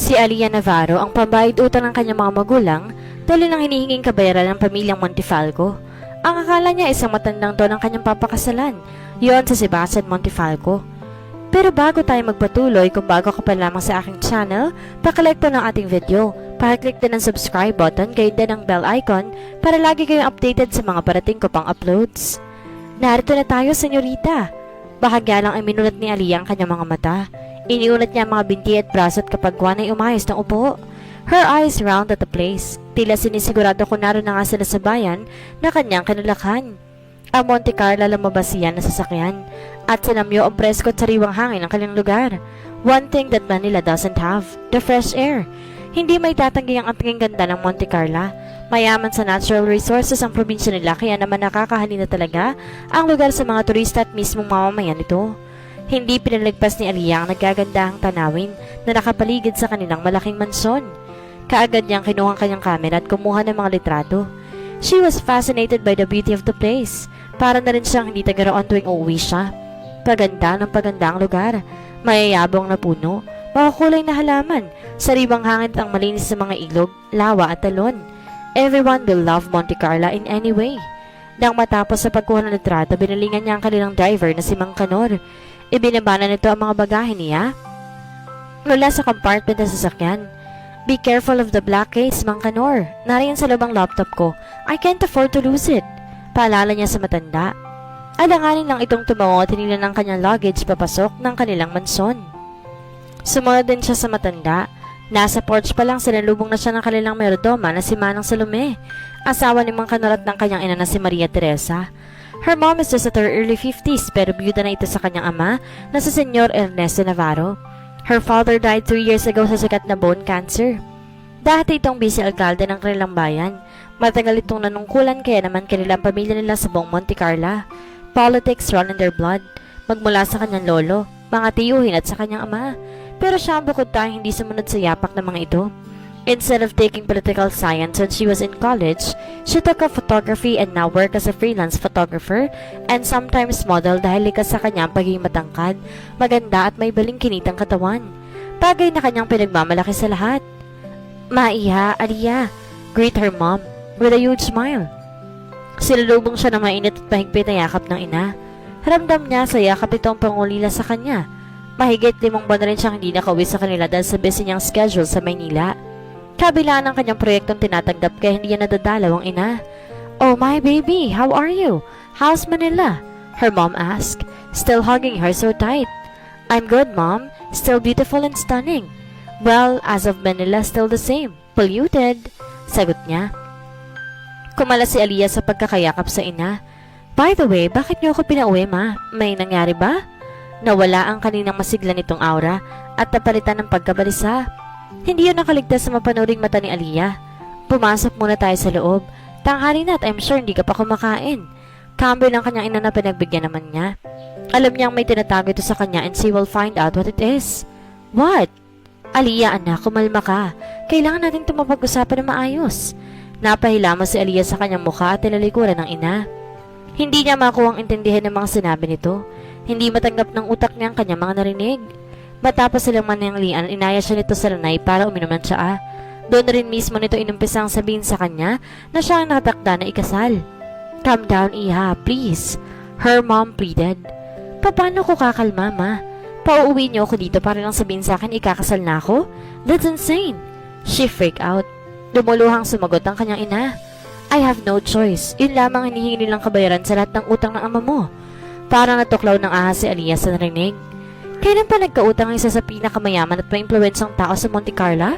Si Alia Navarro ang pambayad utang ng kanyang mga magulang dahil ng hinihinging kabayaran ng pamilyang Montefalco. Ang akala niya isang matandang taon ang kanyang papakasalan, yon si Sebastian Montefalco. Pero bago tayo magpatuloy, kung bago ka pa lamang sa aking channel, pakilike po ng ating video, pakiclick din ang subscribe button, gayon din ang bell icon para lagi kayong updated sa mga parating ko pang uploads. Narito na tayo, senyorita. Bahagya lang ay minulat ni Alia ang kanyang mga mata. Iniunat niya ang mga binti at braso at kapag Juan ay umayos ng upo. Her eyes round at the place. Tila sinisigurado kung naroon na nga sila sa bayan na kanyang kinalakhan. Ang Monte Carlo lumabas siya na sasakyan at sinamyo ang presko at sariwang hangin ng kanyang lugar. One thing that Manila doesn't have, the fresh air. Hindi may tatanggi ang amping ganda ng Monte Carlo. Mayaman sa natural resources ang probinsya nila kaya naman nakakahalina talaga ang lugar sa mga turista at mismong mamamayan nito. Hindi pinalagpas ni Alia ang nagagandahang tanawin na nakapaligid sa kanilang malaking mansyon. Kaagad niyang kinuha ang kanyang kamera at kumuha ng mga litrato. She was fascinated by the beauty of the place. Para na rin siyang hindi tagaroon tuwing uuwi siya. Paganda ng paganda ang lugar. Mayayabong na puno, makukulay na halaman, sariwang hangin at ang malinis sa mga ilog, lawa at talon. Everyone will love Monte Carlo in any way. Nang matapos sa pagkuha ng litrato, binalingan niya ang kanilang driver na si Mang Canor. Ibinabana nito ang mga bagahe niya mula sa compartment ng sasakyan. Be careful of the black case, Mang Canor. Nariyan sa loob ang laptop ko. I can't afford to lose it. Paalala niya sa matanda. Alanganin lang itong tumawa at tinila ng kanyang luggage papasok ng kanilang mansyon. Sumunod din siya sa matanda. Nasa porch pa lang sinalubong na siya ng kanilang merodoma na si Manang Salome, asawa ni Mang Canor at ng kanyang ina na si Maria Teresa. Her mom is just at her early 50s pero byuda na ito sa kanyang ama na si Senyor Ernesto Navarro. Her father died 3 years ago sa sikat na bone cancer. Dati itong vice-alkalde ng kanilang bayan. Matagal itong nanungkulan kaya naman kanilang pamilya nila sa buong Monte Carlo. Politics run in their blood. Magmula sa kanyang lolo, mga tiyuhin at sa kanyang ama. Pero siya ang bukod tayong hindi sumunod sa yapak ng mga ito. Instead of taking political science when she was in college, she took up photography and now work as a freelance photographer and sometimes model dahil likas sa kanyang pagiging matangkad, maganda at may balingkinitang katawan. Bagay na kanyang pinagmamalaki sa lahat. Maiha, Alia, greet her mom with a huge smile. Sinalubong siya ng mainit at mahigpit na yakap ng ina. Ramdam niya sa yakap ito ang pangulila sa kanya. Mahigit 5 buwan na rin siyang hindi nakauwi sa kanila dahil sa busy niyang schedule sa Maynila. Kabila ng kanyang proyektong tinatanggap kaya hindi niya nadadalaw ang ina. Oh my baby, how are you? How's Manila? Her mom asked, still hugging her so tight. I'm good, mom. Still beautiful and stunning. Well, as of Manila, still the same. Polluted. Sagot niya. Kumala si Alia sa pagkakayakap sa ina. By the way, bakit niyo ako pinauwi, ma? May nangyari ba? Nawala ang kaninang masigla nitong aura at napalitan ng pagkabalisa. Hindi yun nakaligtas sa mapanuring mata ni Alia. Pumasok muna tayo sa loob. Tanghali na at I'm sure hindi ka pa kumakain. Cambio ng kanyang ina na pinagbigyan naman niya. Alam niyang may tinatago ito sa kanya and she will find out what it is. What? Alia, anak, kumalma ka. Kailangan natin ito mapag-usapan na maayos. Napahilamos si Alia sa kanyang mukha at tinalikuran ng ina. Hindi niya makuwang intindihan ng mga sinabi nito. Hindi matanggap ng utak niya ang kanyang mga narinig. Matapos silang mananglian, inaya siya nito sa lanay para uminom ng tsaa. Doon rin mismo nito inumpisang sabihin sa kanya na siya ang nakatakda na ikasal. Calm down, Iha, please. Her mom pleaded. Paano ko kakalma, ma? Pauuwi niyo ako dito para lang sabihin sa akin ikakasal na ako? That's insane. She freaked out. Lumuluhang sumagot ang kanyang ina. I have no choice. Yun lamang hinihingi nilang kabayaran sa lahat ng utang ng ama mo. Parang natuklaw ng ahas si Alia sa narinig. Kailan pa nagkautang ang isa sa pinakamayaman at maimpluwensyang tao sa Monte Carlo?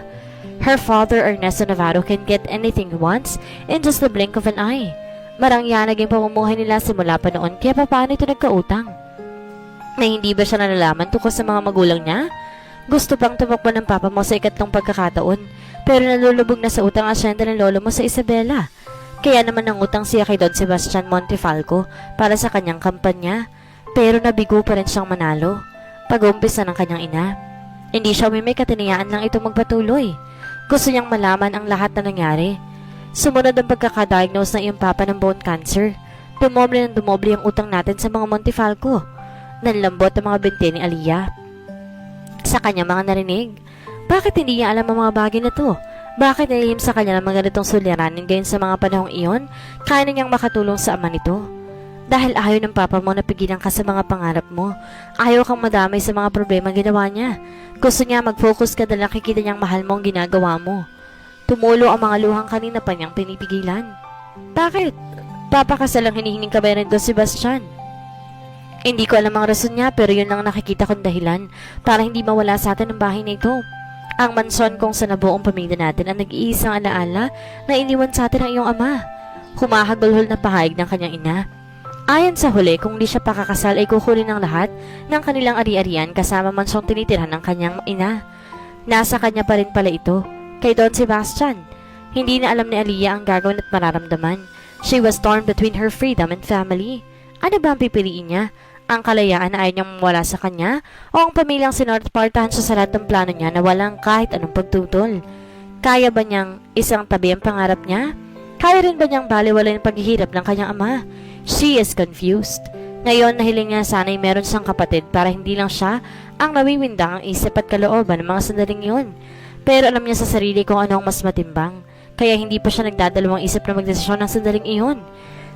Her father, Ernesto Navarro, can get anything he wants in just the blink of an eye. Marangya naging pamumuhay nila simula pa noon kaya paano ito nagkautang? Na hindi ba siya nalalaman tungkol sa mga magulang niya? Gusto pang tumakbo ng papa mo sa ikatlong pagkakataon pero nalulubog na sa utang asyenda ng lolo mo sa Isabela. Kaya naman nangutang siya kay Don Sebastian Montefalco para sa kanyang kampanya pero nabigo pa rin siyang manalo. Pag-umpisa ng kanyang ina. Hindi siya may katinayaan lang itong magpatuloy. Gusto niyang malaman ang lahat na nangyari. Sumunod ang pagkakadiagnose ng iyong papa ng bone cancer. Dumoble ng dumoble ang utang natin sa mga Montefalco. Nanlambot ang mga binti ni Alia. Sa kanyang mga narinig, Bakit hindi niya alam ang mga bagay na to? Bakit nilihim sa kanya ng mga ganitong suliranin gayon sa mga panahong iyon? Kaya na niyang makatulong sa ama nito. Dahil ayaw ng papa mo na pigilan ka sa mga pangarap mo. Ayaw kang madamay sa mga problema ginawa niya. Gusto niya mag-focus ka dahil nakikita niyang mahal mo ang ginagawa mo. Tumulo ang mga luhang kanina pa niyang pinipigilan. Bakit? Papakasal ang hinihinging kabayaran doon, Sebastian. Hindi ko alam ang rason niya pero yun lang nakikita kong dahilan para hindi mawala sa atin ang bahay na ito. Ang mansyon kung sa nabuong pamilya natin ang nag-iisang alaala na iniwan sa atin ng iyong ama. Humahagulhol na pahayag ng kanyang ina. Ayon sa huli, kung di siya pakakasal ay kukunin ng lahat ng kanilang ari-arian kasama mansyong tinitirhan ng kanyang ina. Nasa kanya pa rin pala ito, kay Don Sebastian. Hindi na alam ni Aliyah ang gagawin at mararamdaman. She was torn between her freedom and family. Ano ba ang pipiliin niya? Ang kalayaan na ayaw niyang mawala sa kanya o ang pamilyang sinuportahan siya sa lahat ng plano niya na walang kahit anong pagtutol? Kaya ba niyang isang tabi ang pangarap niya? Kaya rin ba niyang baliwala yung paghihirap ng kanyang ama? She is confused. Ngayon nahiling niya sana'y meron siyang kapatid para hindi lang siya ang nawiwindang ang isip at kalooban ng mga sandaling iyon. Pero alam niya sa sarili kung ano ang mas matimbang. Kaya hindi pa siya nagdadalawang isip na magdesisyon ng sandaling iyon.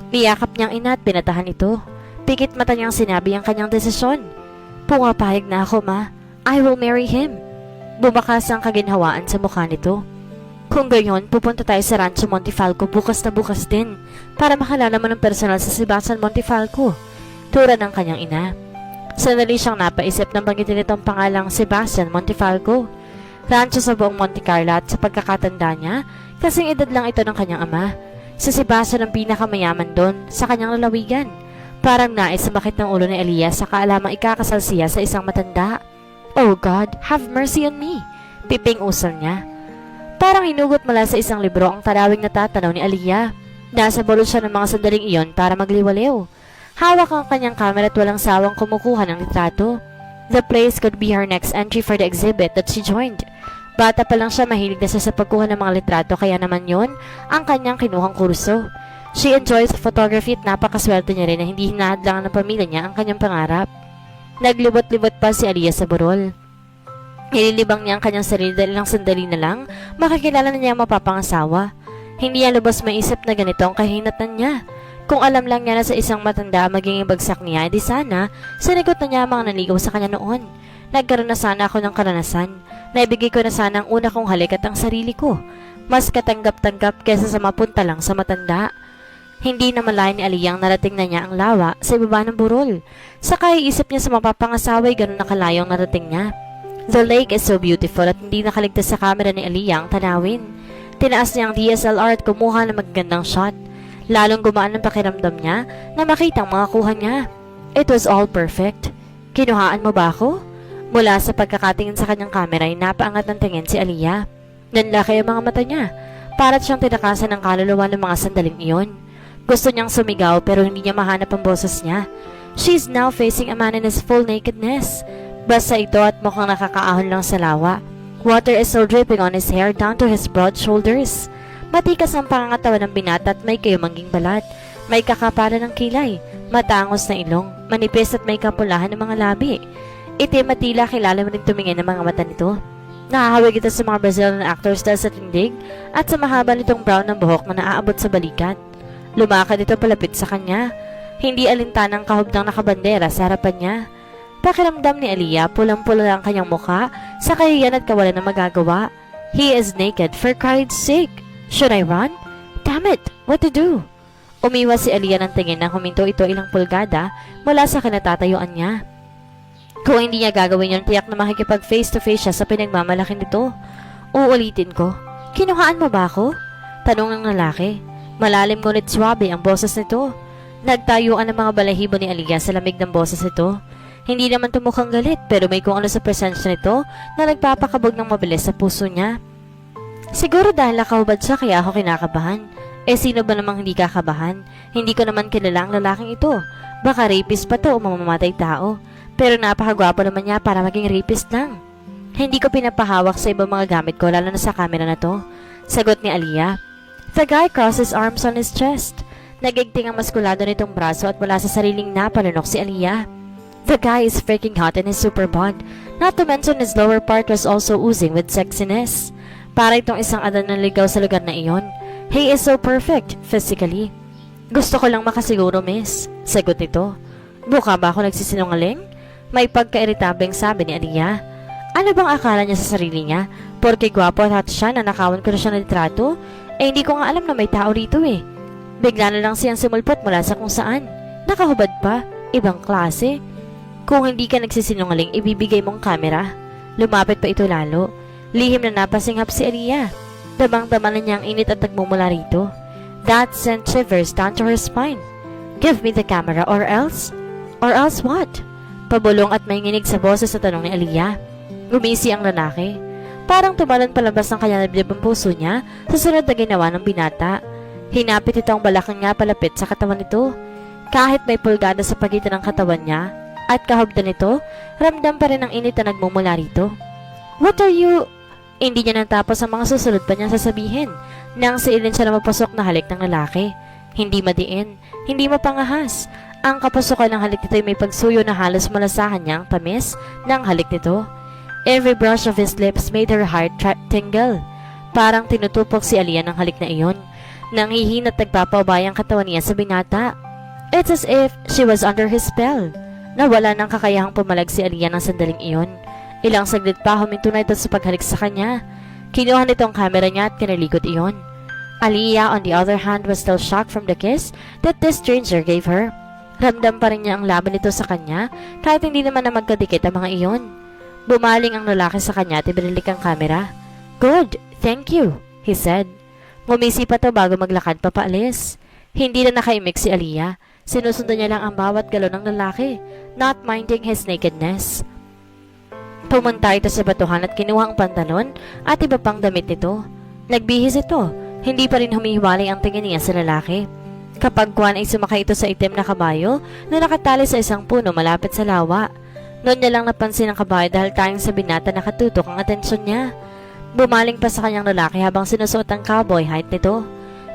Niyakap niyang ina at pinatahan ito. Pikit mata niyang sinabi ang kanyang desisyon. Pumapayag na ako, ma. I will marry him. Bumakas ang kaginhawaan sa mukha nito. Kung gayon, pupunta tayo sa Rancho Montefalco bukas na bukas din para makalala mo ng personal sa Sebastian Montefalco. Tura ng kanyang ina. Sandali siyang napaisip ng banggitin nitong pangalang Sebastian Montefalco. Rancho sa buong Monte Carlo at sa pagkakatanda niya, kasing edad lang ito ng kanyang ama. Si Sebastian ang pinakamayaman doon sa kanyang lalawigan. Parang nais sumakit ng ulo ni Aliyah sa kaalamang ikakasal siya sa isang matanda. Oh God, have mercy on me. Piping usal niya. Parang hinugot mula sa isang libro ang tarawing natatanaw ni Aliyah. Nasa bulol siya ng mga sandaling iyon para magliwaliw. Hawak ang kanyang camera at walang sawang kumukuha ng litrato. The place could be her next entry for the exhibit that she joined. Bata pa lang siya, mahilig na siya sa pagkuha ng mga litrato kaya naman yon ang kanyang kinuhang kurso. She enjoys photography at napakaswerte niya rin na hindi hinahadlangan ng pamilya niya ang kanyang pangarap. Naglibot-libot pa si Aliyah sa burol. Nililibang niya ang kanyang sarili dahil lang sandali na lang makikilala na niya ang mapapangasawa. Hindi niya lubos maisip na ganito ang kahinatan niya. Kung alam lang niya na sa isang matanda magiging bagsak niya, di sana sinigot na niya ang mga naligaw sa kanya noon. Nagkaroon na sana ako ng karanasan. Naibigay ko na sana ang una kong halik at ang sarili ko. Mas katanggap-tanggap kesa sa mapunta lang sa matanda. Hindi na malayan ni Aliyah narating na niya ang lawa sa ibaba ng burol. Saka iisip niya sa mapapangasaway ganun na kalayo ang narating niya. The lake is so beautiful at hindi nakaligtas sa camera ni Aliyah ang tanawin. Tinaas niya ang DSLR at kumuha ng magagandang shot. Lalong gumaan ang pakiramdam niya na makita ang mga kuha niya. It was all perfect. Kinuhaan mo ba ako? Mula sa pagkakatingin sa kanyang camera ay napaangat ng tingin si Aliyah. Nanlaki ang mga mata niya. Para't siyang tinakasan ng kaluluwa ng mga sandaling iyon. Gusto niyang sumigaw pero hindi niya mahanap ang boses niya. She's now facing a man in his full nakedness. Basta ito at mukhang nakakaahon lang sa lawa. Water is still dripping on his hair down to his broad shoulders. Matikas ang pangangatawan ng binata at may kayumangging balat. May kakapalan ng kilay, matangos na ilong, manipis at may kapulahan ng mga labi. Itim at tila kilala mo rin tumingin ng mga mata nito. Nakahawig ito sa mga Brazilian actors dahil sa tindig at sa mahaba nitong brown ng buhok na naaabot sa balikat. Lumakad ito palapit sa kanya. Hindi alintanang kahubdang nakabandera sa harapan niya. Pakiramdam ni Aliyah, pulang-pula ang kanyang mukha sa kahiyan at kawalan ng magagawa. He is naked, for Christ's sake. Should I run? Damn it, what to do? Umiwas si Aliyah ng tingin nang huminto ito ilang pulgada mula sa kinatatayuan niya. Kung hindi niya gagawin yun, tiyak na makikipag face-to-face siya sa pinagmamalaki nito. Uulitin ko, kinuhaan mo ba ako? Tanong ng lalaki. Malalim ngunit swabe ang boses nito. Nagtayuan ang mga balahibo ni Aliyah sa lamig ng boses nito. Hindi naman tumukhang galit pero may kung ano sa presensya nito na nagpapakabog ng mabilis sa puso niya. Siguro dahil nakahubad siya kaya ako kinakabahan. Sino ba namang hindi kakabahan? Hindi ko naman kilala ang lalaking ito. Baka rapist pa to o mamamatay tao. Pero napakagwapo naman niya para maging rapist lang. Hindi ko pinapahawak sa ibang mga gamit ko lalo na sa camera na to. Sagot ni Aliyah. The guy crosses arms on his chest. Nagigting ang maskulado nitong braso at mula sa sariling napalunok si Aliyah. The guy is freaking hot and is super bod. Not to mention his lower part was also oozing with sexiness. Para itong isang adan na ligaw sa lugar na iyon. He is so perfect, physically. Gusto ko lang makasiguro, miss. Sagot nito. Mukha ba ako nagsisinungaling? May pagka-iritableng sabi ni Aliyah. Ano bang akala niya sa sarili niya? Porke gwapo at hot siya, nanakawan ko na siya ng litrato? Eh hindi ko nga alam na may tao rito eh. Bigla na lang siyang sumulpot mula sa kung saan. Nakahubad pa, ibang klase. Kung hindi ka nagsisinungaling, ibibigay mong kamera. Lumapit pa ito lalo. Lihim na napasinghap si Aliyah. Damang-dama na niya ang init at nagmumula rito. That sent shivers down to her spine. Give me the camera or else? Or else what? Pabulong at may nginig sa boses sa tanong ni Aliyah. Gumisi ang lalaki. Parang tumalon palabas ng kanya nablib ang puso niya sa sunod na ginawa ng binata. Hinapit ito ang balakang niya palapit sa katawan nito. Kahit may pulgada sa pagitan ng katawan niya at kahugdan nito, ramdam pa rin ang init na nagmumula rito. What are you... Hindi niya natapos ang mga susunod pa niyang sasabihin nang siilin siya na mapasok na halik ng lalaki. Hindi madiin, hindi mapangahas. Ang kapasokan ng halik nito ay may pagsuyo na halos malasahan niya ang tamis ng halik nito. Every brush of his lips made her heart tingle. Parang tinutupok si Aliyah ng halik na iyon. Nanghihin at nagpapaubay ang katawan niya sa binata. It's as if she was under his spell. Nawala ng kakayahang pumalag si Aliyah ng sandaling iyon. Ilang saglit pa huminto na ito sa paghalik sa kanya. Kinuha nito ang kamera niya at kinaligot iyon. Aliyah, on the other hand, was still shocked from the kiss that this stranger gave her. Ramdam pa rin niya ang laban nito sa kanya kahit hindi naman na magkadikit ang mga iyon. Bumaling ang lalaki sa kanya at ibinalik ang kamera. Good, thank you, he said. Ngumisi pa to bago maglakad pa paalis. Hindi na nakaimik si Aliyah. Sinusundan niya lang ang bawat galaw ng lalaki, not minding his nakedness. Pumunta ito sa batuhan at kinuha ang pantalon at iba pang damit nito. Nagbihis ito, hindi pa rin humihiwalay ang tingin niya sa lalaki. Kapag kuwan ay sumakay ito sa itim na kabayo na nakatali sa isang puno malapit sa lawa. Noon niya lang napansin ang kabayo dahil tayong sa binata nakatutok ang atensyon niya. Bumaling pa sa kanyang lalaki habang sinusuot ang cowboy hat nito.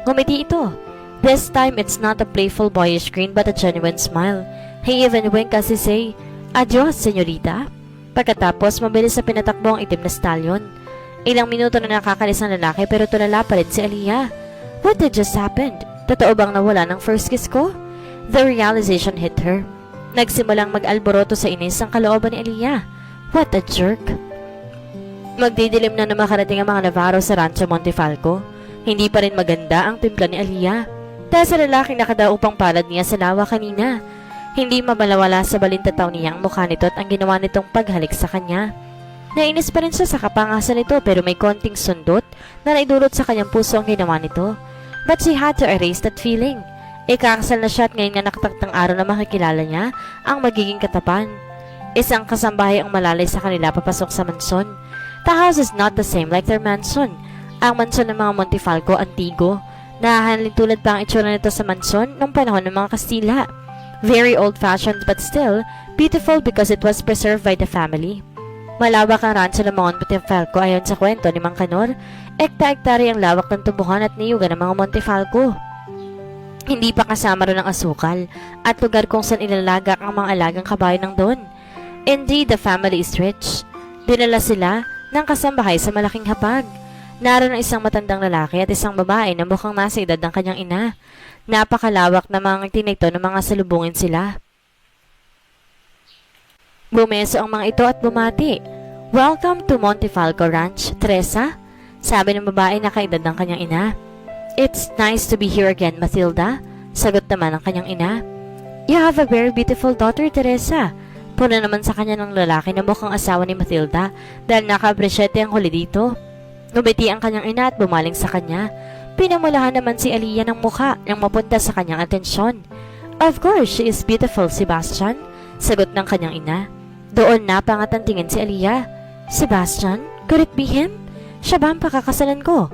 Ngumiti ito. This time it's not a playful boyish grin but a genuine smile. He even winked as he say, Adios, senyorita. Pagkatapos, mabilis na pinatakbo ang itim na stallion. Ilang minuto na nakakalis ang lalaki pero tulala pa rin si Aliyah. What did just happen? Totoo bang nawala ng first kiss ko? The realization hit her. Nagsimulang mag-alboroto sa inis ang kalooban ni Aliyah. What a jerk. Magdidilim na makarating ang mga Navarro sa Rancho Montefalco. Hindi pa rin maganda ang timpla ni Aliyah. Dahil sa lalaking nakadaupang palad niya sa lawa kanina. Hindi mabalawala sa balintataw niya ang mukha nito at ang ginawa nitong paghalik sa kanya. Nainis pa rin siya sa kapangasan nito pero may konting sundot na naidulot sa kanyang puso ang ginawa nito. But she had to erase that feeling. Ikakasal na siya at ngayon nga nakataktang araw na makikilala niya ang magiging katapan. Isang kasambahay ang malalay sa kanila papasok sa mansyon. The house is not the same like their mansion. Ang mansyon ng mga Montefalco, antigo. Nahahalin tulad pa ang itsura nito sa mansyon noong panahon ng mga Kastila. Very old-fashioned but still beautiful because it was preserved by the family. Malawak ang rancho ng mga Montefalco ayon sa kwento ni Mang Canor. Ekta-ektary ang lawak ng tubuhan at niyugan ng mga Montefalco. Hindi pa kasama ron ang asukal at lugar kung saan ilalagak ang mga alagang kabayo ng doon. Indeed, the family is rich. Dinala sila ng kasambahay sa malaking hapag. Naroon ang isang matandang lalaki at isang babae na mukhang nasa edad ng kanyang ina. Napakalawak na mga tinito ng mga salubungin sila. Bumeso ang mga ito at bumati. Welcome to Montefalco Ranch, Teresa, sabi ng babae na kaedad ng kanyang ina. It's nice to be here again, Matilda, sagot naman ng kanyang ina. You have a very beautiful daughter, Teresa. Puna naman sa kanya ng lalaki na mukhang asawa ni Matilda dahil naka-bresyete ang huli dito. Ngumiti ang kanyang ina at bumaling sa kanya. Pinamulahan naman si Aliyah ng mukha nang mapunta sa kanyang atensyon. Of course, she is beautiful, Sebastian, sagot ng kanyang ina. Doon na pangatantingin si Aliyah. Sebastian? Could it be him? Siya ba ang pakakasalan ko?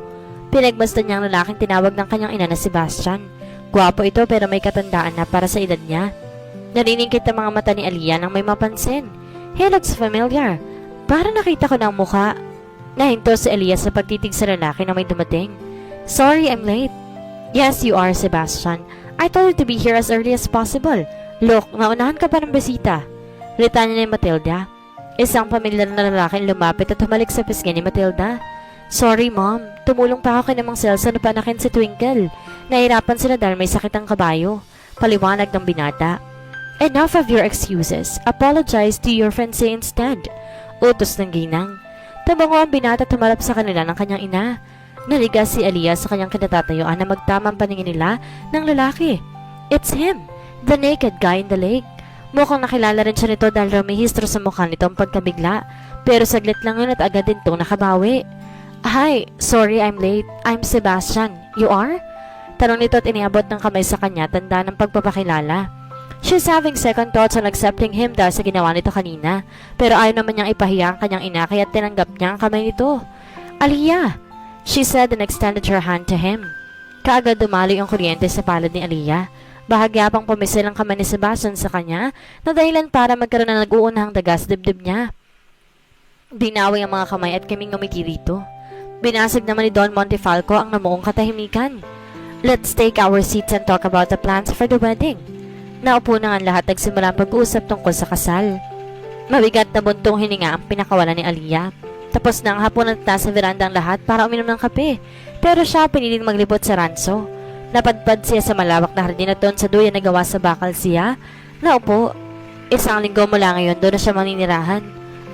Pinagmasdan niya ang lalaking tinawag ng kanyang ina na Sebastian. Gwapo ito pero may katandaan na para sa edad niya. Naniningkit ang mga mata ni Aliyah nang may mapansin. He looks familiar. Para nakita ko na ang mukha. Nahinto si Aliyah sa pagtitig sa lalaki na may dumating. Sorry, I'm late. Yes, you are, Sebastian. I told you to be here as early as possible. Look, naunahan ka pa ng bisita. Litanya ni Matilda. Isang pamilyar na lalaking lumapit at humalik sa pisngi ni Matilda. Sorry, Mom. Tumulong pa ako kay Mang Celso na panakin si Twinkle. Nahirapan sila dahil may sakit ang kabayo. Paliwanag ng binata. Enough of your excuses. Apologize to your fiancé instead. Utos ng ginang. Tabango ang binata at tumalap sa kanila ng kanyang ina. Naliga si Aliyah sa kanyang kinatatayuan na magtamang paningin nila ng lalaki. It's him, the naked guy in the lake. Mukhang nakilala rin siya nito dahil rumihistro sa mukha nito ang pagkabigla. Pero saglit lang yun at agad din itong nakabawi. Hi, sorry I'm late. I'm Sebastian. You are? Tanong nito at iniabot ng kamay sa kanya tanda ng pagpapakilala. She's having second thoughts on accepting him dahil sa ginawa nito kanina. Pero ayaw naman niyang ipahiya ang kanyang ina kaya tinanggap niya ang kamay nito. Aliyah, she said and extended her hand to him. Kaagad dumaloy ang kuryente sa palad ni Aliyah. Bahagya pang pumisil ang kamay ni Sebastian sa kanya na dahilan para magkaroon ng nag-uunahang daga sa dibdib niya. Binawi ang mga kamay at kaming ngumiti rito. Binasag naman ni Don Montefalco ang namuong katahimikan. Let's take our seats and talk about the plans for the wedding. Naupo na nga lahat nagsimula ang pag-uusap tungkol sa kasal. Mabigat na buntong hininga ang pinakawalan ni Aliyah. Tapos na ang hapon at nasa veranda ang lahat para uminom ng kape. Pero siya piniling maglibot sa ranso. Napadpad siya sa malawak na hardin at doon sa duyan na gawa sa bakal siya. Naupo. Isang linggo mula ngayon doon na siya maninirahan.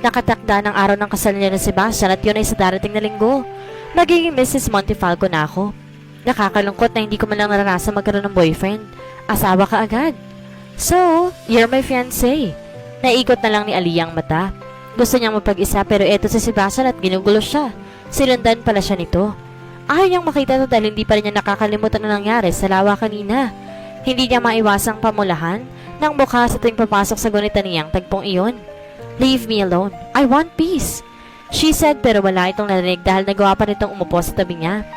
Nakatakda ng araw ng kasal niya ng Sebastian at yun ay sa darating na linggo. Magiging Mrs. Montefalco na ako. Nakakalungkot na hindi ko man lang naranasan magkaroon ng boyfriend. Asawa ka agad. So, you're my fiancé. Naikot na lang ni Aliyah ang mata. Gusto niyang mapag-isa pero eto si Sebastian at ginugulo siya. Sinundan pala siya nito. Ayaw niyang makita ito dahil hindi pa rin niya nakakalimutan na nangyari sa lawa kanina. Hindi niya maiwasang pamulahan ng mukha sa tuwing papasok sa gunitan niyang tagpong iyon. Leave me alone. I want peace. She said pero wala itong narinig dahil nagawa pa nitong umupo sa tabi niya.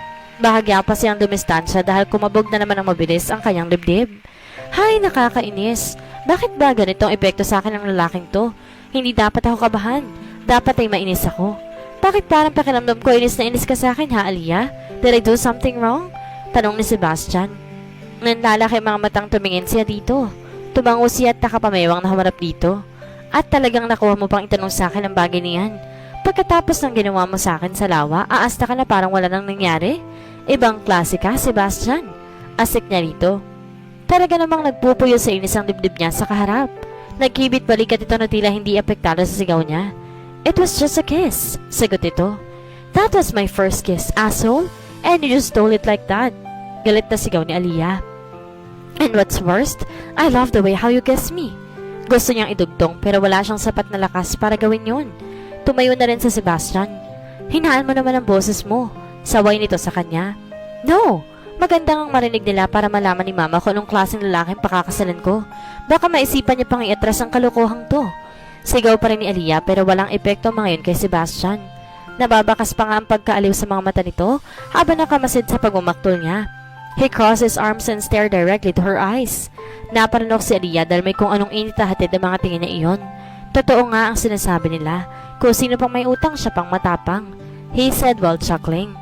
Bahagya pa siyang dumistansya dahil kumabog na naman ang mabilis ang kanyang dibdib. Hay, nakakainis. Bakit ba ganitong epekto sa akin ng lalaking to? Hindi dapat ako kabahan. Dapat ay mainis ako. Bakit parang pakiramdam ko inis na inis ka sa akin ha, Aliyah? Did I do something wrong? Tanong ni Sebastian. Nanlalaki mga matang tumingin siya dito. Tumango siya at nakapamewang na humarap dito. At talagang nakuha mo pang itanong sa akin ang bagay niyan. Pagkatapos ng ginawa mo sa akin sa lawa, aasta ka na parang wala nang nangyari? Ibang klase ka, Sebastian. Asik niya rito. Talaga namang nagpupuyo sa inis ang dibdib niya sa kaharap. Nagkibit balikat ito na tila hindi apektado sa sigaw niya. It was just a kiss, sagot ito. That was my first kiss, asshole. And you just stole it like that. Galit na sigaw ni Aliyah. And what's worst, I love the way how you kiss me. Gusto niyang idugtong pero wala siyang sapat na lakas para gawin yun. Tumayo na rin sa Sebastian. Hinaan mo naman ang boses mo. Saway nito sa kanya. No! Magandang ang marinig nila para malaman ni Mama kung anong klaseng lalaking pakakasalan ko. Baka maisipan niya pang iatras ang kalokohang to. Sigaw pa rin ni Aliyah pero walang epekto mga yun kay Sebastian. Nababakas pa nga ang pagkaaliw sa mga mata nito habang nakamasid sa pagmumaktol niya. He crossed his arms and stared directly to her eyes. Naparanok si Aliyah dahil may kung anong init na hatid ang mga tingin na iyon. Totoo nga ang sinasabi nila. Kung sino pang may utang siya pang matapang. He said while chuckling.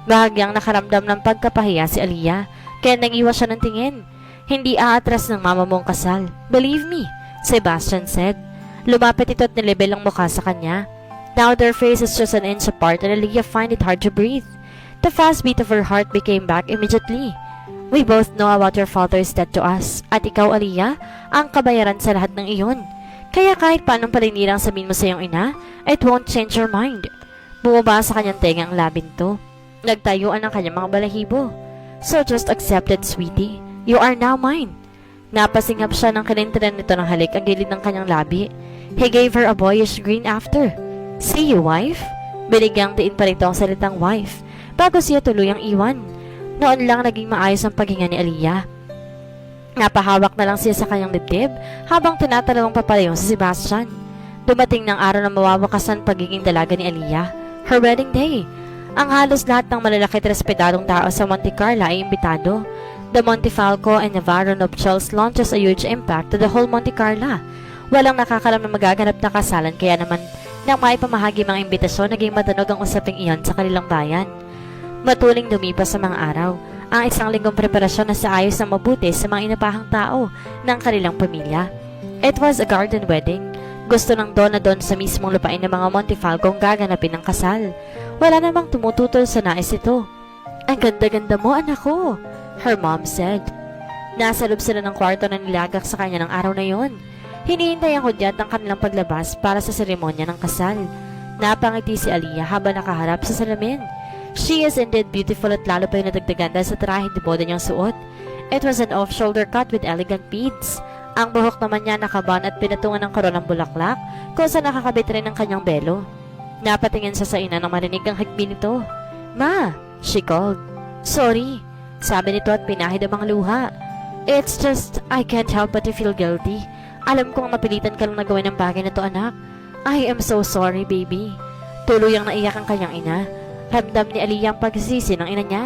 Bahagyang nakaramdam ng pagkapahiya si Aliyah, kaya nag-iwas siya ng tingin. Hindi aatras ng mama mong kasal. Believe me, Sebastian said. Lumapit ito at nilibel ang mukha sa kanya. Now their faces just an inch apart and Aliyah find it hard to breathe. The fast beat of her heart became back immediately. We both know what your father is dead to us. At ikaw, Aliyah, ang kabayaran sa lahat ng iyon. Kaya kahit paanong palinirang sabihin mo sa iyong ina, it won't change your mind. Bumaba sa kanyang tenga ang labinto. Nagtayuan ang kanyang mga balahibo. So just accept it, sweetie. You are now mine. Napasingap siya ng kanintinan nito ng halik ang gilid ng kanyang labi. He gave her a boyish grin after. See you, wife? Binigyang diin pa rito ang salitang wife bago siya tuluyang iwan. Noon lang naging maayos ang paghinga ni Aliyah. Napahawak na lang siya sa kanyang dibdib habang tinatalawang papalayong si Sebastian. Dumating ng araw na mawawakasan pagiging dalaga ni Aliyah. Her wedding day. Ang halos lahat ng malalaki at respetadong tao sa Monte Carlo ay imbitado. The Montefalco and Navarro nuptials launches a huge impact to the whole Monte Carlo. Walang nakakalam na magaganap na kasalan kaya naman nang maipamahagi mga imbitasyon naging matunog ang usaping iyon sa kanilang bayan. Matuling lumipas sa mga araw. Ang isang linggong preparasyon na sa ayos ng mabuti sa mga inapahang tao ng kanilang pamilya. It was a garden wedding. Gusto ng Donna Don sa mismong lupain ng mga Montefalco ang gaganapin ng kasal. Wala namang tumututol sa nais ito. Ang ganda-ganda mo, anak ko, her mom said. Nasa loob sila ng kwarto na nilagak sa kanya ng araw na yon. Hinihintay ang hudyat ng kanilang paglabas para sa seremonya ng kasal. Napangiti si Aliyah habang nakaharap sa salamin. She is indeed beautiful at lalo pa yung nadagdagan dahil sa trahe de boda niyang suot. It was an off-shoulder cut with elegant beads. Ang buhok naman niya nakaban at pinatungan ng koron ng bulaklak kung saan nakakabit rin ang kanyang belo. Napatingin sa ina nang marinig ang higbi nito. Ma, she called. Sorry, sabi nito at pinahid ang mga luha. It's just, I can't help but to feel guilty. Alam kong napilitan ka lang na gawin ang bagay na to, anak. I am so sorry, baby. Tuluyang naiyak ang kanyang ina. Ramdam ni Aliyah ang pagsisisi ng ina niya.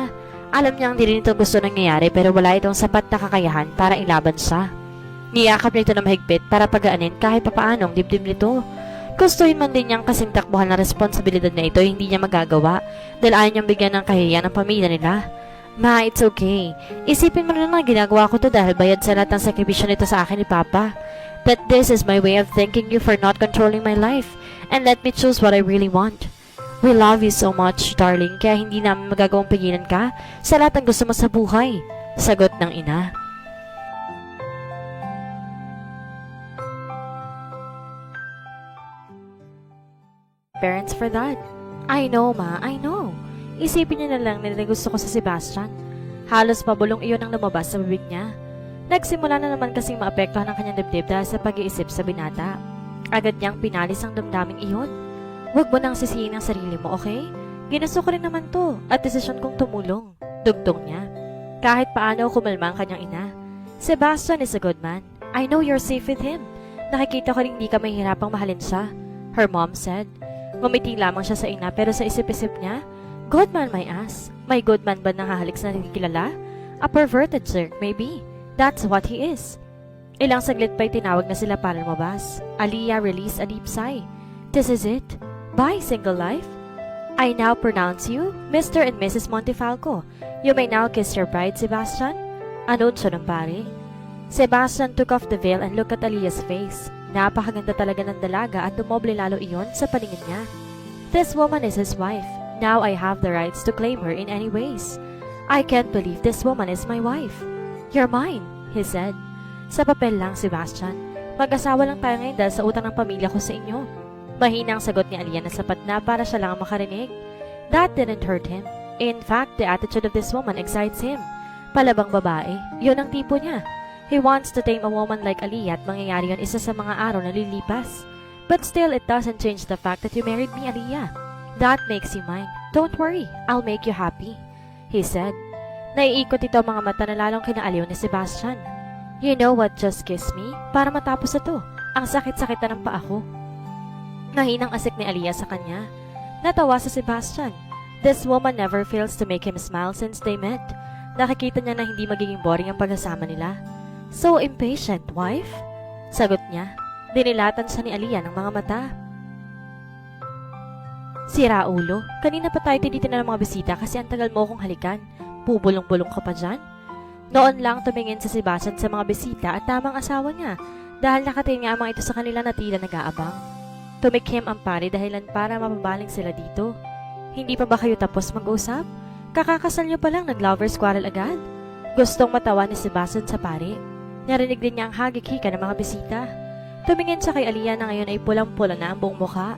Alam niyang hindi rin ito gusto nangyayari pero wala itong sapat na kakayahan para ilaban siya. Niyakap niya ito na mahigpit para pagaanin kahit papaano ang dibdib nito. Gustuhin man din niyang kasing takbuhan na responsibilidad na ito hindi niya magagawa dahil ayaw niyang bigyan ng kahihiyan ng pamilya nila. Ma, it's okay. Isipin mo na lang ginagawa ko to dahil bayad sa lahat ng sakripisyo nito sa akin ni Papa. That this is my way of thanking you for not controlling my life and let me choose what I really want. We love you so much, darling, kaya hindi namin magagawang pigilan ka sa lahat ng gusto mo sa buhay. Sagot ng ina. Parents for that. I know, ma, I know. Isipin niya na lang na gusto ko sa Sebastian. Halos pabulong iyon ang lumabas sa bibig niya. Nagsimula na naman kasing maapektuhan ang kanyang dibdib dahil sa pag-iisip sa binata. Agad niyang pinalis ang damdaming iyon. Huwag mo nang sisihin ang sarili mo, okay? Ginusto ko rin naman to at desisyon kong tumulong. Dugtong niya. Kahit paano kumalma ang kanyang ina. Sebastian is a good man. I know you're safe with him. Nakikita ko rin hindi ka mahihirapang mahalin siya. Her mom said. Ngumiti lamang siya sa ina pero sa isip-isip niya, good man my ass. May good man ba nahahalik sa nakikilala? A perverted jerk, maybe. That's what he is. Ilang saglit pa'y tinawag na sila para lumabas. Aliyah released a deep sigh. This is it. Bye, single life. I now pronounce you Mr. and Mrs. Montefalco. You may now kiss your bride, Sebastian. Anunsyo ng pare. Sebastian took off the veil and looked at Aliyah's face. Napakaganda talaga ng dalaga at dumoble lalo iyon sa paningin niya. This woman is his wife. Now I have the rights to claim her in any ways. I can't believe this woman is my wife. You're mine, he said. Sa papel lang, Sebastian. Mag-asawa lang tayo ngayon dahil sa utang ng pamilya ko sa inyo. Mahinang sagot ni Aliyah na sapat na para siya lang ang makarinig. That didn't hurt him. In fact, the attitude of this woman excites him. Palabang babae, yun ang tipo niya. He wants to tame a woman like Aliyah at mangyayari yun isa sa mga araw na lilipas. But still, it doesn't change the fact that you married me, Aliyah. That makes you mine. Don't worry, I'll make you happy, he said. Naiikot ito ang mga mata na lalong kinaaliw ni Sebastian. You know what just kissed me? Para matapos ito, ang sakit-sakit na ng paa ko. Nahinang asik ni Aliyah sa kanya. Natawa sa Sebastian. This woman never fails to make him smile since they met. Nakikita niya na hindi magiging boring ang pagkasama nila. So impatient, wife? Sagot niya. Dinilatan siya ni Aliyah ng mga mata. Sira ulo, kanina pa tayo tinitingnan ng mga bisita kasi ang tagal mo akong halikan. Bubulong-bulong ka pa dyan? Noon lang tumingin sa Sebastian sa mga bisita at tamang asawa niya dahil nakatingin nga ang mga ito sa kanila na tila nag-aabang. Tumikhim ang pare dahilan para mapabaling sila dito. Hindi pa ba kayo tapos mag-usap? Kakakasal niyo pa lang nag-lovers quarrel agad? Gustong matawa ni Sebastian sa pare. Narinig din niya ang hagik-hika ng mga bisita. Tumingin siya kay Aliyah na ngayon ay pulang-pula na ang buong mukha.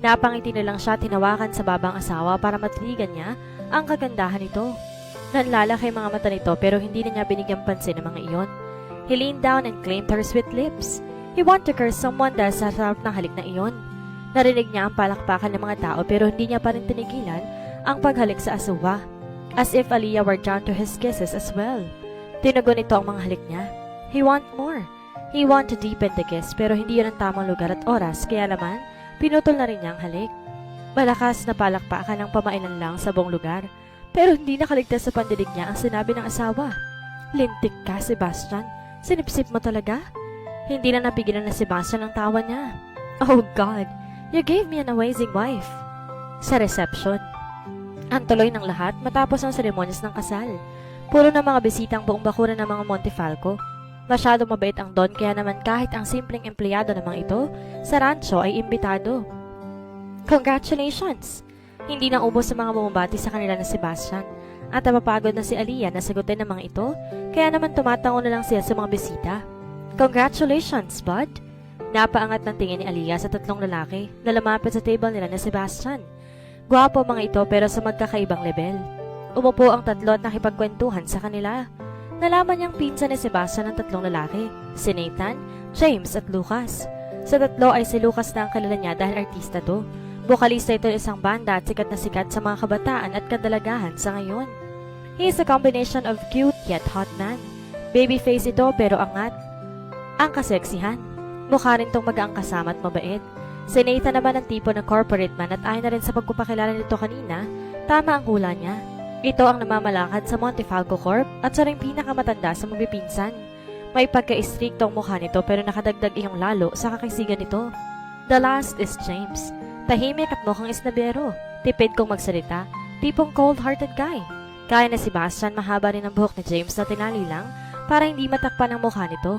Napangiti na lang siya tinawakan sa babang asawa para matiligan niya ang kagandahan nito. Nanlalaki mga mata nito pero hindi na niya binigyang pansin ang mga iyon. He leaned down and claimed her sweet lips. He wanted to curse someone dahil sa sarap ng halik na iyon. Narinig niya ang palakpakan ng mga tao pero hindi niya pa rin tinigilan ang paghalik sa asawa. As if Aliyah were drawn to his kisses as well. Tinugon ito ang mga halik niya. He want more. He want to deepen the kiss pero hindi yun ang tamang lugar at oras kaya naman pinutol na rin niya ang halik. Malakas na palakpakan ng pamailan lang sa buong lugar pero hindi nakaligtas sa pandinig niya ang sinabi ng asawa. Lintik ka, Sebastian. Sinipsip mo talaga? Hindi na napigilan na Sebastian ang tawa niya. Oh God, you gave me an amazing wife. Sa reception. Ang tuloy ng lahat matapos ang seremonyas ng kasal. Puro na mga bisitang buong bakuran ng mga Montefalco. Masyado mabait ang Don kaya naman kahit ang simpleng empleyado namang ito sa rancho ay imbitado. Congratulations! Hindi nang ubos sa mga bumabati sa kanila na Sebastian at napapagod na si Aliyah na sagutin ng mga ito kaya naman tumatango na lang siya sa mga bisita. Congratulations, bud! Napaangat ng tingin ni Aliyah sa tatlong lalaki na lumapit sa table nila na Sebastian. Gwapo mga ito pero sa magkakaibang level. Umupo ang tatlo at nakipagkwentuhan sa kanila. Nalaman niyang pinsan ni Sebastian ng tatlong lalaki, si Nathan, James at Lucas. Sa tatlo ay si Lucas na ang kilala niya dahil artista to. Bokalista ito ng isang banda at sikat sa mga kabataan at kadalagahan sa ngayon. He is a combination of cute yet hot man. Babyface ito pero angat. Ang kaseksihan. Mukha rin tong magaang kasama at mabait. Si Nathan naman ang tipo ng corporate man at ayon na rin sa pagpapakilala nito kanina, tama ang hula niya. Ito ang namamalakad sa Montefalco Corp at siya ring pinakamatanda sa magpipinsan. May pagka-istriktong mukha nito pero nakadagdag iyong lalo sa kakisigan nito. The last is James. Tahimik at mukhang isnabero. Tipid kong magsalita. Tipong cold-hearted guy. Kaya na si Sebastian mahaba rin ang buhok ni James na tinali lang para hindi matakpan ang mukha nito.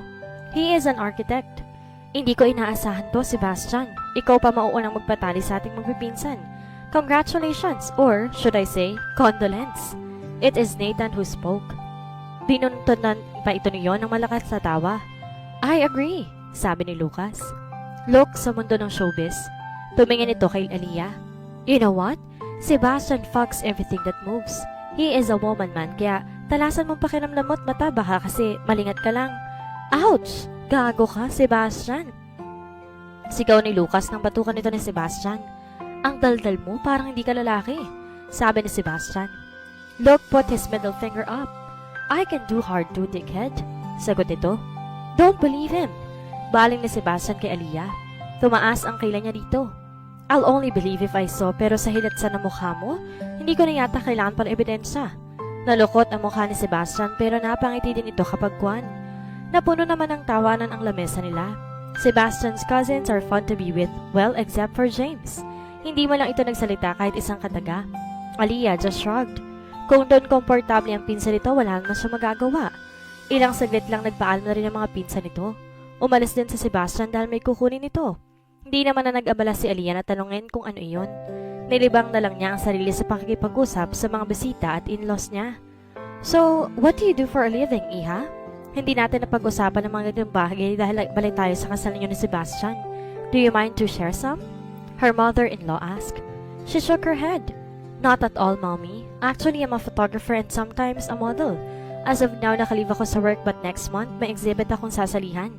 He is an architect. Hindi ko inaasahan to, Sebastian. Ikaw pa mauunang magpatali sa ating magpipinsan. Congratulations, or should I say, condolence. It is Nathan who spoke. Binuntunan pa ito niyon ng malakas na tawa. I agree, sabi ni Lucas. Look sa mundo ng showbiz. Tumingin ito kay Aliyah. You know what? Sebastian fucks everything that moves. He is a woman man, kaya talasan mong pakiramdam mo't mata baka kasi malingat ka lang. Ouch! Gago ka, Sebastian. Sigaw ni Lucas nang batukan ito ni Sebastian. Ang daldal mo, parang hindi ka lalaki, sabi ni Sebastian. Luke put his middle finger up. I can do hard too, dickhead, sagot ito. Don't believe him. Baling ni Sebastian kay Aliyah. Tumaas ang kilay niya dito. I'll only believe if I saw, pero sa hilatsa ng mukha mo, hindi ko na yata kailangan pang ebidensya. Nalukot ang mukha ni Sebastian pero napangiti din ito kapag kwan. Napuno naman ng tawanan ang lamesa nila. Sebastian's cousins are fun to be with, well, except for James. Hindi mo lang ito nagsalita kahit isang kataga. Aliyah just shrugged. Kung doon komportable ang pinsan nito, wala naman siya magagawa. Ilang saglit lang nagpaalam na rin ang mga pinsan nito. Umalis din sa Sebastian dahil may kukunin nito. Hindi naman na nag-abala si Aliyah na tanungin kung ano iyon. Nilibang na lang niya ang sarili sa pakikipag-usap sa mga bisita at in-laws niya. So, what do you do for a living, Iha? Hindi natin napag-usapan ng mga ganitong bagay dahil balik tayo sa kasal niyo ni Sebastian. Do you mind to share some? Her mother-in-law asked. She shook her head. Not at all, Mommy. Actually, I'm a photographer and sometimes a model. As of now, nakalive ako sa work but next month, may exhibit akong sasalihan.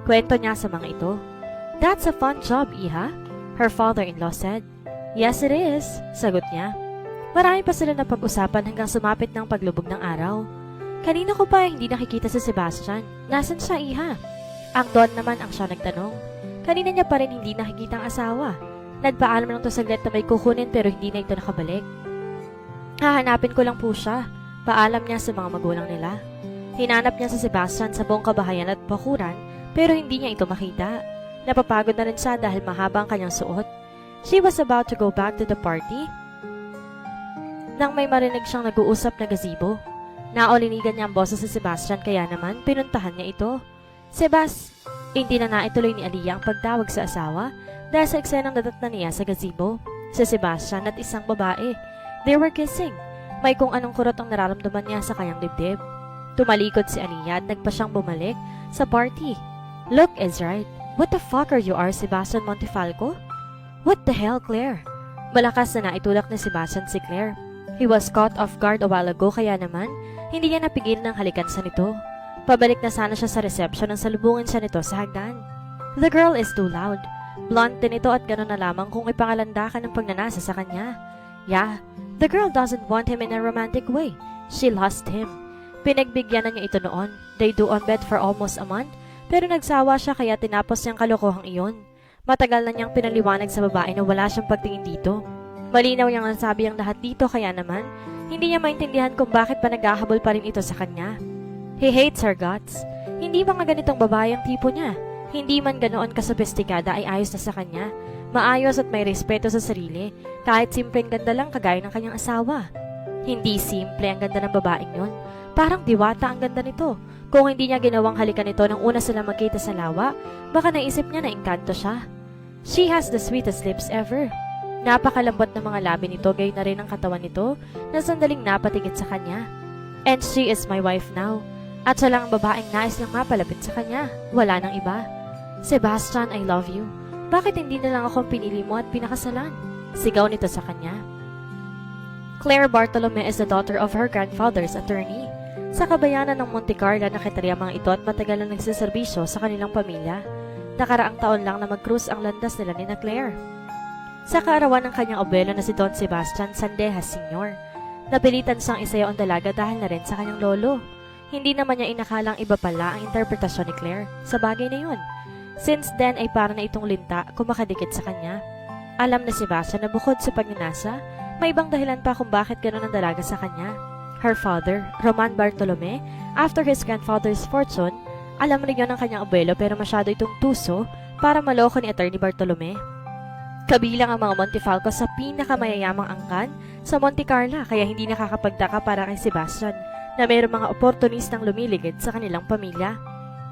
Kwento niya sa mga ito. That's a fun job, Iha, her father-in-law said. Yes, it is, sagot niya. Marami pa sila na pag-usapan hanggang sumapit ng paglubog ng araw. Kanina ko pa hindi nakikita si Sebastian. Nasaan siya, Iha? Ang Don naman ang siya nagtanong. Kanina niya pa rin hindi nakikita ang asawa. Nagpaalam lang to saglit na may kukunin pero hindi na ito nakabalik. Hahanapin ko lang po siya. Paalam niya sa mga magulang nila. Hinanap niya si Sebastian sa buong kabahayan at bakuran pero hindi niya ito makita. Napapagod na rin siya dahil mahaba ang kanyang suot. She was about to go back to the party nang may marinig siyang nag-uusap na gazebo. Naolinigan niya ang boses si Sebastian kaya naman pinuntahan niya ito. Hindi na naituloy ni Aliyah ang pagtawag sa asawa dahil sa eksenang nadatnan niya sa gazebo. Si Sebastian at isang babae. They were kissing. May kung anong kurot ang nararamdaman niya sa kanyang dibdib. Tumalikod si Aliyah at nagpa siyang bumalik sa party. Look is right. What the fuck are you, Sebastian Montefalco? What the hell, Claire? Malakas na naitulak ni Sebastian si Claire. He was caught off guard a while ago kaya naman, hindi niya napigil ng halikan sa nito. Pabalik na sana siya sa reception nang salubungin siya nito sa hagdan. The girl is too loud. Blonde din ito at gano'n na lamang kung ipangalandakan ng pagnanasa sa kanya. Yeah, the girl doesn't want him in a romantic way. She lost him. Pinagbigyan na niya ito noon. They do on bed for almost a month, pero nagsawa siya kaya tinapos niyang kalokohang iyon. Matagal na niyang pinaliwanag sa babae na wala siyang pagtingin dito. Malinaw niyang nasabi ang lahat dito kaya naman, hindi niya maintindihan kung bakit pa naghahabol pa rin ito sa kanya. He hates her guts. Hindi mga ganitong babae ang tipo niya. Hindi man ganoon kasophistikada ay ayos na sa kanya. Maayos at may respeto sa sarili, kahit simpleng ganda lang kagaya ng kanyang asawa. Hindi simple ang ganda ng babaeng yun. Parang diwata ang ganda nito. Kung hindi niya ginawang halikan ito nang una sila magkita sa lawa, baka naisip niya na engkanto siya. She has the sweetest lips ever. Napakalambot ng mga labi nito, gayon na rin ang katawan nito na sandaling napatigit sa kanya. And she is my wife now. At siya lang ang babaeng nais niyang mapalapit sa kanya. Wala nang iba. Sebastian, I love you. Bakit hindi na lang akong pinili mo at pinakasalan? Sigaw nito sa kanya. Claire Bartolome is the daughter of her grandfather's attorney. Sa kabayanan ng Monte Carlo nakitarya mga ito at matagal na nagsiservisyo sa kanilang pamilya. Nakaraang taon lang na mag-cruise ang landas nila ni na Claire. Sa kaarawan ng kanyang abuelo na si Don Sebastian Sandejas Sr., napilitan siyang isayaw ang dalaga dahil na rin sa kanyang lolo. Hindi naman niya inakalang iba pala ang interpretasyon ni Claire sa bagay na yun. Since then ay para na itong linta kumakadikit sa kanya. Alam na Sebastian na bukod sa pagnanasa, may ibang dahilan pa kung bakit gano'n ang dalaga sa kanya. Her father, Roman Bartolome, after his grandfather's fortune, alam rin yun ng kanyang abuelo pero masyado itong tuso para maloko ni Attorney Bartolome. Kabilang ang mga Montefalco sa pinakamayayamang angkan sa Monte Carlo kaya hindi nakakapagtaka para kay Sebastian na mayroong mga oportunistang lumiligid sa kanilang pamilya.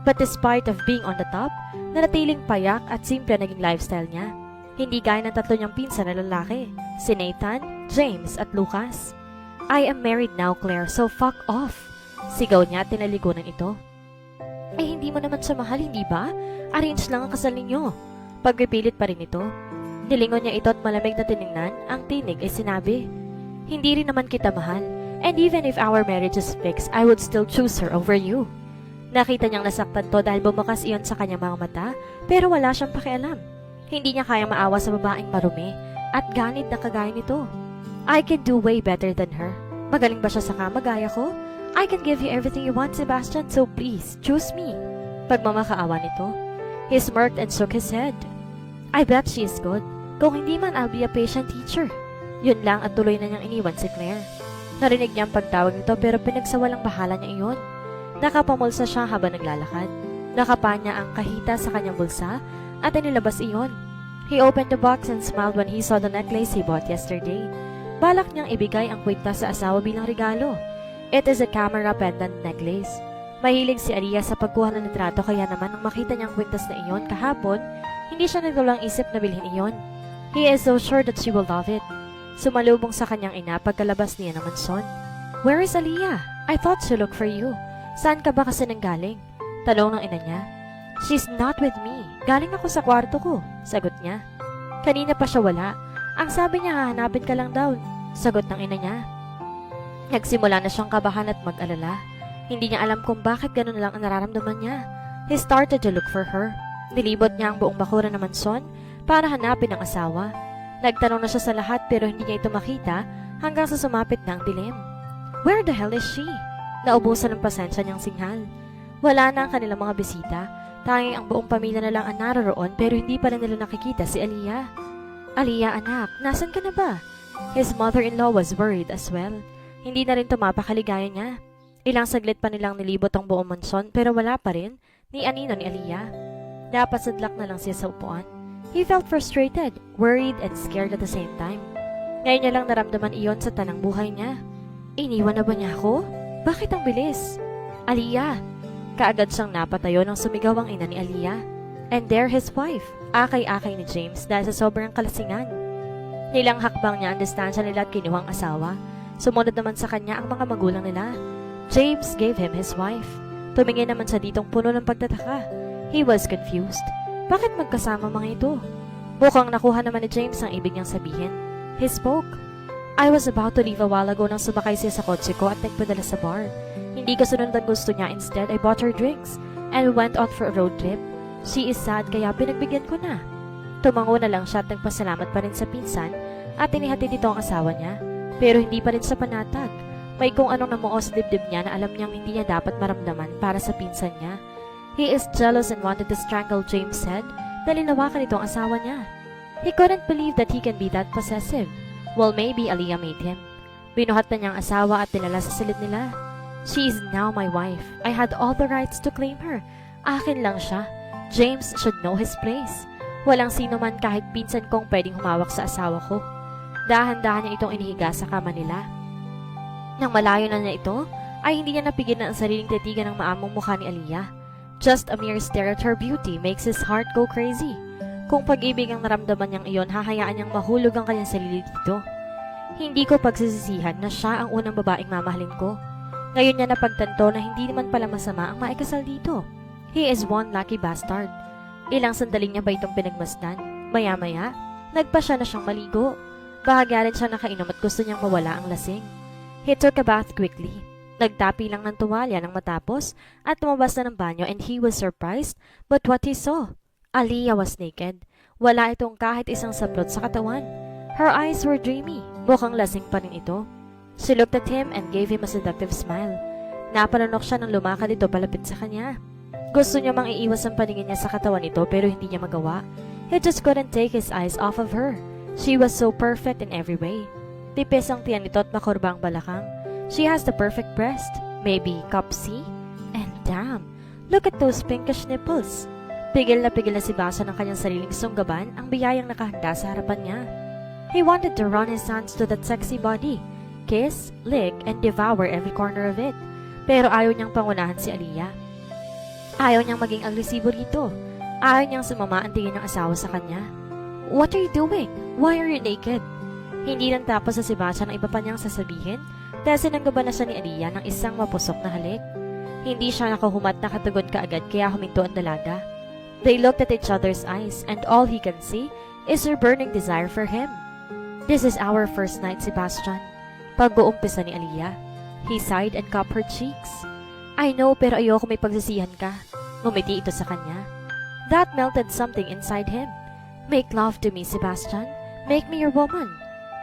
But despite of being on the top, nanatiling payak at simple naging lifestyle niya. Hindi gaya ng tatlo niyang pinsan na lalaki, si Nathan, James at Lucas. I am married now, Claire, so fuck off. Sigaw niya at tinalikunan ito. Eh hindi mo naman siya mahal, hindi ba? Arrange lang ang kasal ninyo. Pagpipilit pa rin ito. Nilingon niya ito at malamig na tiningnan, ang tinig ay sinabi, hindi rin naman kita mahal, and even if our marriage is fixed, I would still choose her over you. Nakita niyang nasaktan to dahil bumukas iyon sa kanyang mga mata, pero wala siyang pakialam. Hindi niya kayang maawa sa babaeng marumi at ganid na kagaya nito. I can do way better than her. Magaling ba siya sa kama gaya ko? I can give you everything you want, Sebastian, so please, choose me. Pagmamakaawa nito. He smirked and shook his head. I bet she is good. Kung hindi man, I'll be a patient teacher. Yun lang at tuloy na niyang iniwan si Claire. Narinig niya ang pagtawag nito pero pinagsawalang bahala niya iyon. Nakapamulsa siya habang naglalakad. Nakapa niya ang kahita sa kanyang bulsa at inilabas iyon. He opened the box and smiled when he saw the necklace he bought yesterday. Balak niyang ibigay ang kwintas sa asawa bilang regalo. It is a camera pendant necklace. Mahilig si Aria sa pagkuha ng litrato kaya naman nang makita niyang kwintas na iyon kahapon, hindi siya nagtulang isip na bilhin iyon. He is so sure that she will love it. Sumalubong sa kanyang ina pagkalabas niya ng mansyon. Where is Aliyah? I thought she looked for you. Saan ka ba kasi nanggaling? Tanong ng ina niya. She's not with me. Galing ako sa kwarto ko, sagot niya. Kanina pa siya wala. Ang sabi niya hahanapin ka lang daw, sagot ng ina niya. Nagsimula na siyang kabahan at mag-alala. Hindi niya alam kung bakit ganun lang ang nararamdaman niya. He started to look for her. Nilibot niya ang buong bakuran ng mansyon para hanapin ang asawa. Nagtanong na siya sa lahat pero hindi niya ito makita hanggang sa sumapit na ang dilim. Where the hell is she? Naubusan ng pasensya niyang singhal. Wala na ang kanilang mga bisita. Tanging ang buong pamilya na lang ang naroroon pero hindi pa rin nila nakikita si Aliyah. Aliyah anak, nasan ka na ba? His mother-in-law was worried as well. Hindi na rin tumapakaligaya niya. Ilang saglit pa nilang nilibot ang buong mansyon pero wala pa rin ni anino ni Aliyah. Napasadlak na lang siya sa upuan. He felt frustrated, worried, and scared at the same time. Ngayon niya lang naramdaman iyon sa tanang buhay niya. Iniwan na ba niya ako? Bakit ang bilis? Aliyah! Kaagad siyang napatayo nang sumigaw ang ina ni Aliyah. And there his wife, akay-akay ni James dahil sa sobrang kalasingan. Nilang hakbang niya ang distansya nila at kinuhang asawa. Sumunod naman sa kanya ang mga magulang nila. James gave him his wife. Tumingin naman sa ditong puno ng pagtataka. He was confused. Bakit magkasama mga ito? Mukhang nakuha naman ni James ang ibig niyang sabihin. He spoke. I was about to leave a while ago nang sumakay siya sa kotse ko at nagpadala sa bar. Hindi kasunod ang gusto niya. Instead, I bought her drinks and we went out for a road trip. She is sad kaya pinagbigyan ko na. Tumango na lang siya at nagpasalamat pa rin sa pinsan at inihatid ito ang asawa niya. Pero hindi pa rin sa panatag. May kung anong namuo sa dibdib niya na alam niyang hindi niya dapat maramdaman para sa pinsan niya. He is jealous and wanted to strangle James said dahil hinawakan ito ang asawa niya. He couldn't believe that he can be that possessive. Well, maybe Aliyah made him. Binuhat na niyang asawa at dinala sa silid nila. She is now my wife. I had all the rights to claim her. Akin lang siya. James should know his place. Walang sino man kahit pinsan kong pwedeng humawak sa asawa ko. Dahan-dahan niya itong inihiga sa kama nila. Nang malayo na niya ito, ay hindi niya napigilan ang sariling titigan ng maamong mukha ni Aliyah. Just a mere stare at her beauty makes his heart go crazy. Kung pag-ibig ang naramdaman niyang iyon, hahayaan niyang mahulog ang kanyang sarili dito. Hindi ko pagsisisihan na siya ang unang babaeng mamahalin ko. Ngayon niya napagtanto na hindi naman pala masama ang maikasal dito. He is one lucky bastard. Ilang sandaling niya ba itong pinagmasdan? Maya-maya, nagpa siya na siyang maligo. Bahagya rin siya nakainom at gusto niyang mawala ang lasing. He took a bath quickly. Nagtapi lang ng tuwalya nang matapos at lumabas na ng banyo, and he was surprised but what he saw. Aliyah was naked. Wala itong kahit isang saplot sa katawan. Her eyes were dreamy. Mukhang lasing pa rin ito. She looked at him and gave him a seductive smile. Napalanok siya nang lumakad ito palapit sa kanya. Gusto niya mang iiwas ang paningin niya sa katawan nito pero hindi niya magawa. He just couldn't take his eyes off of her. She was so perfect in every way. Tipis ang tiyan nito at makurba ang balakang. She has the perfect breast, maybe cup C. And damn, look at those pinkish nipples. Pigil na si Basa ng kanyang sariling sunggaban ang biyayang nakahanda sa harapan niya. He wanted to run his hands to that sexy body, kiss, lick, and devour every corner of it. Pero ayaw niyang pangunahan si Aliyah. Ayaw niyang maging agresibo rito. Ayaw niyang sumama ang tingin ng asawa sa kanya. What are you doing? Why are you naked? Hindi nang tapos sa si Basa ng iba pa niyang sasabihin dahil sinanggaban na siya ni Aliyah ng isang mapusok na halik. Hindi siya nakahumat na katugon kaagad kaya huminto ang dalaga. They looked at each other's eyes and all he can see is her burning desire for him. This is our first night, Sebastian. Pag-uumpisa ni Aliyah. He sighed and cupped her cheeks. I know, pero ayoko may pagsisihan ka. Ngumiti ito sa kanya. That melted something inside him. Make love to me, Sebastian. Make me your woman.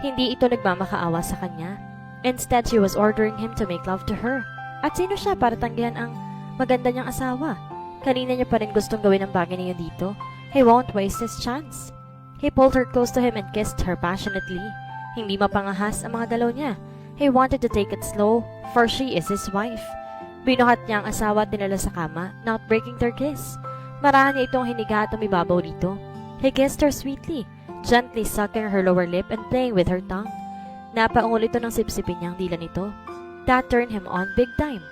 Hindi ito nagmamakaawa sa kanya. Instead, she was ordering him to make love to her. At sino siya para tanggihan ang maganda niyang asawa? Kanina niya pa rin gustong gawin ang bagay niya dito. He won't waste his chance. He pulled her close to him and kissed her passionately. Hindi mapangahas ang mga galaw niya. He wanted to take it slow, for she is his wife. Binuhat niya ang asawa at dinala sa kama, not breaking their kiss. Marahan niya itong hiniga at umibabaw dito. He kissed her sweetly, gently sucking her lower lip and playing with her tongue. Napaungol ito ng sipsipin niya ang dila nito. That turned him on big time.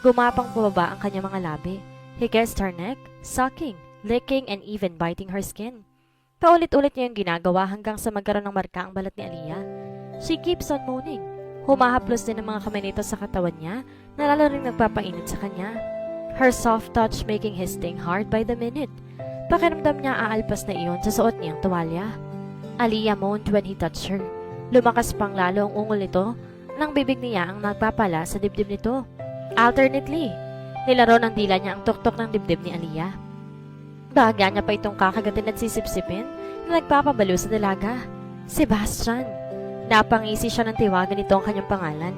Gumapang pababa ang kanyang mga labi. He kissed her neck, sucking, licking, and even biting her skin. Paulit-ulit niya yung ginagawa hanggang sa magkaroon ng marka ang balat ni Aliyah. She keeps on moaning. Humahaplos din ang mga kamay nito sa katawan niya na lalo rin nagpapainit sa kanya. Her soft touch making his sting hard by the minute. Pakiramdam niya aalpas na iyon sa suot niyang tuwalya. Aliyah moaned when he touched her. Lumakas pang lalo ang ungol nito nang bibig niya ang nagpapala sa dibdib nito. Alternately, nilaro ng dila niya ang tuktok ng dibdib ni Aliyah. Bahagya niya pa itong kakagatin at sisipsipin na nagpapabalo sa dalaga. Sebastian. Napangisi siya ng tiwagan nito ang kanyang pangalan.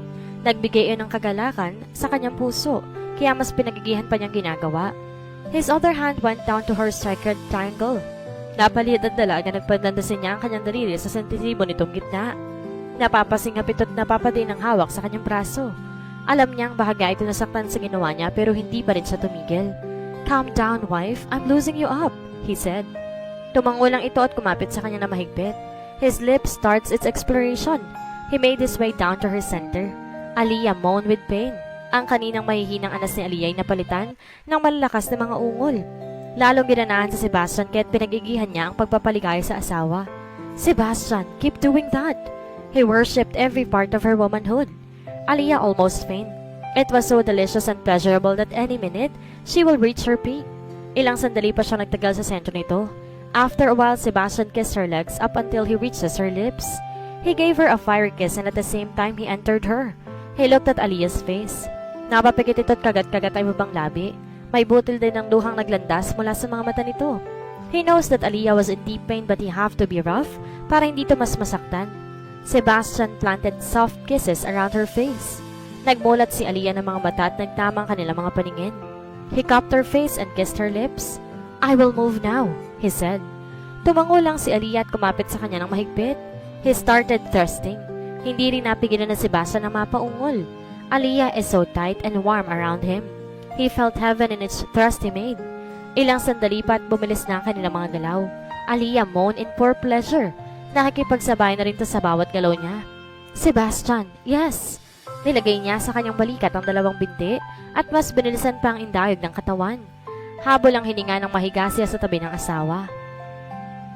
Nagbigay iyon ng kagalakan sa kanyang puso, kaya mas pinagigihan pa niyang ginagawa. His other hand went down to her sacred triangle. Napalihad ang dalaga, nagpandandasin niya ang kanyang daliri sa sensitibo nitong gitna. Napapasingap ito at napapadiin ang hawak sa kanyang braso. Alam niyang bahagya ito nasaktan sa ginawa niya pero hindi pa rin siya tumigil. Calm down, wife. I'm losing you up, he said. Tumango lang ito at kumapit sa kanya na mahigpit. His lips starts its exploration. He made his way down to her center. Aliyah moaned with pain. Ang kaninang mahihinang anas ni Aliyah ay napalitan ng malalakas na mga ungol. Lalong ginanahan sa Sebastian kaya't pinagigihan niya ang pagpapaligaya sa asawa. Sebastian, keep doing that. He worshipped every part of her womanhood. Aliyah almost fainted. It was so delicious and pleasurable that any minute, she will reach her peak. Ilang sandali pa siyang nagtagal sa sentro nito. After a while, Sebastian kissed her legs up until he reaches her lips. He gave her a fiery kiss and at the same time, he entered her. He looked at Aliyah's face. Napapikit ito at kagat-kagat ay mabang labi. May butil din ng luhang naglandas mula sa mga mata nito. He knows that Aliyah was in deep pain but he have to be rough para hindi ito mas masaktan. Sebastian planted soft kisses around her face. Nagmulat si Aliyah ng mga mata at nagtamang kanilang mga paningin. He cupped her face and kissed her lips. I will move now, he said. Tumango lang si Aliyah at kumapit sa kanya ng mahigpit. He started thrusting. Hindi rin napigilan na si Sebastian na mapaungol. Aliyah is so tight and warm around him. He felt heaven in its thrust he made. Ilang sandali pa at bumilis na ang kanilang mga galaw. Aliyah moaned in pure pleasure. Nakikipagsabay na rin to sa bawat galaw niya. Sebastian, yes. Nilagay niya sa kanyang balikat ang dalawang binti at mas binilisan pa ang indayog ng katawan. Habol ang hininga ng mahiga siya sa tabi ng asawa.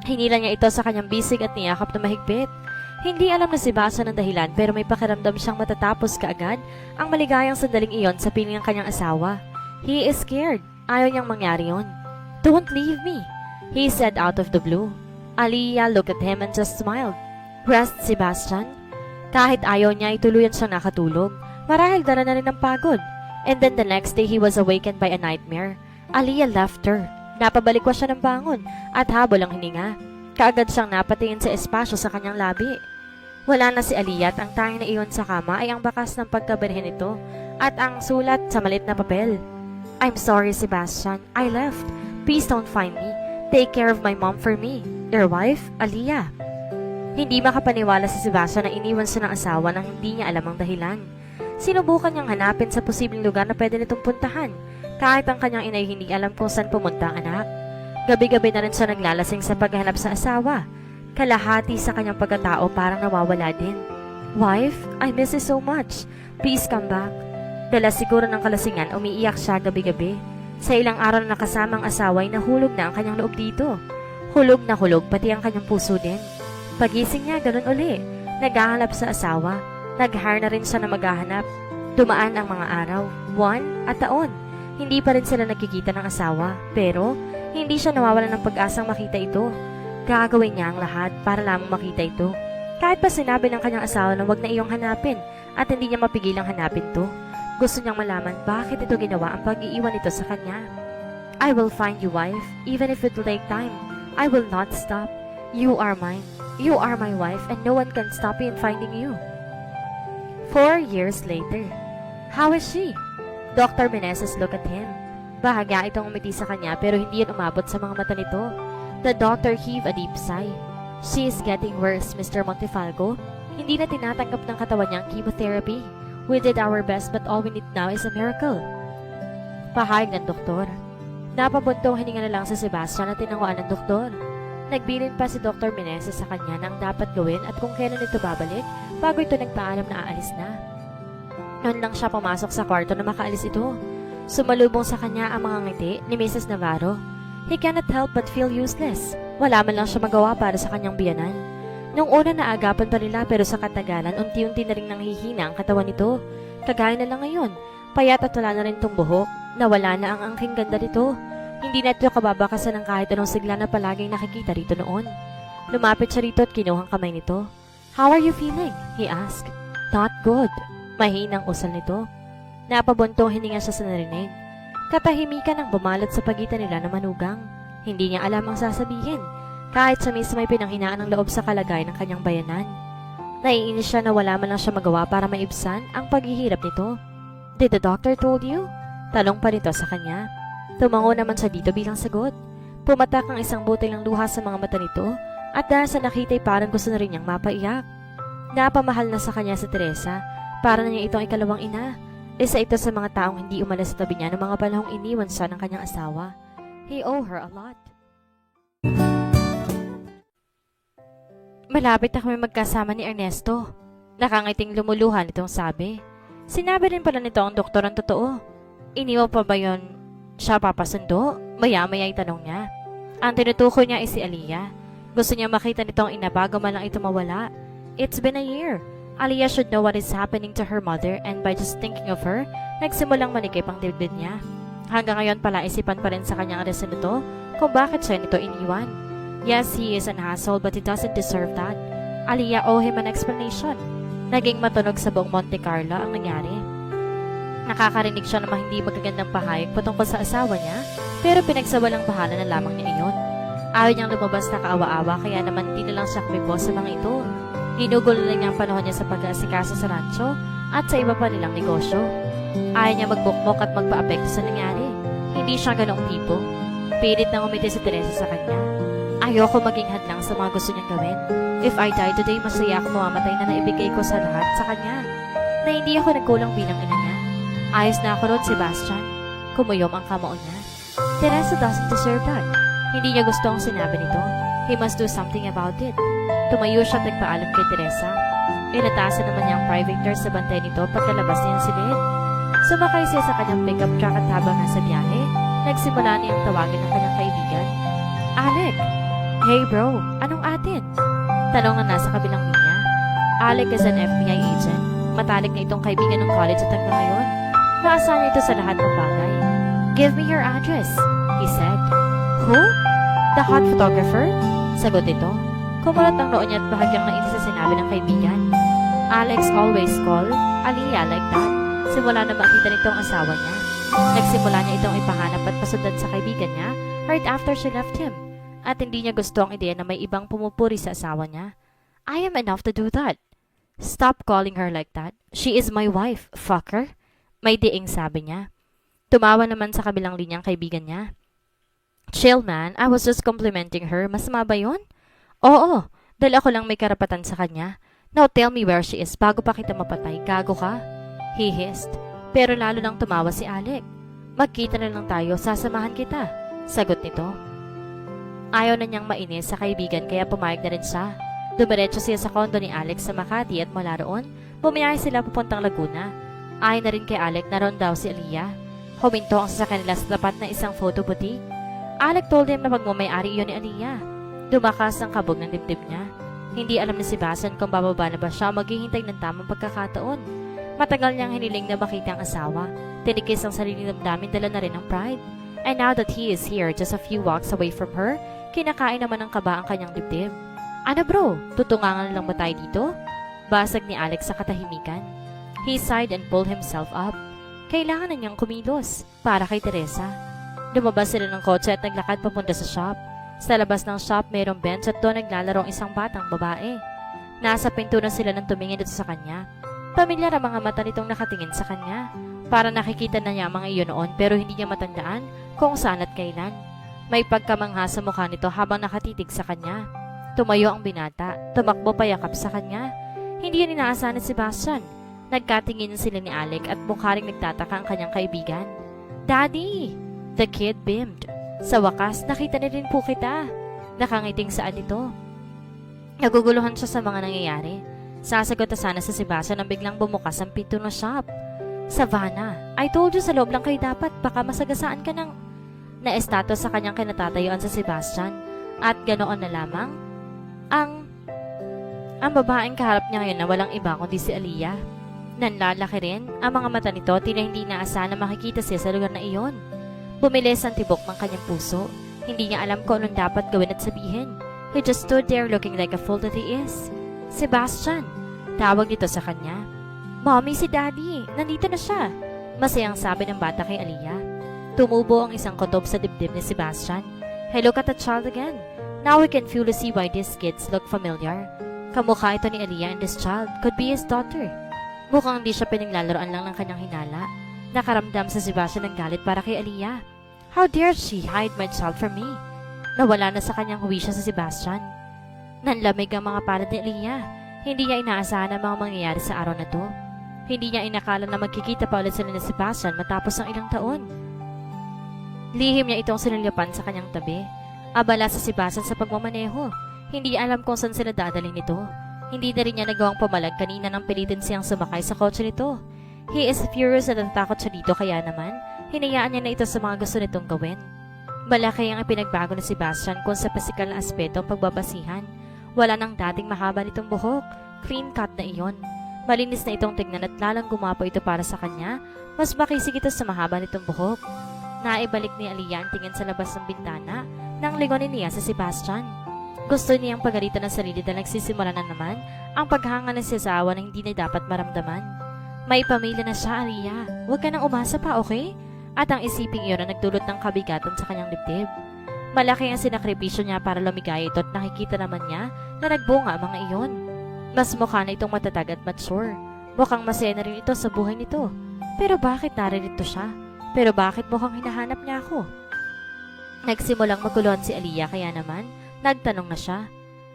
Hinila niya ito sa kanyang bisig at niyakap na mahigpit. Hindi alam na si Basa ng dahilan pero may pakiramdam siyang matatapos kaagad ang maligayang sandaling iyon sa piling ng kanyang asawa. He is scared. Ayaw niyang mangyari yon. "Don't leave me," he said out of the blue. Aliyah looked at him and just smiled. "Rest, Sebastian." Kahit ayaw niya, ituluyan siyang nakatulog. Marahil dala na rin ng pagod. And then the next day, he was awakened by a nightmare. Aliyah left her. Napabalik siya ng bangon at habol ang hininga. Kaagad siyang napatingin sa espasyo sa kanyang labi. Wala na si Aliyah at ang tanging na iyon sa kama ay ang bakas ng pagkabarhin nito at ang sulat sa maliit na papel. "I'm sorry, Sebastian. I left. Please don't find me. Take care of my mom for me. Your wife, Aliyah." Hindi makapaniwala si Sebastian na iniwan siya ng asawa nang hindi niya alam ang dahilan. Sinubukan niyang hanapin sa posibleng lugar na pwede nitong puntahan, kahit ang kanyang inay hindi alam kung saan pumunta ang anak. Gabi-gabi na rin siya naglalasing sa paghahanap sa asawa. Kalahati sa kanyang pagkatao parang nawawala din. "Wife, I miss you so much. Please come back." Dala siguro ng kalasingan, umiiyak siya gabi-gabi. Sa ilang araw na nakasama ang asawa ay nahulog na ang kanyang loob dito. Hulog na hulog pati ang kanyang puso din. Pagising niya, ganun uli. Naghahanap sa asawa. Nag-hire na rin siya na maghahanap. Dumaan ang mga araw, buwan at taon. Hindi pa rin sila nagkikita ng asawa. Pero, hindi siya nawawalan ng pag-asang makita ito. Gagawin niya ang lahat para lamang makita ito. Kahit pa sinabi ng kanyang asawa na wag na iyong hanapin at hindi niya mapigilang hanapin to. Gusto niyang malaman bakit ito ginawa ang pag-iiwan nito sa kanya. "I will find you, wife, even if it will take time. I will not stop. You are mine. You are my wife and no one can stop me in finding you." 4 years later. How is she? Dr. Meneses looked at him. Bahaga itong umiti sa kanya pero hindi yan umabot sa mga mata nito. The doctor heaved a deep sigh. "She is getting worse, Mr. Montefalco. Hindi na tinatanggap ng katawan niya ang chemotherapy. We did our best but all we need now is a miracle." Pahayag ng doktor. Napabuntong hininga na lang sa Sebastian at tinanguan ng doktor. Nagbilin pa si Dr. Meneses sa kanya na ang dapat gawin at kung kailan ito babalik bago ito nagpaalam na aalis na. Noon lang siya pumasok sa kwarto na makaalis ito. Sumalubong sa kanya ang mga ngiti ni Mrs. Navarro. He cannot help but feel useless. Wala man lang siya magawa para sa kanyang biyanan. Nung una naagapan pa nila pero sa katagalan unti-unti na rin nanghihina ang katawan nito. Kagaya na lang ngayon, payat at wala na rin itong buhok. Nawala na ang angking ganda nito. Hindi na ito kababakasan ng kahit anong sigla na palaging nakikita rito noon. Lumapit siya rito at kinuhang kamay nito. "How are you feeling?" he asked. "Not good." Mahinang usal nito. Napabuntong hininga siya sa narinig. Katahimikan ang bumalot sa pagitan nila na manugang. Hindi niya alam ang sasabihin. Kahit sa mismo may pinanghinaan ng loob sa kalagayan ng kanyang bayanan. Naiinis siya na wala man lang siya magawa para maibsan ang paghihirap nito. "Did the doctor told you?" Tanong pa nito sa kanya. Tumango naman siya dito bilang sagot. Pumatak ang isang butil ng luha sa mga mata nito at dahil sa nakita'y parang gusto na rin niyang mapaiyak. Napamahal na sa kanya si Teresa. Para na niya itong ikalawang ina. Isa ito sa mga taong hindi umalis sa tabi niya ng mga panahong iniwan siya ng kanyang asawa. He owe her a lot. Malapit na kami magkasama ni Ernesto. Nakangiting lumuluhan itong sabi. Sinabi rin pala nito ang doktor ang totoo. Iniwan pa ba yon siya papasundo? Maya-maya'y tanong niya. Ang tinutukoy niya ay si Aliyah. Gusto niya makita nitong ina bago man lang ito mawala. It's been a year. Aliyah should know what is happening to her mother and by just thinking of her, nagsimulang manikip ang dibdib niya. Hanggang ngayon pala isipan pa rin sa kanyang reason nito kung bakit siya nito iniwan. Yes, he is an asshole but he doesn't deserve that. Aliyah owe him an explanation. Naging matunog sa buong Monte Carlo ang nangyari. Nakakarinig siya ng mga hindi magagandang pahayag patungkol sa asawa niya, pero pinagsawalang bahala na lamang niya iyon. Ayaw niyang lumabas na kaawa-awa kaya naman hindi na lang siya kumibo sa mga ito. Ginugol na lang niya ang panahon niya sa pag-aasikaso sa rancho at sa iba pa nilang negosyo. Ayaw niya magbukmok at magpa-apekto sa nangyari. Hindi siya ganong tipo. Pilit nang umiti si Teresa sa kanya. Ayoko maging hadlang sa mga gusto niyang gawin. If I die today, masaya ako mamamatay na naibigay ko sa lahat sa kanya. Na hindi ako nagkulang bilang ina niya. Ayos na ako ron, Sebastian. Kumuyom ang kamao niya. Teresa doesn't deserve that. Hindi niya gusto ang sinabi nito. He must do something about it. Tumayo siya at nagpaalam kay Teresa. Inatasan naman niya ang private nurse sa bantay nito pagkalabas niyang silid. Sumakay siya sa kanyang pickup truck at habang nasa biyahe, nagsimula niyang tawagin ang kanyang kaibigan. Alec! Hey bro, anong atin? Tanong na nasa kabilang linya. Alec is an FBI agent. Matalik na itong kaibigan ng college at hanggang ngayon. Naasahan niya ito sa lahat ng bagay. Give me your address, he said. Who? The hot photographer? Sagot ito. Kumulat ang noo niya at bahagyang nainis sa sinabi ng kaibigan. Alex always call Aliyah like that. Simula na makita nitong asawa niya. Nagsimula niya itong ipahanap at pasundan sa kaibigan niya right after she left him. At hindi niya gusto ang ideya na may ibang pumupuri sa asawa niya. I am enough to do that. Stop calling her like that. She is my wife, fucker. May diing sabi niya. Tumawa naman sa kabilang linyang kaibigan niya. Chill man, I was just complimenting her. Masama ba yun? Oo, dahil ako lang may karapatan sa kanya. Now tell me where she is bago pa kita mapatay. Gago ka? He hissed. Pero lalo nang tumawa si Alec. Magkita na lang tayo, sasamahan kita. Sagot nito. Ayaw na niyang mainis sa kaibigan kaya pumayag na rin siya. Dumiretso siya sa kondo ni Alex sa Makati at mula roon, bumiyahe sila papuntang Laguna. Ayon na rin kay Alec na roon daw si Aliyah. Huminto ang sasakyan nila sa tapat ng isang photo boutique. Alec told him na pagmamayari iyon ni Aliyah. Dumakas ang kabog ng dibdib niya. Hindi alam ni Sebastian kung bababa na ba siya maghihintay ng tamang pagkakataon. Matagal niyang hiniling na makita ang asawa. Tinikis ang sariling damdamin dala na rin ng pride. And now that he is here just a few walks away from her, kinakain naman ng kaba ang kanyang dibdib. Ano bro, tutungangan lang ba tayo dito? Basag ni Alex sa katahimikan. He sighed and pulled himself up. Kailangan na niyang kumilos para kay Teresa. Lumabas sila ng kotse at naglakad papunta sa shop. Sa labas ng shop mayroong bench at doon naglalaro ang isang batang babae. Nasa pintuan sila nang tumingin dito sa kanya. Pamilyar ang mga mata nitong nakatingin sa kanya. Para nakikita na niya ang mga iyon noon pero hindi niya matandaan kung saan at kailan. May pagkamangha sa mukha nito habang nakatitig sa kanya. Tumayo ang binata, tumakbo payakap sa kanya. Hindi yan inaasahan ni Sebastian. Nagkatingin sila ni Alec at mukha ring nagtataka ang kanyang kaibigan. Daddy! The kid beamed. Sa wakas, nakita na rin po kita. Nakangiting saan ito. Naguguluhan siya sa mga nangyayari. Sasagot na sana sa Sebastian nang biglang bumukas ang pinto ng shop. Savannah, I told you sa loob lang kayo dapat, baka masagasaan ka ng... Na-estato sa kanyang kinatatayuan sa Sebastian. At ganoon na lamang, ang babaeng kaharap niya ngayon na walang iba kundi si Aliyah. Nanlalaki rin, ang mga mata nito tila hindi naasahan na makikita siya sa lugar na iyon. Bumilis ang tibok ng kanyang puso. Hindi niya alam kung anong dapat gawin at sabihin. He just stood there looking like a fool that he is. Sebastian, tawag nito sa kanya. Mommy, si Daddy, nandito na siya. Masayang sabi ng bata kay Aliyah. Tumubo ang isang kotob sa dibdib ni Sebastian. Hey, look at the child again. Now we can fully see why these kids look familiar. Kamukha ito ni Aliyah and this child could be his daughter. Mukhang hindi siya pinaglalaroan lang ng kanyang hinala. Nakaramdam sa Sebastian ng galit para kay Aliyah. How dare she hide my child from me? Nawala na sa kanyang huwisya sa Sebastian. Nanlamig ang mga palad ni Aliyah. Hindi niya inaasahan ang mga mangyayari sa araw na to. Hindi niya inakala na magkikita pa ulit sila ni Sebastian matapos ang ilang taon. Lihim niya itong sinulyapan sa kanyang tabi. Abala sa Sebastian sa pagmamaneho. Hindi alam kung saan sila dadalhin nito. Hindi na rin niya nagawang pamalag kanina nang pilitin siyang sumakay sa kotse nito. He is furious at natakot siya dito kaya naman, hinayaan niya na ito sa mga gusto nitong gawin. Malaki ang ipinagbago ni Sebastian kung sa pisikal na aspeto ang pagbabasihan. Wala nang dating mahaba nitong buhok, clean cut na iyon. Malinis na itong tignan at lalang gumapo ito para sa kanya, mas makisig ito sa mahaba nitong buhok. Naibalik ni Aliyah ang tingin sa labas ng bintana nang lingonin niya sa Sebastian. Gusto niyang pagalitan ng sarili dahil nagsisimula na naman ang paghanga ng sisawa na hindi na dapat maramdaman. May pamilya na siya, Aliyah. Huwag ka nang umasa pa, okay? At ang isiping iyon na nagdulot ng kabigatan sa kanyang dibdib. Malaki ang sinakripisyo niya para lumigaya ito at nakikita naman niya na nagbunga ang mga iyon. Mas mukha na itong matatag at mature. Mukhang masaya na rin ito sa buhay nito. Pero bakit naririto siya? Pero bakit mukhang hinahanap niya ako? Nagsimulang maguluhan si Aliyah kaya naman, nagtanong na siya.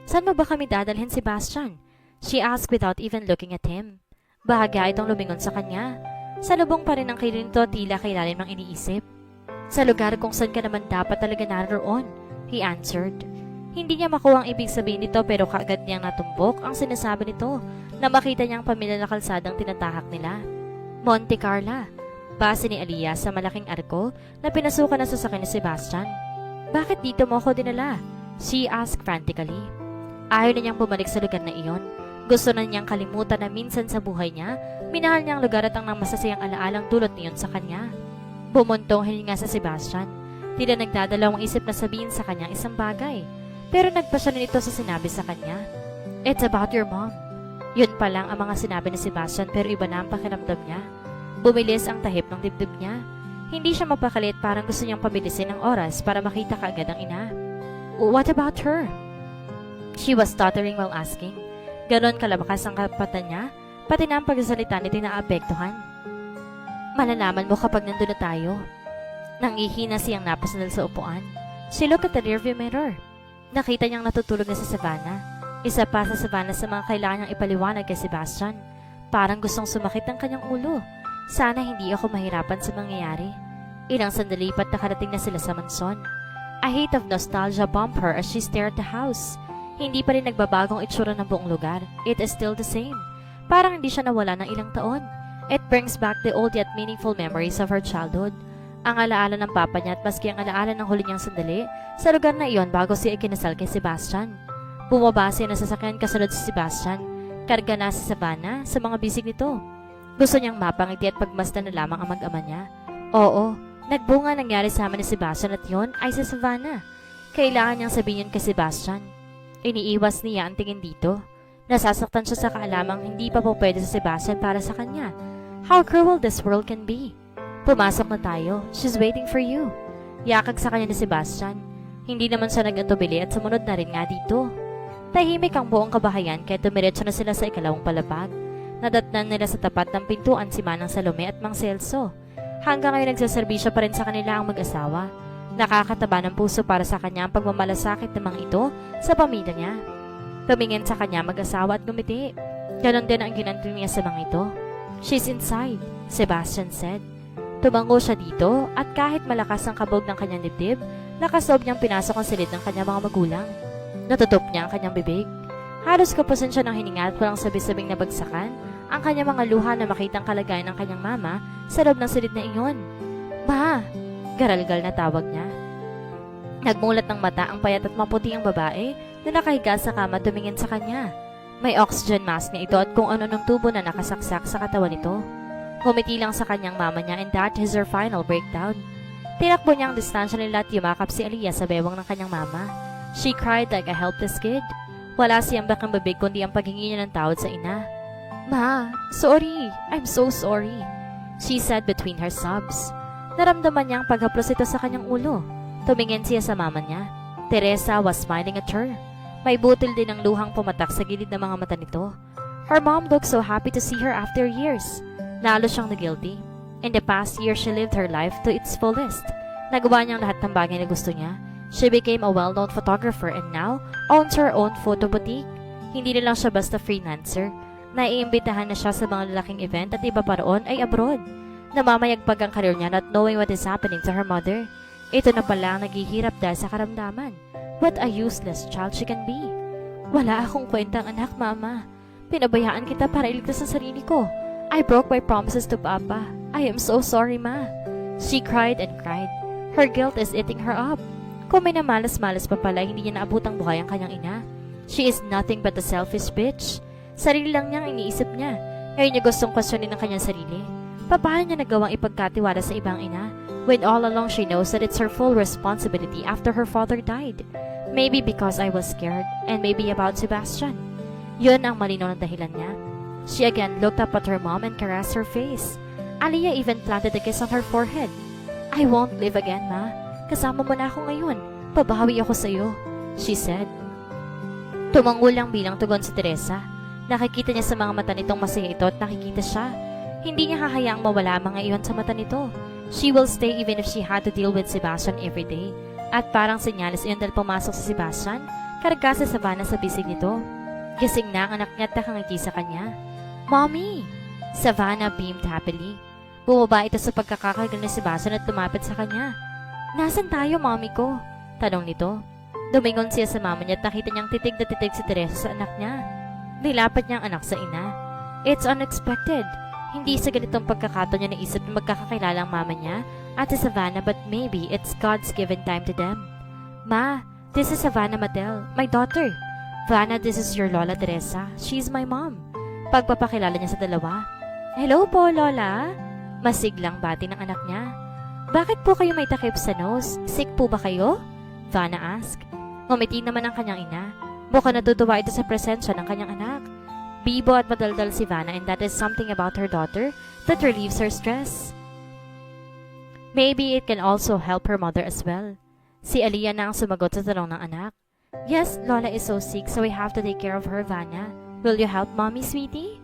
Saan mo ba kami dadalhin, Sebastian? She asked without even looking at him. Bahagya itong lumingon sa kanya. Sa lubong pa rin ang kilin nito tila kailalim ang iniisip. Sa lugar kung saan ka naman dapat talaga naroon, he answered. Hindi niya makuha ang ibig sabihin nito pero kaagad niyang natumbok ang sinasabi nito na makita niyang pamilya na kalsadang tinatahak nila. Monte Carla, base ni Aliyah sa malaking arko na pinasukan na sasakyan ni Sebastian. Bakit dito mo ako dinala? She asked frantically. Ayaw na niyang bumalik sa lugar na iyon. Gusto na niyang kalimutan na minsan sa buhay niya, minahal niyang lugar at ang masasayang alaalang dulot niyon sa kanya. Bumuntong hilinga sa Sebastian. Tila nagdadalawang isip na sabihin sa kanya isang bagay. Pero nagpasya na nito sa sinabi sa kanya. It's about your mom. Yun pa lang ang mga sinabi ni Sebastian pero iba na ang pakiramdam niya. Bumilis ang tahip ng dibdib niya. Hindi siya mapakalit, parang gusto niyang pabilisin ang oras para makita kaagad ang ina. What about her? She was stuttering while asking. Ganon kalabakas ang kapatan niya, pati na ang pagsasalita nito naapektuhan. Malalaman mo kapag nandun na tayo. Nangihina siyang napasandal sa upuan. She looked at the rearview mirror. Nakita niyang natutulog na sa Savannah. Isa pa sa Savannah sa mga kailangan niyang ipaliwanag kay Sebastian. Parang gustong sumakit ang kanyang ulo. Sana hindi ako mahirapan sa mangyayari. Ilang sandali pa't nakarating na sila sa mansyon. A hate of nostalgia bumped her as she stared at the house. Hindi pa rin nagbabagong itsura ng buong lugar. It is still the same. Parang hindi siya nawala ng ilang taon. It brings back the old yet meaningful memories of her childhood. Ang alaala ng papa niya at maski ang alaala ng huli niyang sandali sa lugar na iyon bago siya ikinasal kay Sebastian. Bumaba siya na sasakyan kasunod si Sebastian. Karga na si Savannah sa mga bisig nito. Gusto niyang mapangiti at pagmasdan na lamang ang mag-ama niya. Oo, nagbunga nangyari sa amin ni Sebastian at yon ay si Savannah. Kailangan niyang sabihin yun kay Sebastian. Iniiwas niya ang tingin dito. Nasasaktan siya sa kaalamang hindi pa po pwede sa Sebastian para sa kanya. How cruel this world can be. Pumasok na tayo. She's waiting for you. Yakag sa kanya ni Sebastian. Hindi naman siya nag-atubili at sumunod na rin nga dito. Tahimik ang buong kabahayan kaya tumiretso na sila sa ikalawang palapag. Nadatnan nila sa tapat ng pintuan si Manang Salome at Mang Celso. Hanggang ngayon nagsaserbisyo pa rin sa kanila ang mag-asawa. Nakakataba ng puso para sa kanya ang pagmamalasakit ng mga ito sa pamilya niya. Tumingin sa kanya mag-asawa at gumiti. Ganon din ang ginanto niya sa mga ito. She's inside, Sebastian said. Tumango siya dito at kahit malakas ang kabog ng kanyang dibdib, nakasob niyang pinasok ang silid ng kanyang mga magulang. Natutup niya ang kanyang bibig. Halos kapusin siya ng hininga at walang sabi-sabing nabagsakan ang kanyang mga luha na makitang kalagayan ng kanyang mama sa loob ng silid na iyon. Ma! Garalgal na tawag niya. Nagmulat ng mata ang payat at maputi ang babae na nakahiga sa kama tumingin sa kanya. May oxygen mask niya ito at kung ano ng tubo na nakasaksak sa katawan nito. Ngumiti lang sa kanyang mama niya and that is her final breakdown. Tinakbo niya ang distansya nila at yumakap si Aliyah sa bewang ng kanyang mama. She cried like a helpless kid. Wala siyang bakang bibig kundi ang paghingi niya ng tawad sa ina. Ma, sorry. I'm so sorry. She said between her sobs. Naramdaman niya ang paghaplos ito sa kanyang ulo. Tumingin siya sa mama niya. Teresa was smiling at her. May butil din ng luhang pumatak sa gilid ng mga mata nito. Her mom looked so happy to see her after years. Lalo siyang na-guilty. In the past year, she lived her life to its fullest. Nagawa niyang lahat ng bagay na gusto niya. She became a well-known photographer and now owns her own photo boutique. Hindi na lang siya basta freelancer. Naiimbitahan na siya sa mga lalaking event at iba pa roon ay abroad. Namamayagpag ang karir niya not knowing what is happening to her mother. Ito na pala ang naghihirap dahil sa karamdaman. What a useless child she can be. Wala akong kwentang anak, mama. Pinabayaan kita para iligtas ang sarili ko. I broke my promises to Papa. I am so sorry, ma. She cried and cried. Her guilt is eating her up. Kung may namalas-malas pa pala, hindi niya naabot ang buhay ang kanyang ina. She is nothing but a selfish bitch. Sarili lang niyang iniisip niya. Ngayon niya gustong questionin ang kanyang sarili. Paano niya nagawang ipagkatiwala sa ibang ina when all along she knows that it's her full responsibility after her father died? Maybe because I was scared and maybe about Sebastian. Yun ang malinaw na dahilan niya. She again looked up at her mom and caressed her face. Aliyah even planted a kiss on her forehead. I won't live again, ma. Kasama mo na ako ngayon. Pabawi ako sa iyo, she said. Tumango lang bilang tugon si Teresa. Nakikita niya sa mga mata nitong masaya ito at nakikita siya. Hindi niya hahayaang mawala ang mga iyon sa mata nito. She will stay even if she had to deal with Sebastian every day. At parang senyales iyon dahil pumasok si Sebastian, karga si Savannah sa bisig nito. Gising na ang anak niya at nakangiti sa kanya. Mommy! Savannah beamed happily. Bumaba ito sa pagkakakarga ni Sebastian at lumapit sa kanya. Nasaan tayo, mommy ko? Tanong nito. Dumingon siya sa mama niya at nakita niyang titig na titig si Teresa sa anak niya. Nilapat niya ang anak sa ina. It's unexpected. Hindi sa ganitong pagkakataon niya naisip na magkakakilala ang mama niya at si Savannah, but maybe it's God's given time to them. Ma, this is Savannah Mattel, my daughter. Vanna, this is your Lola Teresa. She's my mom. Pagpapakilala niya sa dalawa. Hello po, Lola. Masiglang bati ng anak niya. Bakit po kayo may takip sa nose? Sick po ba kayo? Vanna asked. Ngumiti naman ang kanyang ina. Mukhang natutuwa ito sa presensya ng kanyang anak. Bibo at madaldal si Vanna, and that is something about her daughter that relieves her stress. Maybe it can also help her mother as well. Si Aliyah na ang sumagot sa tanong ng anak. Yes, Lola is so sick, so we have to take care of her, Vanna. Will you help Mommy, sweetie?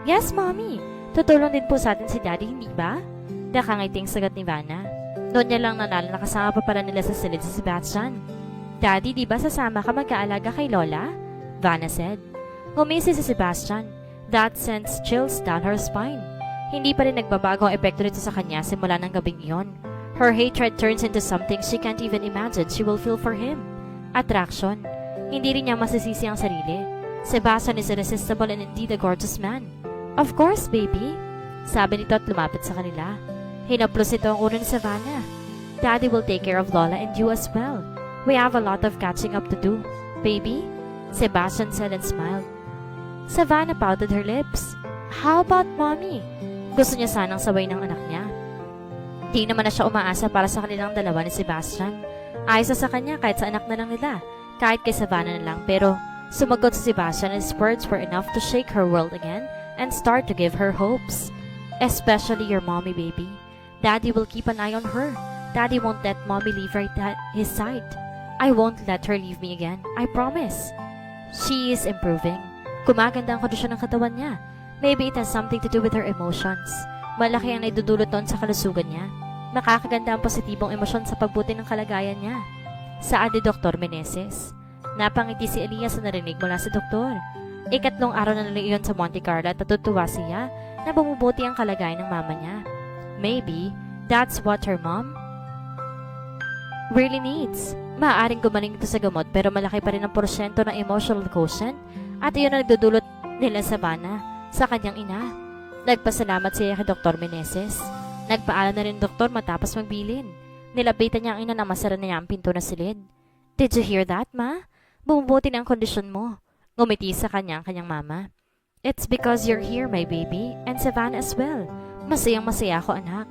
Yes, Mommy. Tutulong din po sa atin si Daddy, hindi ba? Nakangiting sagot ni Vanna. Noon niya lang nalala na kasama pa pala nila sa silid si Sebastian. Daddy, di ba sasama ka mag-aalaga kay Lola? Vanna said. Ngumisi si Sebastian. That sends chills down her spine. Hindi pa rin nagbabago ang epekto nito sa kanya simula ng gabing iyon. Her hatred turns into something she can't even imagine she will feel for him. Attraction. Hindi rin niya masisisi ang sarili. Sebastian is irresistible and indeed a gorgeous man. Of course, baby. Sabi nito at lumapit sa kanila. Hinaplos ito ang ulo ni Savannah. Daddy will take care of Lola and you as well. We have a lot of catching up to do. Baby? Sebastian said and smiled. Savannah pouted her lips. How about Mommy? Gusto niya sanang sabay ng anak niya. Di naman na siya umaasa para sa kanilang dalawa ni Sebastian. Ayos na sa kanya kahit sa anak na lang nila, kahit kay Savannah na lang, pero sumagot si Sebastian and his words were enough to shake her world again and start to give her hopes. Especially your mommy, baby. Daddy will keep an eye on her. Daddy won't let Mommy leave her at his side. I won't let her leave me again. I promise. She is improving. Gumaganda ang kondisyon ng katawan niya. Maybe it has something to do with her emotions. Malaki ang naidudulot doon sa kalusugan niya. Nakakaganda ang positibong emosyon sa pagbuti ng kalagayan niya. Saan ni Dr. Meneses? Napangiti si Elias sa narinig mula sa doktor. Ikatlong araw na nila iyon sa Monte Carlo at natutuwa siya na bumubuti ang kalagayan ng mama niya. Maybe that's what her mom really needs. Maaaring gumaling ito sa gamot pero malaki pa rin ang porsyento ng emotional quotient at iyon ang nagdudulot nila sa Vanna sa kanyang ina. Nagpasalamat siya kay Dr. Meneses. Nagpaalam na rin doktor matapos magbilin. Nilapitan niya ang ina na masara na niya ang pinto na silid. Did you hear that, Ma? Bumubuti na ang kondisyon mo. Ngumiti sa kanya ang kanyang mama. It's because you're here, my baby, and Savannah as well. Masayang masaya ako, anak.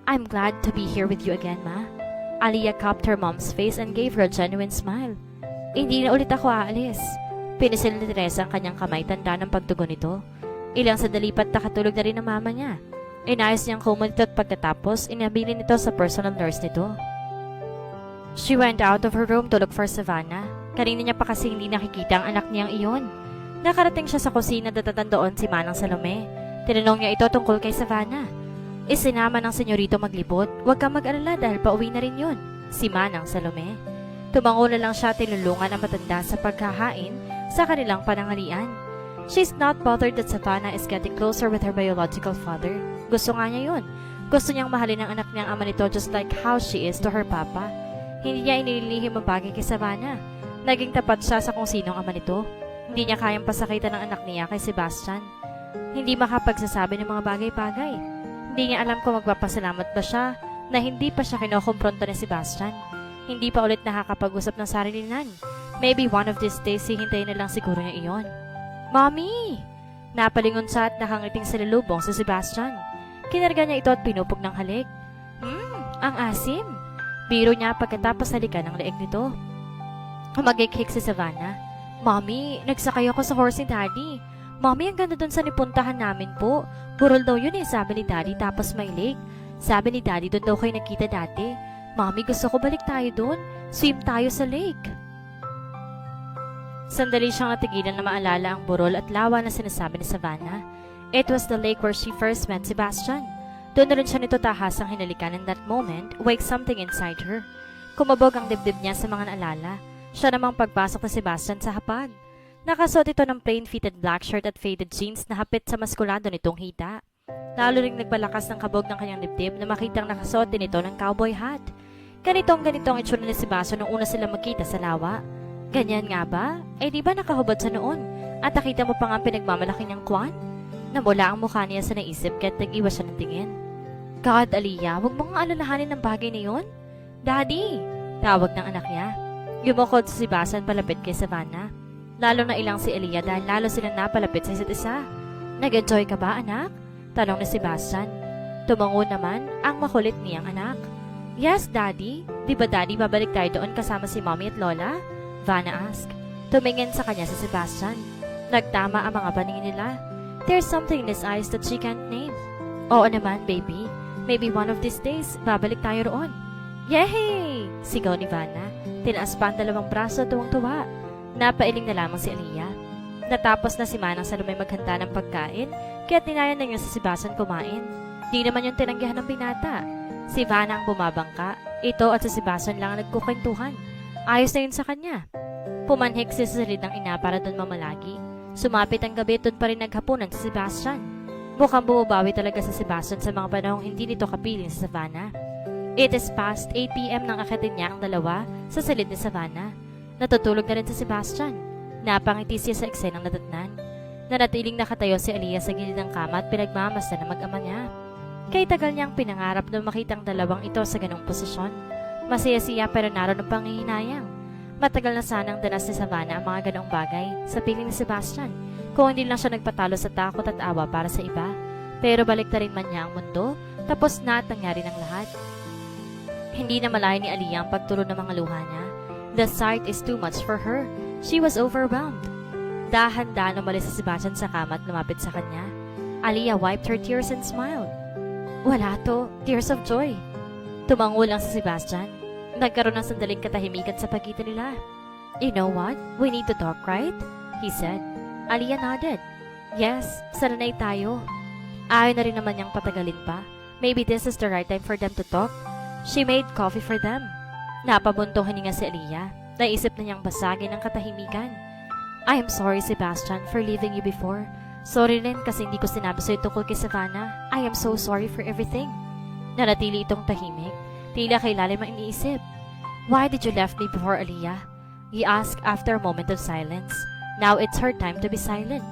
I'm glad to be here with you again, Ma. Aliyah cupped her mom's face and gave her a genuine smile. Hindi na ulit ako aalis. Pinisil ni Teresa ang kanyang kamay, tanda ng pagtugon nito. Ilang sandali pa't nakatulog na rin ang mama niya. Inayos niyang kumot ito at pagkatapos, inabilin nito sa personal nurse nito. She went out of her room to look for Savannah. Kanina niya pa kasi hindi nakikita ang anak niyang iyon. Nakarating siya sa kusina at natandoon si Manang Salome. Tinanong niya ito tungkol kay Savannah. Isinama ng senyorito maglibot. Huwag kang mag-alala dahil pauwi na rin yun. Si Manang Salome. Tumango na lang siya tinulungan ang matanda sa pagkahain sa kanilang pananghalian. She's not bothered that Savannah is getting closer with her biological father. Gusto nga niya yun. Gusto niyang mahalin ang anak niyang ama nito just like how she is to her papa. Hindi niya inililihim ang bagay kay Savannah. Naging tapat siya sa kung sinong ama nito. Hindi niya kayang pasakitan ng anak niya kay Sebastian. Hindi makapagsasabi ng mga bagay-bagay. Hindi niya alam kung magpapasalamat ba siya na hindi pa siya kinokompronto ni Sebastian. Hindi pa ulit nakakapag-usap ng sarilinan. Maybe one of these days hihintayin na lang siguro niya iyon. Mommy! Napalingon siya at nakangiting sa lulubong si Sebastian. Kinarga niya ito at pinupog ng halik. Ang asim! Biro niya pagkatapos halikan ng leeg nito. Umagik-hik si Savannah. Mommy, nagsakay ako sa horse ni Daddy. Mommy, ang ganda dun sa nipuntahan namin po. Burol daw yun sabi ni Daddy tapos may lake. Sabi ni Daddy doon daw kayo nakita dati. Mommy, gusto ko balik tayo doon. Swim tayo sa lake. Sandali siyang natigilan na maalala ang burol at lawa na sinasabi ni Savannah. It was the lake where she first met Sebastian. Doon na rin siya nito tahasang hinalikan in that moment, wake something inside her. Kumabog ang dibdib niya sa mga naalala. Siya namang pagpasok ni Sebastian sa hapag. Nakasuot ito ng plain-fitted black shirt at faded jeans na hapit sa maskulado nitong hita. Lalo ring nagpalakas ng kabog ng kanyang dibdib na makitang nakasuot din ito ng cowboy hat. Ganito ang itsura ni Sebastian nung una sila magkita sa lawa. Ganyan nga ba? Eh di ba nakahubad sa noon? At nakita mo pa nga pinagmamalaki niyang kwan? Namula ang mukha niya sa naisip kaya't nag-iwas siya ng tingin. God, Aliyah, huwag mong alalahanin ng bagay na yun. Daddy! Tawag ng anak niya. Yumukod si Sebastian palapit kay Savannah. Lalo na ilang si Aliyah dahil lalo silang napalapit sa isa't isa. Nag-enjoy ka ba, anak? Tanong ni Sebastian. Tumango naman ang makulit niyang anak. Yes, Daddy. Di ba, Daddy, babalik tayo doon kasama si Mommy at Lola? Vanna asked. Tumingin sa kanya si Sebastian. Nagtama ang mga paningin nila. There's something in his eyes that she can't name. Oo naman, baby. Maybe one of these days, babalik tayo roon. Yay! Sigaw ni Vanna. Tinaas pa ang dalawang braso tuwang-tuwa. Napailing na lamang si Aliyah. Natapos na si Manang Salome maghanda ng pagkain, kaya tinayan na niya si Sebastian kumain. Di naman yung tinanggihan ng binata. Si Vanna ang bumabangka. Ito at si Sebastian lang ang nagkukwentuhan. Ayos na yun sa kanya. Pumanhik si Celine ng ina para doon mamalagi. Sumapit ang gabi, doon pa rin naghapunan si Sebastian. Mukhang bumabawi talaga si Sebastian sa mga panahong hindi nito kapiling sa Savannah. It is past 8 p.m. nang akyatin niya ang dalawa sa silid ni Savannah. Natutulog na rin si Sebastian. Napangiti siya sa eksenang nadatnan. Nanatiling nakatayo si Aliyah sa gilid ng kama at pinagmamasdan ng mag-ama niya. Kay tagal niyang pinangarap na makita ang dalawang ito sa ganong posisyon. Masaya siya pero naroon ang panghihinayang. Matagal na sanang danas ni Savannah ang mga ganong bagay sa piling ni Sebastian kung hindi lang siya nagpatalo sa takot at awa para sa iba. Pero balik na rin man niya ang mundo, tapos na at nangyari ng lahat. Hindi na malayo ni Aliyah ang pagtulo ng mga luha niya. The sight is too much for her. She was overwhelmed. Dahan-dahan umalis si Sebastian sa kama at lumapit sa kanya. Aliyah wiped her tears and smiled. Wala to, tears of joy. Tumango lang si Sebastian. Nagkaroon ng sandaling katahimikan sa pagitan nila. You know what? We need to talk, right? He said. Aliyah nodded. Yes, sanay tayo. Ayaw na rin naman niyang patagalin pa. Maybe this is the right time for them to talk. She made coffee for them. Napabuntong hininga si Aliyah. Naisip na niyang basagin ang katahimikan. I am sorry, Sebastian, for leaving you before. Sorry rin kasi hindi ko sinabi sa'yo tungkol kay Savannah. I am so sorry for everything. Nanatili itong tahimik. Tila kay lalim ang iniisip. Why did you left me before, Aliyah? He asked after a moment of silence. Now it's her time to be silent.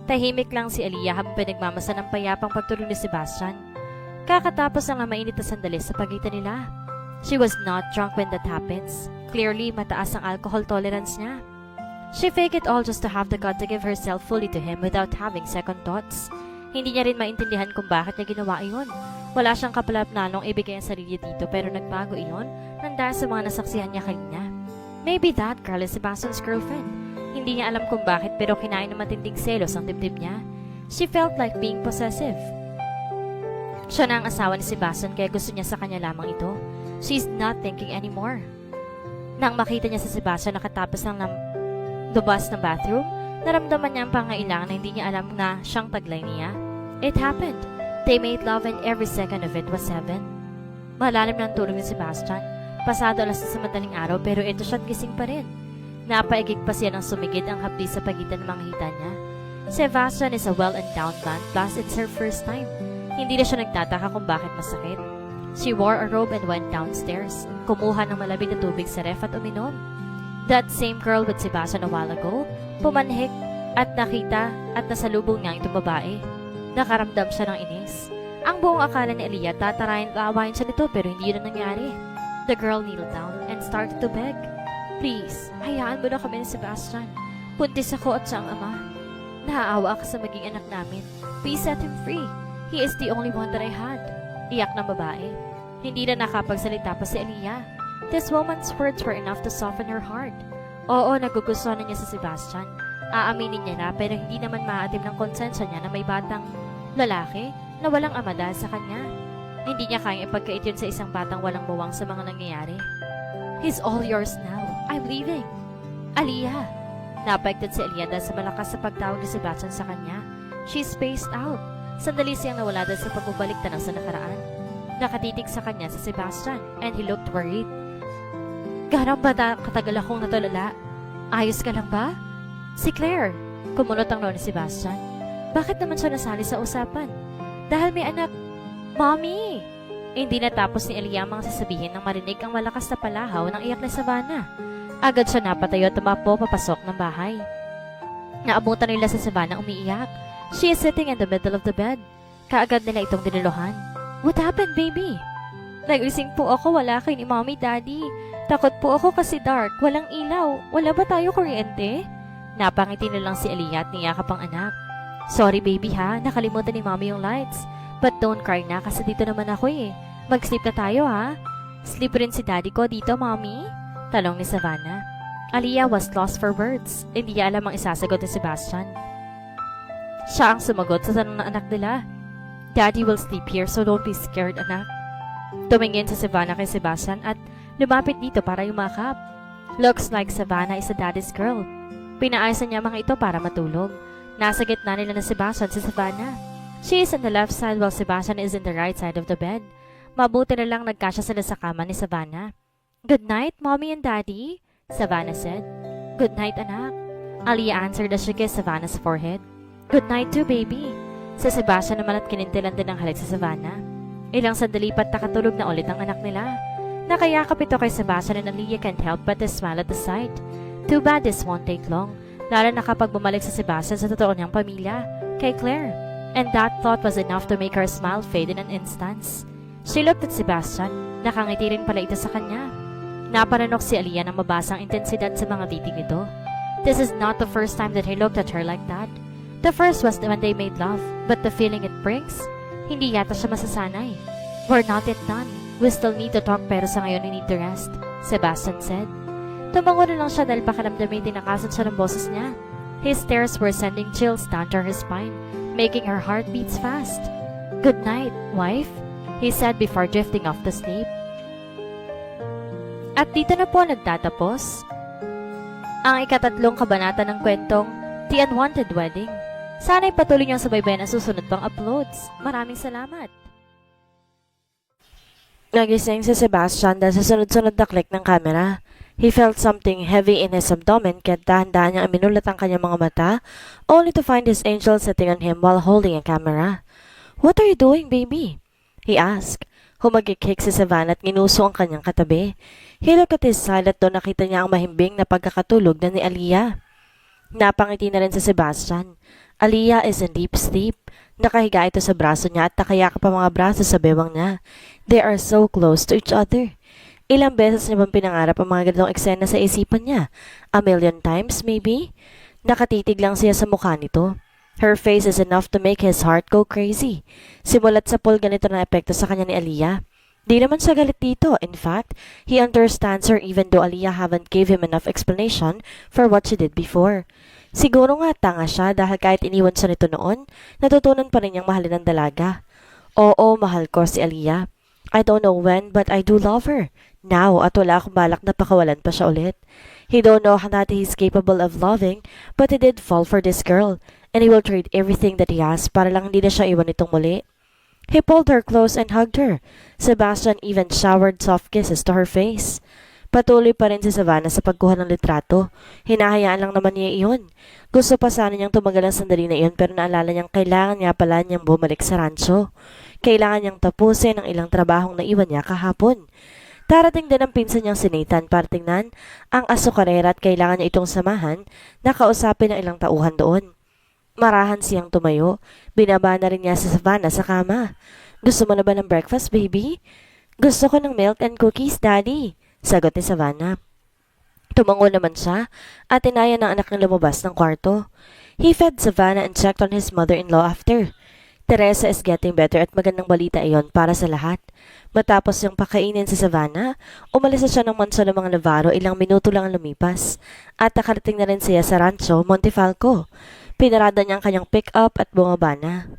Tahimik lang si Aliyah habang pinagmamasa ng payapang pagtulog ni Sebastian. Kakatapos ang mainit na sandali sa pagitan nila. She was not drunk when that happens. Clearly, mataas ang alcohol tolerance niya. She faked it all just to have the gut to give herself fully to him without having second thoughts. Hindi niya rin maintindihan kung bakit niya ginawa iyon. Wala siyang kapalapnanong ibigay ang sarili dito pero nagbago iyon nang dahil sa mga nasaksihan niya kanya. Maybe that girl is Sebastian's girlfriend. Hindi niya alam kung bakit pero kinain ng matinding selos ang dibdib niya. She felt like being possessive. Siya na ang asawa ni Sebastian kaya gusto niya sa kanya lamang ito. She's not thinking anymore. Nang makita niya si Sebastian nakatapos ng lubas ng bathroom, naramdaman niya ang pangailangan na hindi niya alam na siyang taglay niya. It happened. They made love and every second of it was heaven. Malalim na ang tulog ni Sebastian. Pasado alas sa madaling araw pero ito siya't gising pa rin. Napaigig pa siya ng sumigid ang hapdi sa pagitan ng mga hita niya. Sebastian is a well-endowed man plus it's her first time. Hindi na siya nagtataka kung bakit masakit. She wore a robe and went downstairs. Kumuha ng malamig na tubig sa ref at uminom. That same girl with Sebastian a while ago, pumanhik at nakita at nasalubong niya itong babae. Nakaramdam siya ng inis. Ang buong akala ni Aliyah tatarayan at aawayin siya nito pero hindi yun ang nangyari. The girl kneeled down and started to beg. Please, hayaan mo na kami ni Sebastian. Buntis ako at siya ang ama. Naaawa ka sa maging anak namin. Please set him free. He is the only one that I had. Iyak ng babae. Hindi na nakapagsalita pa si Aliyah. This woman's words were enough to soften her heart. Oo, nagugustuhan na niya si Sebastian. Aaminin niya na pero hindi naman maatim ng konsensya niya na may batang lalaki na walang ama dahil sa kanya. Hindi niya kayang ipagkait yun sa isang batang walang buwang sa mga nangyayari. He's all yours now. I'm leaving. Aliyah. Napaiktad si Aliyah dahil sa malakas sa pagtawag ni Sebastian sa kanya. She spaced out. Sandali siyang nawala dahil sa pagbubalik tanang sa nakaraan. Nakatitig sa kanya si Sebastian and he looked worried. Gano'n ba katagal akong natulala? Ayos ka lang ba? Si Claire. Kumunot ang noo ni Sebastian. Bakit naman siya nasali sa usapan? Dahil may anak. Mommy! Hindi natapos ni Aliyah ang mga sasabihin nang marinig ang malakas na palahaw ng iyak ni Savannah. Agad siya napatayo at tumapo papasok ng bahay. Naabutan nila sa Savannah umiiyak. She is sitting in the middle of the bed. Kaagad nila itong dinuluhan. What happened, baby? Nagising po ako, wala kayo ni Mommy, Daddy. Takot po ako kasi dark, walang ilaw. Wala ba tayo kuryente? Napangiti na lang si Aliyah at niyakap ang anak. Sorry baby ha, nakalimutan ni Mommy yung lights. But don't cry na kasi dito naman ako eh. Mag-sleep na tayo ha. Sleep rin si Daddy ko dito, Mommy? Talong ni Savannah. Aliyah was lost for words. Hindi niya alam ang isasagot ni Sebastian. Siya ang sumagot sa tanong ng anak nila. Daddy will sleep here so don't be scared, anak. Tumingin si Savannah kay Sebastian at lumapit dito para yumakap. Looks like Savannah is a daddy's girl. Pinaayasan niya mga ito para matulog. Nasa gitna nila na Sebastian si Savannah. She is on the left side while Sebastian is in the right side of the bed. Mabuti na lang nagkasya sila sa kama ni Savannah. Good night, Mommy and Daddy, Savannah said. Good night, anak. Aliyah answered as she kissed Savannah's forehead. Good night too, baby. Sa Sebastian naman at kinintilan din ang halik sa Savannah. Ilang sandali pa't nakatulog na ulit ang anak nila. Nakayakap ito kay Sebastian and Aliyah can't help but to smile at the sight. Too bad this won't take long, lalo na kapag bumalik sa Sebastian sa totoo niyang pamilya, kay Claire. And that thought was enough to make her smile fade in an instant. She looked at Sebastian. Nakangiti rin pala ito sa kanya. Naparanok si Aliyah nang mabasa ang intensidad sa mga titig nito. This is not the first time that he looked at her like that. The first was when they made love, but the feeling it brings, hindi yata siya masasanay. We're not yet done. We still need to talk pero sa ngayon we need to rest, Sebastian said. Tumango na lang siya dahil pakiramdam tinakasan siya ng boses niya. His stares were sending chills down to her spine, making her heart beats fast. Good night, wife, he said before drifting off to sleep. At dito na po nagtatapos ang ikatatlong kabanata ng kwentong The Unwanted Wedding. Sana'y patuloy niyong subaybayan ang susunod pang uploads. Maraming salamat! Nagising si Sebastian dahil sa sunod-sunod na click ng camera. He felt something heavy in his abdomen kaya dahan-dahan niyang minulat ang kanyang mga mata only to find his angel sitting on him while holding a camera. What are you doing, baby? He asked. Humagikik si Savannah at ginuso ang kanyang katabi. He looked at his side at doon nakita niya ang mahimbing na pagkakatulog na ni Aliyah. Napangiti na rin si Sebastian. Aliyah is in deep sleep. Nakahiga ito sa braso niya at nakayakap ang mga braso sa bewang niya. They are so close to each other. Ilang beses niya bang pinangarap ang mga ganitong eksena sa isipan niya? A million times, maybe? Nakatitig lang siya sa mukha nito. Her face is enough to make his heart go crazy. Simulat sa pool ganito na epekto sa kanya ni Aliyah. Di naman siya galit dito. In fact, he understands her even though Aliyah haven't gave him enough explanation for what she did before. Siguro nga tanga siya dahil kahit iniwan siya nito noon, natutunan pa rin niyang mahalin ang dalaga. Oo, mahal ko si Aliyah. I don't know when but I do love her. Now, at wala akong balak na pakawalan pa siya ulit. He don't know that he's capable of loving, but he did fall for this girl, and he will trade everything that he has para lang hindi na siya iwan itong muli. He pulled her close and hugged her. Sebastian even showered soft kisses to her face. Patuloy pa rin si Savannah sa pagkuha ng litrato. Hinahayaan lang naman niya iyon. Gusto pa sana niyang tumagal ang sandali na iyon pero naalala niyang kailangan niya pala niyang bumalik sa rancho. Kailangan niyang tapusin ang ilang trabahong naiwan niya kahapon. Darating din ang pinsan niyang si Nathan para tingnan ang asukarera at kailangan niya itong samahan na kausapin ang ilang tauhan doon. Marahan siyang tumayo. Binaba na rin niya si Savannah sa kama. Gusto mo na ba ng breakfast, baby? Gusto ko ng milk and cookies, Daddy. Sagot ni Savannah. Tumango naman siya at inaya ng anak ng lumabas ng kwarto. He fed Savannah and checked on his mother-in-law after. Teresa is getting better at magandang balita iyon para sa lahat. Matapos yung pakainin si Savannah, umalis na siya ng mansyon ng mga Navarro ilang minuto lang ang lumipas at nakarating na rin siya sa rancho Montefalco. Pinarada niya ang kanyang pick-up at bumaba na.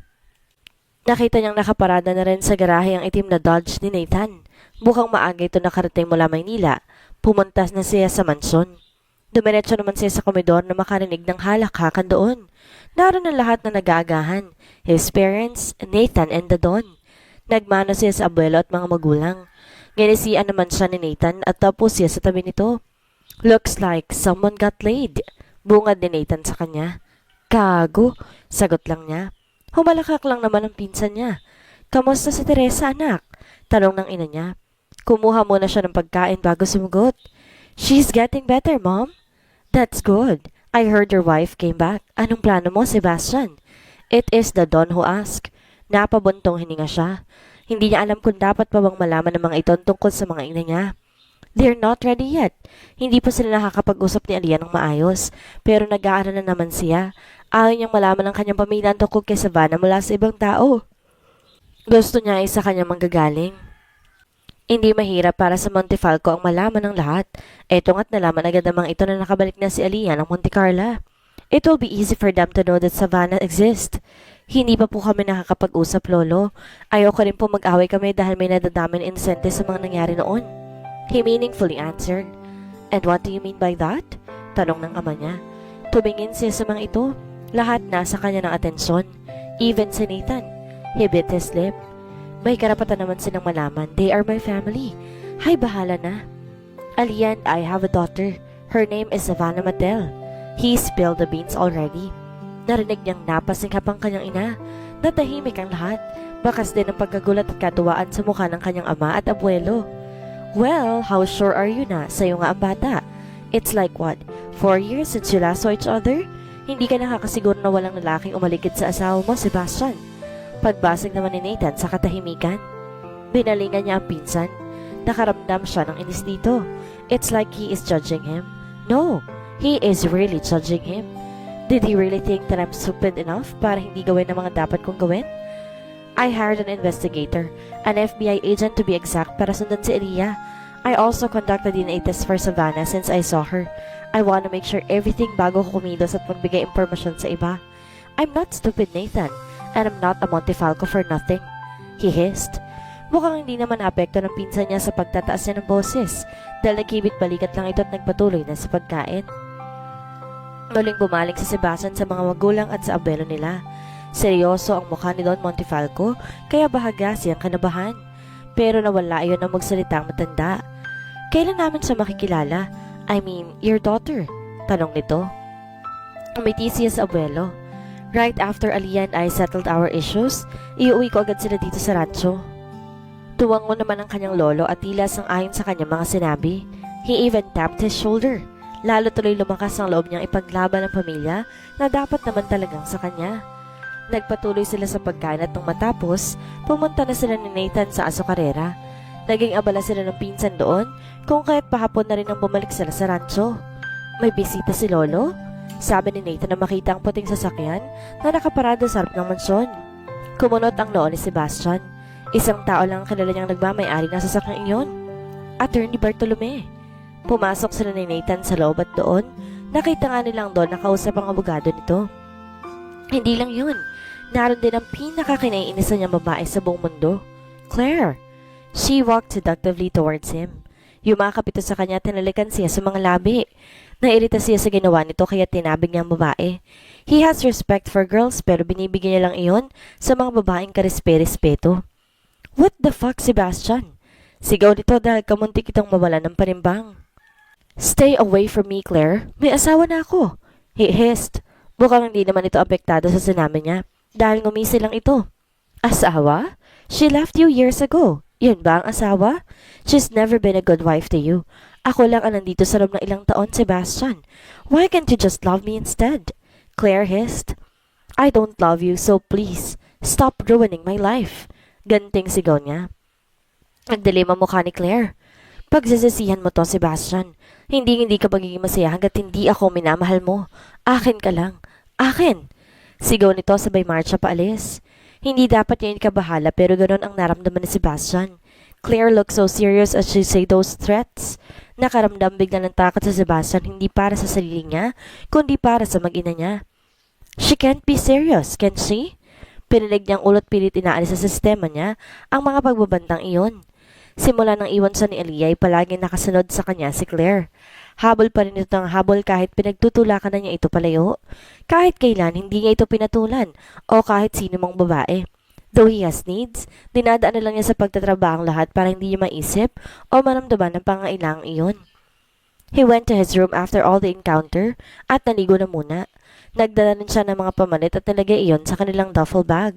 Nakita niyang nakaparada na rin sa garahe ang itim na Dodge ni Nathan. Mukhang maaga ito nakarating mula Maynila. Pumuntas na siya sa mansyon. Dumiretso naman siya sa komedor na makarinig ng halakhakan doon. Naroon ang lahat na nag-aagahan. His parents, Nathan and the Don. Nagmano siya sa abuelo at mga magulang. Ginisian naman siya ni Nathan at tapos siya sa tabi nito. Looks like someone got laid. Bungad ni Nathan sa kanya. Gago, sagot lang niya. Humalakak lang naman ang pinsan niya. Kamusta si Teresa, anak? Tanong ng ina niya. Kumuha muna siya ng pagkain bago sumugot. She's getting better, Mom. That's good. I heard your wife came back. Anong plano mo, Sebastian? It is the Don who asked. Napabuntong hininga siya. Hindi niya alam kung dapat pa bang malaman ng mga ito tungkol sa mga ina niya. They're not ready yet. Hindi pa sila nakakapag-usap ni Aliyah ng maayos, pero nag-aaral na naman siya. Ayaw niyang malaman ng kanyang pamilya ang tungkol kay Savannah mula sa ibang tao. Gusto niya ay sa kanyang manggagaling. Hindi mahirap para sa Montefalco ang malaman ng lahat. Eto nga't nalaman agad namang ito na nakabalik na si Aliyah ng Monte Carlo. It will be easy for them to know that Savannah exists. Hindi pa po kami nakakapag-usap, Lolo. Ayoko rin po mag-away kami dahil may nadadaming inosente sa mga nangyari noon. He meaningfully answered. And what do you mean by that? Tanong ng ama niya. Tumingin siya sa mga ito. Lahat nasa kanya ng atensyon. Even si Nathan. He bit his lip. May karapatan naman silang malaman. They are my family. Hay, bahala na. Aliyah and I have a daughter. Her name is Savannah Mattel. He spilled the beans already. Narinig niyang napasinghap ang kanyang ina. Natahimik ang lahat. Bakas din ang pagkagulat at katuwaan sa mukha ng kanyang ama at abuelo. Well, how sure are you na? Sa'yo nga ang bata. It's like what? 4 years since you last saw each other? Hindi ka nakakasiguro na walang lalaking umalikid sa asawa mo, Sebastian. Pagbasag naman ni Nathan sa katahimikan. Binalingan niya ang pinsan. Nakaramdam siya ng inis dito. It's like he is judging him. No, he is really judging him. Did he really think that I'm stupid enough para hindi gawin ang mga dapat kong gawin? I hired an investigator, an FBI agent to be exact, para sundan si Aliyah. I also conducted DNA test for Savannah since I saw her. I want to make sure everything bago ko kumilos at magbigay impormasyon sa iba. I'm not stupid, Nathan, and I'm not a Montefalco for nothing. He hissed. Mukhang hindi naman apekto ng pinsan niya sa pagtataas niya ng boses dahil nagkibit-balikat lang ito at nagpatuloy na sa pagkain. Muling bumaling si Sebastian sa mga magulang at sa abuelo nila. Seryoso ang mukha ni Don Montefalco, kaya bahaga siyang kanabahan. Pero nawala iyon ng magsalitang matanda. Kailan namin siya makikilala? I mean, your daughter? Tanong nito. Umiti siya sa abuelo. Right after Aliyah and I settled our issues, iuwi ko agad sila dito sa rancho. Tuwango naman ang kanyang lolo at tila sang-ayon sa kanyang mga sinabi. He even tapped his shoulder. Lalo tuloy lumakas ang loob niyang ipaglaban ng pamilya na dapat naman talagang sa kanya. Nagpatuloy sila sa pagkain at nung matapos, pumunta na sila ni Nathan sa Azucarera. Naging abala sila ng pinsan doon kung kaya't pahapon na rin ang bumalik sila sa rancho. May bisita si Lolo? Sabi ni Nathan na makita ang puting sasakyan na nakaparado sa harap ng mansyon. Kumunot ang noo ni Sebastian. Isang tao lang ang kilala niyang nagmamay-ari ng sasakyan iyon. Attorney Bartolome. Pumasok sila ni Nathan sa loob at doon, nakita nga nilang doon nakausap ang abogado nito. Hindi lang yun. Naroon din ang pinakakinaiinisan niyang babae sa buong mundo, Claire. She walked seductively towards him. Yumakap ito sa kanya at tinalikan siya sa mga labi. Nairita siya sa ginawa nito kaya tinabig niya ang babae. He has respect for girls pero binibigyan niya lang iyon sa mga babaeng karespe-respeto. What the fuck, Sebastian? Sigaw nito dahil kamuntik itong mawala ng panimbang. Stay away from me, Claire. May asawa na ako. He hissed. Mukhang hindi naman ito apektado sa sinabi niya dahil ngumisi lang ito. Asawa? She left you years ago. Yun ba ang asawa? She's never been a good wife to you. Ako lang ang nandito sa loob ng ilang taon, Sebastian. Why can't you just love me instead? Claire hissed. I don't love you, so please, stop ruining my life. Ganting sigaw niya. Nagdilim ang mukha ni Claire. Pagsisisihan mo to, Sebastian. Hindi ka magiging masaya hanggat hindi ako minamahal mo. Akin ka lang. Akin! Sigaw nito sabay marcha paalis. Hindi dapat niya ikabahala pero ganoon ang naramdaman ni Sebastian. Claire looked so serious as she said those threats. Nakaramdam bigla ng takot sa Sebastian hindi para sa sarili niya, kundi para sa mag-ina niya. She can't be serious, can she? Pinilig niyang ulot pilit inaalis sa sistema niya ang mga pagbabantang iyon. Simula nang iwan siya ni Aliyah ay palaging nakasunod sa kanya si Claire. Habol pa rin ito ng habol kahit pinagtutulakan na niya ito palayo. Kahit kailan hindi niya ito pinatulan o kahit sino mang babae. Though he has needs, dinadaan na lang niya sa pagtatrabaho ang lahat para hindi niya maisip o maramdaman ng pangailangang iyon. He went to his room after all the encounter at naligo na muna. Nagdala rin siya ng mga pamalit at nilagay iyon sa kanilang duffel bag.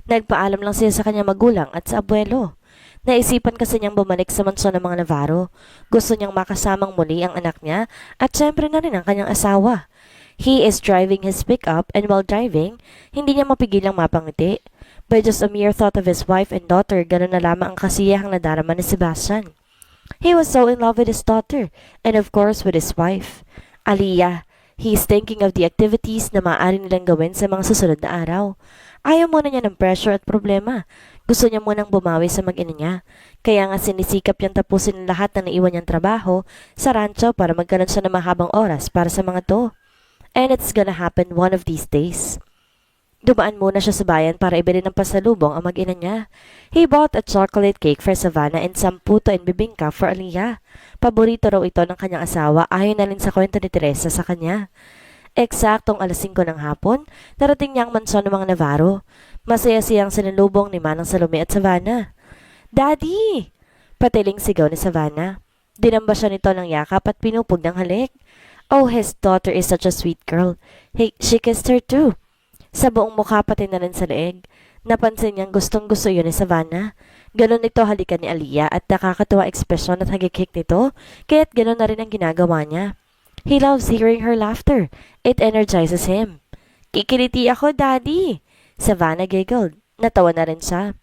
Nagpaalam lang siya sa kanyang magulang at sa abuelo. Naisipan kasi niyang bumalik sa mansyon ng mga Navarro. Gusto niyang makasamang muli ang anak niya at syempre na rin ang kanyang asawa. He is driving his pickup and while driving, hindi niya mapigilang mapangiti. By just a mere thought of his wife and daughter, ganun na lamang ang kasiyahang nadarama ni Sebastian. He was so in love with his daughter and of course with his wife. Aliyah, he is thinking of the activities na maaari nilang gawin sa mga susunod na araw. Ayaw muna niya ng pressure at problema. Gusto niya munang bumawi sa mag-ina niya. Kaya nga sinisikap niyang tapusin ang lahat ng naiwan niyang trabaho sa rancho para magkaroon siya ng mahabang oras para sa mga to. And it's gonna happen one of these days. Dumaan muna siya sa bayan para ibili ng pasalubong ang mag-ina niya. He bought a chocolate cake for Savannah and some puto and bibingka for Aliyah. Paborito raw ito ng kanyang asawa ayon na rin sa kwento ni Teresa sa kanya. Eksaktong alas 5 ng hapon, narating niya ang mansyon ng mga Navarro. Masaya siyang sinalubong ni Manang Salome at Savannah. Daddy! Patiling sigaw ni Savannah. Dinamba siya nito ng yakap at pinupog ng halik. Oh, his daughter is such a sweet girl. Hey, she kissed her too. Sa buong mukha pati na rin sa leeg. Napansin niyang gustong gusto yun ni Savannah. Ganon ito halikan ni Aliyah at nakakatuwa ekspresyon at hagikik nito, kaya't ganon na rin ang ginagawa niya. He loves hearing her laughter. It energizes him. Kikiliti ako, Daddy. Savannah giggled. Natawa na rin siya.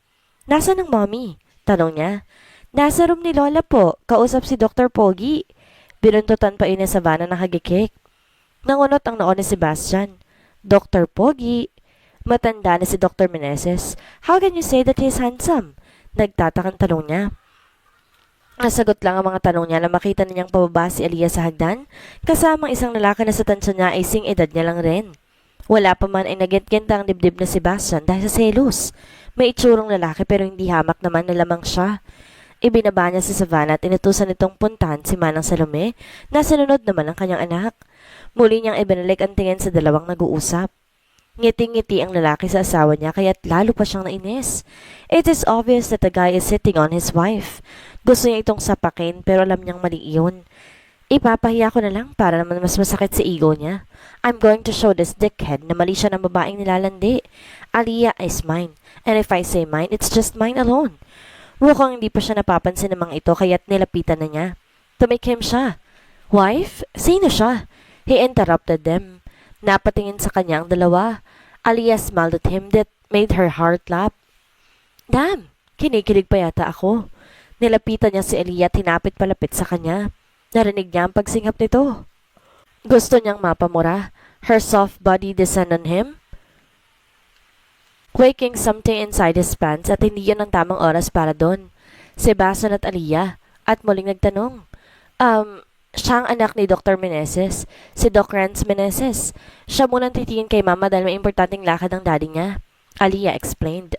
Nasaan ang mommy? Tanong niya. Nasa room ni Lola po. Kausap si Dr. Pogi. Binuntutan pa ni Savannah ng hagikik. Nangunot ang noon ni Sebastian. Dr. Pogi. Matanda na si Dr. Meneses. How can you say that he's handsome? Nagtatakang tanong niya. Nasagot lang ang mga tanong niya na makita niyang pababa si Aliyah sa hagdan, kasamang isang lalaki na sa tansya niya ay sing edad niya lang rin. Wala pa man ay nagintginta ang dibdib na Sebastian dahil sa selos. May itsurong lalaki pero hindi hamak naman na lamang siya. Ibinaba niya si Savannah at inutusan nitong puntahan si Manang Salome na sinunod naman ang kanyang anak. Muli niyang ibinalik ang tingin sa dalawang nag-uusap. Ngiti-ngiti ang lalaki sa asawa niya kaya't lalo pa siyang nainis. It is obvious that the guy is sitting on his wife. Gusto niya itong sapakin pero alam niyang mali iyon. Ipapahiya ko na lang para naman mas masakit sa ego niya. I'm going to show this dickhead na mali siya ng babaeng nilalandi. Aliyah is mine. And if I say mine, it's just mine alone. Mukhang hindi pa siya napapansin ng mga ito kaya't nilapitan na niya. Tumikim siya. Wife? Sino siya? He interrupted them. Napatingin sa kanya ang dalawa. Aliyah smiled at him that made her heart leap. Damn! Kinikilig pa yata ako. Nilapitan niya si Aliyah at hinapit palapit sa kanya. Narinig niya ang pagsingap nito. Gusto niyang mapamura. Her soft body descend on him. Quaking something inside his pants at hindi yun ang tamang oras para doon. Sebastian at Aliyah. At muling nagtanong. Siya ang anak ni Dr. Meneses. Si Doc Renz Meneses. Siya munang titingin kay Mama dahil may importanteng lakad ang daddy niya. Aliyah explained.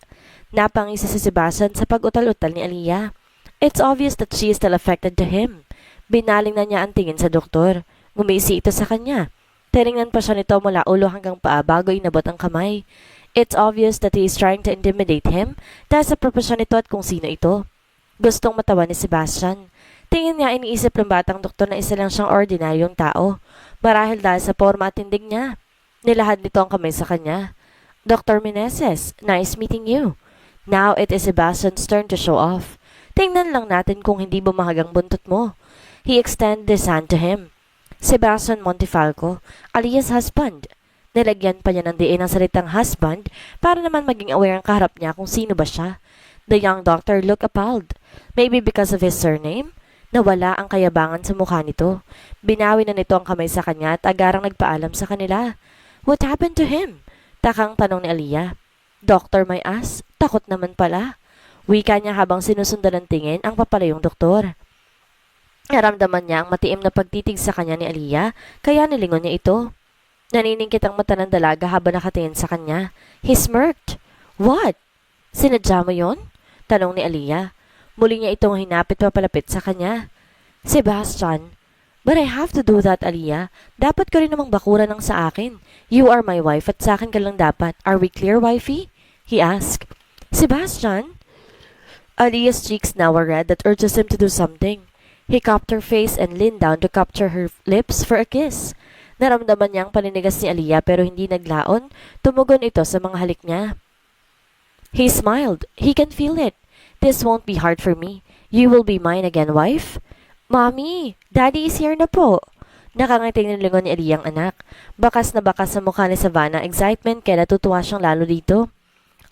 Napangisi si Sebastian sa pag-utal-utal ni Aliyah. It's obvious that she is still affected to him. Binaling na niya ang tingin sa doktor. Ngumisi ito sa kanya. Tiningnan pa siya nito mula ulo hanggang paa bago inabot ang kamay. It's obvious that he is trying to intimidate him dahil sa propesyon nito at kung sino ito. Gustong matawa ni Sebastian. Tingin niya iniisip ng batang doktor na isa lang siyang ordinaryong tao. Marahil dahil sa forma at tindig niya. Nilahad nito ang kamay sa kanya. Dr. Meneses, nice meeting you. Now it is Sebastian's turn to show off. Tingnan lang natin kung hindi bumahag ang buntot mo. He extended his hand to him. Sebastian Montifalco, Aliyah's husband. Nilagyan pa niya ng diin ang salitang husband para naman maging aware ang kaharap niya kung sino ba siya. The young doctor looked appalled. Maybe because of his surname? Nawala ang kayabangan sa mukha nito. Binawi na nito ang kamay sa kanya at agarang nagpaalam sa kanila. What happened to him? Takang tanong ni Aliyah. Doctor may ass? Takot naman pala. Wika niya habang sinusundan ng tingin ang papalayong doktor. Naramdaman niya ang matiim na pagtitig sa kanya ni Aliyah, kaya nilingon niya ito. Naniningkit ang mata ng dalaga habang nakatingin sa kanya. He smirked. What? Sinadya mo yon? Tanong ni Aliyah. Muli niya itong hinapit papalapit sa kanya. Sebastian, but I have to do that, Aliyah. Dapat ko rin namang bakura ng sa akin. You are my wife at sa akin ka lang dapat. Are we clear, wifey? He asked. Sebastian? Aliyah's cheeks now were red that urges him to do something. He cupped her face and leaned down to capture her lips for a kiss. Naramdaman niya ang paninigas ni Aliyah pero hindi naglaon. Tumugon ito sa mga halik niya. He smiled. He can feel it. This won't be hard for me. You will be mine again, wife. Mommy, Daddy is here na po. Nakangiting ng lingon ni Aliyah ang anak. Bakas na bakas sa mukha ni Savannah excitement kaya natutuwa siyang lalo dito.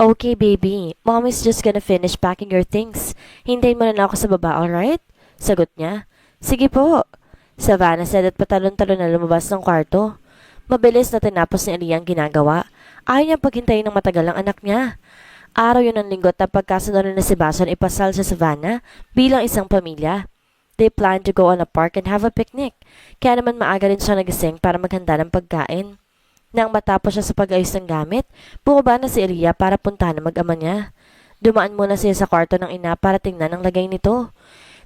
Okay, baby. Mommy's just gonna finish packing your things. Hintayin mo na ako sa baba, alright? Sagot niya. Sige po. Savannah said at patalon-talon na lumabas ng kwarto. Mabilis na tinapos ni Aliyah ang ginagawa. Ayaw niyang paghintayin ng matagal ang anak niya. Araw yun ng linggo at pagkasunod na si Sebastian ipasal sa Savannah bilang isang pamilya. They planned to go on a park and have a picnic. Kaya naman maaga rin siya nagising para maghanda ng pagkain. Nang matapos siya sa pag-ayos ng gamit, bumaba na si Aliyah para puntahan ang mag-ama niya. Dumaan muna siya sa kwarto ng ina para tingnan ang lagay nito.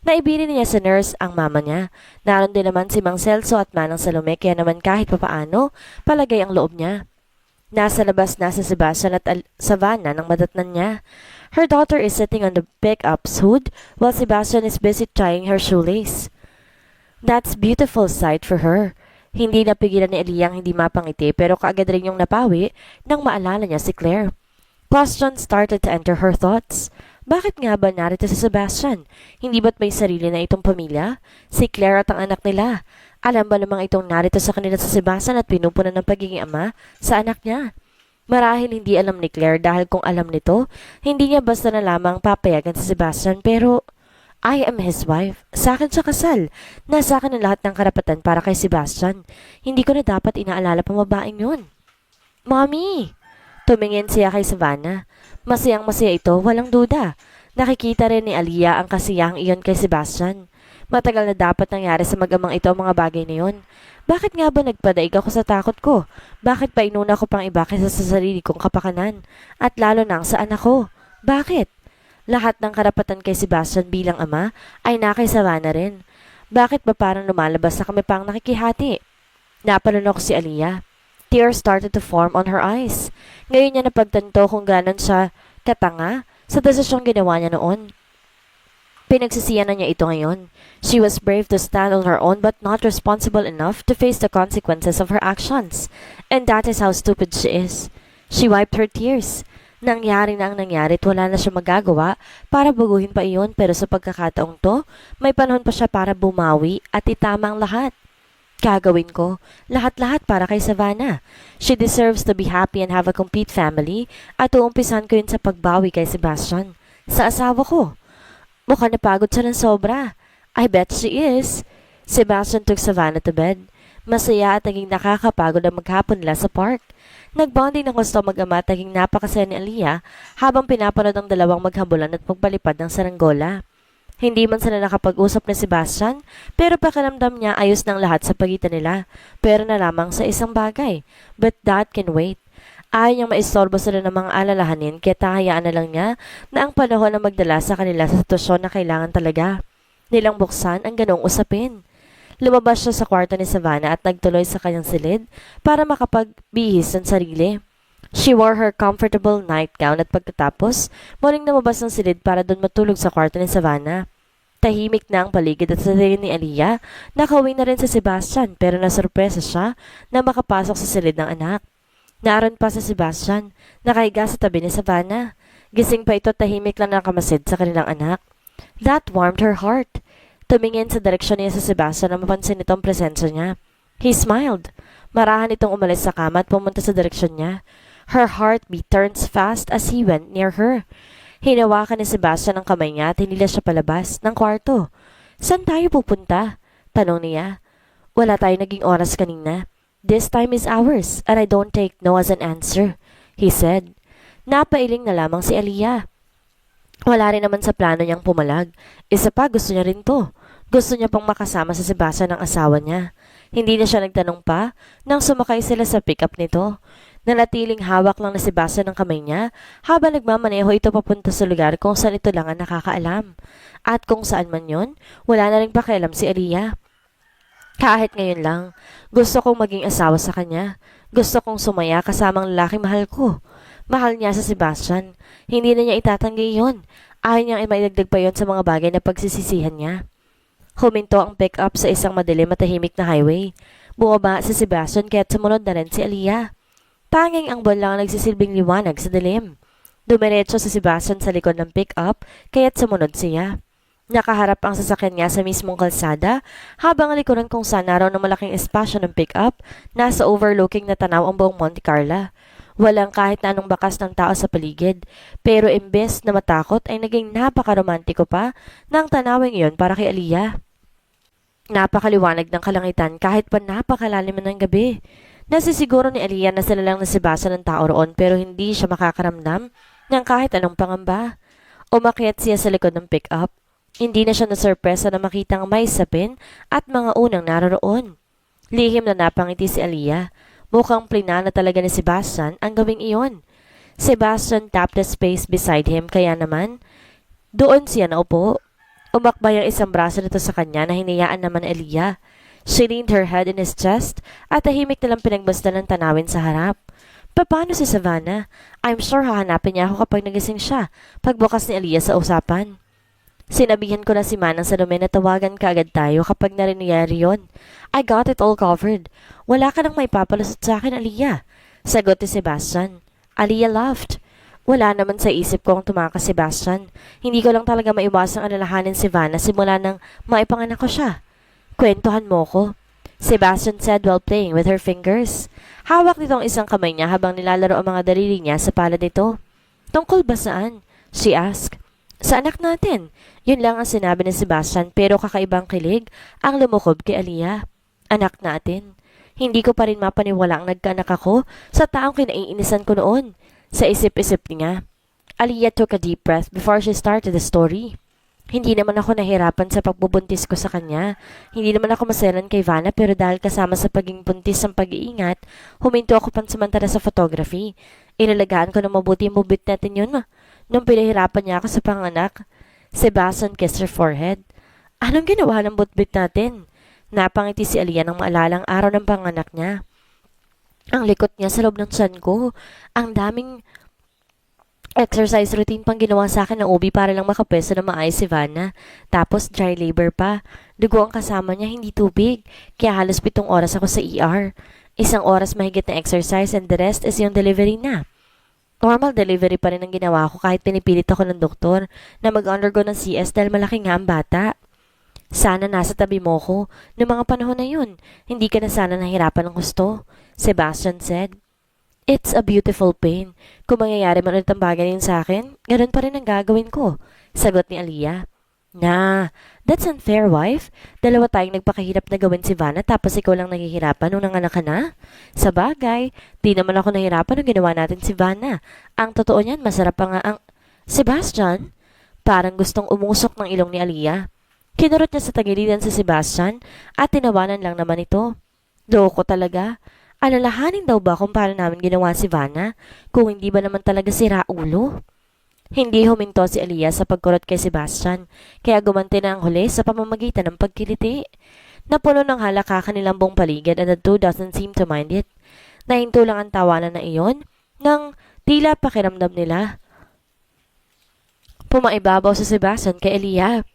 Naibili niya sa nurse ang mama niya. Naroon din naman si Mang Celso at Manang Salome kaya naman kahit papaano, palagay ang loob niya. Nasa labas na si Sebastian at Savannah nang madatnan niya. Her daughter is sitting on the pickup's hood while Sebastian is busy tying her shoelace. That's beautiful sight for her. Hindi napigilan ni Aliyah ang hindi mapangiti pero kaagad rin yung napawi nang maalala niya si Claire. Questions started to enter her thoughts. Bakit nga ba narito si Sebastian? Hindi ba't may sarili na itong pamilya? Si Claire at ang anak nila. Alam ba namang itong narito sa kanila sa Sebastian at pinupunan ng pagiging ama sa anak niya? Marahil hindi alam ni Claire dahil kung alam nito, hindi niya basta na lamang papayagan si Sebastian pero I am his wife. Sa akin siya kasal. Nasa akin ang lahat ng karapatan para kay Sebastian. Hindi ko na dapat inaalala pang babaeng yun. Mommy! Tumingin siya kay Savannah. Masayang masaya ito, walang duda. Nakikita rin ni Aliyah ang kasiyahang iyon kay Sebastian. Matagal na dapat nangyari sa mag-amang ito ang mga bagay na yun. Bakit nga ba nagpadaig ako sa takot ko? Bakit pa inuna ko pang iba kaysa sa sarili kong kapakanan? At lalo na sa anak ko. Bakit? Lahat ng karapatan kay Sebastian bilang ama ay nakay Savannah rin. Bakit ba parang lumalabas na kami pang nakikihati? Napalunok si Aliyah. Tears started to form on her eyes. Ngayon niya napagtanto kung ganon siya katanga sa desisyong ginawa niya noon. Pinagsisiyan na niya ito ngayon. She was brave to stand on her own but not responsible enough to face the consequences of her actions. And that is how stupid she is. She wiped her tears. Nangyari na ang nangyari at wala na siya magagawa para baguhin pa iyon pero sa pagkakataong to, may panahon pa siya para bumawi at itama ang lahat. Gagawin ko lahat-lahat para kay Savannah. She deserves to be happy and have a complete family at uumpisan ko yun sa pagbawi kay Sebastian. Sa asawa ko. Mukhang napagod siya ng sobra. I bet she is. Sebastian took Savannah to bed. Masaya at naging nakakapagod ang maghapon nila sa park. Nagbonding ng gusto mag-ama at naging napakasaya ni Aliyah habang pinapanood ang dalawang maghabulan at pagpalipad ng saranggola. Hindi man sila nakapag-usap ni Sebastian pero pakiramdam niya ayos ng lahat sa pagitan nila pero na lamang sa isang bagay. But that can wait. Ayaw niyang maistorbo sila ng mga alalahanin kaya tahayaan na lang niya na ang panahon na magdala sa kanila sa sitwasyon na kailangan talaga. Nilang buksan ang ganong usapin. Lumabas siya sa kwarto ni Savannah at nagtuloy sa kanyang silid para makapagbihis ng sarili. She wore her comfortable nightgown at pagkatapos, muling lumabas ng silid para doon matulog sa kwarto ni Savannah. Tahimik na ang paligid at sa tingin ni Aliyah, nakauwi na rin si Sebastian pero nasurpresa siya na makapasok sa silid ng anak. Naroon pa si Sebastian, nakahiga sa tabi ni Savannah. Gising pa ito tahimik lang nakamasid sa kanilang anak. That warmed her heart. Tumingin sa direksyon niya sa Sebastian na mapansin itong presensya niya. He smiled. Marahan itong umalis sa kama at pumunta sa direksyon niya. Her heartbeat turns fast as he went near her. Hinawakan ni Sebastian ang kamay niya at hinila siya palabas ng kwarto. Saan tayo pupunta? Tanong niya. Wala tayo naging oras kanina. This time is ours and I don't take no as an answer, he said. Napailing na lamang si Aliyah. Wala rin naman sa plano niyang pumalag. Isa pa gusto niya rin to. Gusto niya pang makasama sa Sebastian ng asawa niya. Hindi na siya nagtanong pa nang sumakay sila sa pick-up nito. Nanatiling hawak lang na Sebastian ng kamay niya habang nagmamaneho ito papunta sa lugar kung saan ito lang ang nakakaalam. At kung saan man yon, wala na rin pakialam si Aliyah. Kahit ngayon lang, gusto kong maging asawa sa kanya. Gusto kong sumaya kasamang lalaking mahal ko. Mahal niya sa Sebastian. Hindi na niya itatanggi yon. Ayaw niyang imaidagdag pa yon sa mga bagay na pagsisisihan niya. Huminto ang pick-up sa isang madilim at tahimik na highway. Bumaba si Sebastian kaya't sumunod na rin si Aliyah. Tanging ang buwan lang ang nagsisilbing liwanag sa dilim. Dumiretso si Sebastian sa likod ng pick-up kaya't sumunod siya. Nakaharap ang sasakyan niya sa mismong kalsada, habang ang likuran kung saan araw ng malaking espasyo ng pick-up, nasa overlooking na tanaw ang buong Monte Carlo. Walang kahit na anong bakas ng tao sa paligid, pero imbes na matakot ay naging napakaromantiko pa ng tanawing iyon para kay Aliyah. Napakaliwanag ng kalangitan kahit pa napakalalim ng gabi. Nasisiguro ni Aliyah na sila lang nasibasa ng tao roon pero hindi siya makakaramdam ng kahit anong pangamba. Umakyat siya sa likod ng pick-up. Hindi na siya nasurpresa na makitang may sapin at mga unang naroroon. Lihim na napangiti si Aliyah. Mukhang plinano talaga ni Sebastian ang gawing iyon. Sebastian tapped the space beside him kaya naman, doon siya naupo. Umakbay ang isang braso nito sa kanya na hinayaan naman ni Aliyah. She leaned her head in his chest at tahimik nilang pinagbasdan ng tanawin sa harap. Paano si Savannah? I'm sure hahanapin niya ako kapag nagising siya, pagbukas ni Aliyah sa usapan. Sinabihan ko na si Manang Salome na tawagan ka agad tayo kapag nariniyari yun. I got it all covered. Wala ka nang may papalusot sa akin, Aliyah. Sagot ni Sebastian. Aliyah laughed. Wala naman sa isip ko ang tumakas si Sebastian. Hindi ko lang talaga maiwasang alalahanin si Vanna simula nang maipanganak ko siya. Kwentuhan mo ko. Sebastian said while playing with her fingers. Hawak nito ang isang kamay niya habang nilalaro ang mga daliri niya sa palad nito. Tungkol ba saan? She asked. Sa anak natin. Yun lang ang sinabi ni Sebastian pero kakaibang kilig ang lumukob kay Aliyah. Anak natin. Hindi ko pa rin mapaniwala ang nagkaanak ako sa taong kinaiinisan ko noon. Sa isip-isip niya. Aliyah took a deep breath before she started the story. Hindi naman ako nahirapan sa pagbubuntis ko sa kanya. Hindi naman ako maselan kay Vanna pero dahil kasama sa paging buntis ang pag-iingat, huminto ako pansamantala sa photography. Inalagaan ko na mabuti yung bubit natin yun. Nung pinahirapan niya ako sa panganak, Sebastian kissed her forehead. Anong ginawa ng butbit natin? Napangiti si Aliyah nang maalala ang araw ng panganak niya. Ang likot niya sa loob ng tiyan ko. Ang daming exercise routine pang ginawa sa akin ng ubi para lang makapwesto na maayos si Vanna. Tapos dry labor pa. Dugo ang kasama niya, hindi tubig. Kaya halos 7 oras ako sa ER. 1 oras mahigit na exercise and the rest is yung delivery na. Normal delivery pa rin ang ginawa ko kahit pinipilit ako ng doktor na mag-undergo ng CS dahil malaki nga ang bata. Sana nasa tabi mo ko noong mga panahon na yun. Hindi ka na sana nahirapan ng gusto. Sebastian said. It's a beautiful pain. Kung mangyayari man ulit ang bagay yun sa akin, ganun pa rin ang gagawin ko. Sagot ni Aliyah. Nah, that's unfair, wife. 2 tayong nagpakahirap na gawin si Vanna tapos ikaw lang naghihirapan nung nanganak ka na. Sa bagay, di naman ako nahirapan nung ginawa natin si Vanna. Ang totoo niyan, masarap pa nga ang... Sebastian? Parang gustong umusok ng ilong ni Aliyah. Kinurot niya sa tagiliran si Sebastian at tinawanan lang naman ito. Loko talaga. Alalahanin daw ba kung paano namin ginawa si Vanna? Kung hindi ba naman talaga sira ulo? Hindi huminto si Aliyah sa pagkurot kay Sebastian, kaya gumanti na ang huli sa pamamagitan ng pagkiliti. Napuno ng halaka kanilang buong paligid and the two doesn't seem to mind it. Nahinto lang ang tawanan na iyon nang tila pakiramdam nila. Pumaibabaw si Sebastian kay Aliyah.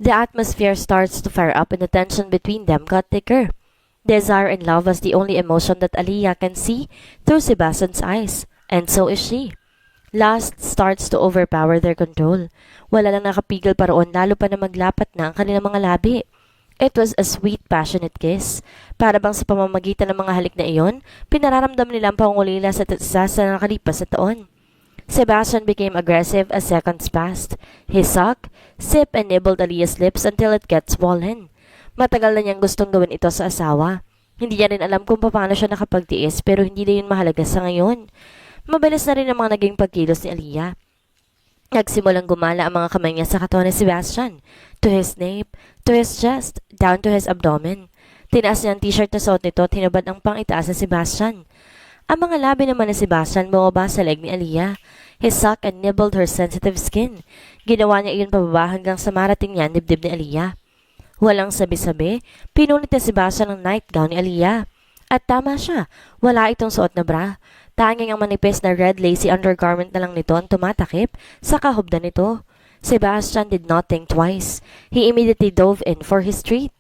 The atmosphere starts to fire up and the tension between them got thicker. Desire and love was the only emotion that Aliyah can see through Sebastian's eyes, and so is she. Lust starts to overpower their control. Wala lang nakapigil pa roon lalo pa na maglapat na ang kanilang mga labi. It was a sweet, passionate kiss. Para bang sa pamamagitan ng mga halik na iyon, pinararamdam nila ang pangungulila sa isa sa nakalipas na taon. Sebastian became aggressive as seconds passed. He sucked, sipped and nibbled Aliyah's lips until it got swollen. Matagal na niyang gustong gawin ito sa asawa. Hindi niya rin alam kung paano siya nakapagtiis pero hindi na yun mahalaga sa ngayon. Mabilis na rin ang mga naging pagkilos ni Aliyah. Nagsimulang gumala ang mga kamay niya sa katawan ni Sebastian. To his nape, to his chest, down to his abdomen. Tinaas niya ang t-shirt na suot nito at hinubad ang pang-itaas ni Sebastian. Ang mga labi naman ni Sebastian bumaba sa leg ni Aliyah. He sucked and nibbled her sensitive skin. Ginawa niya iyon pababa hanggang sa marating niya ang dibdib ni Aliyah. Walang sabi-sabi, pinunit ni Sebastian ang nightgown ni Aliyah. At tama siya, wala itong suot na bra. Tanging ang manipis na red lacy undergarment na lang nito ang tumatakip sa kahubdan nito. Sebastian did not think twice. He immediately dove in for his treat.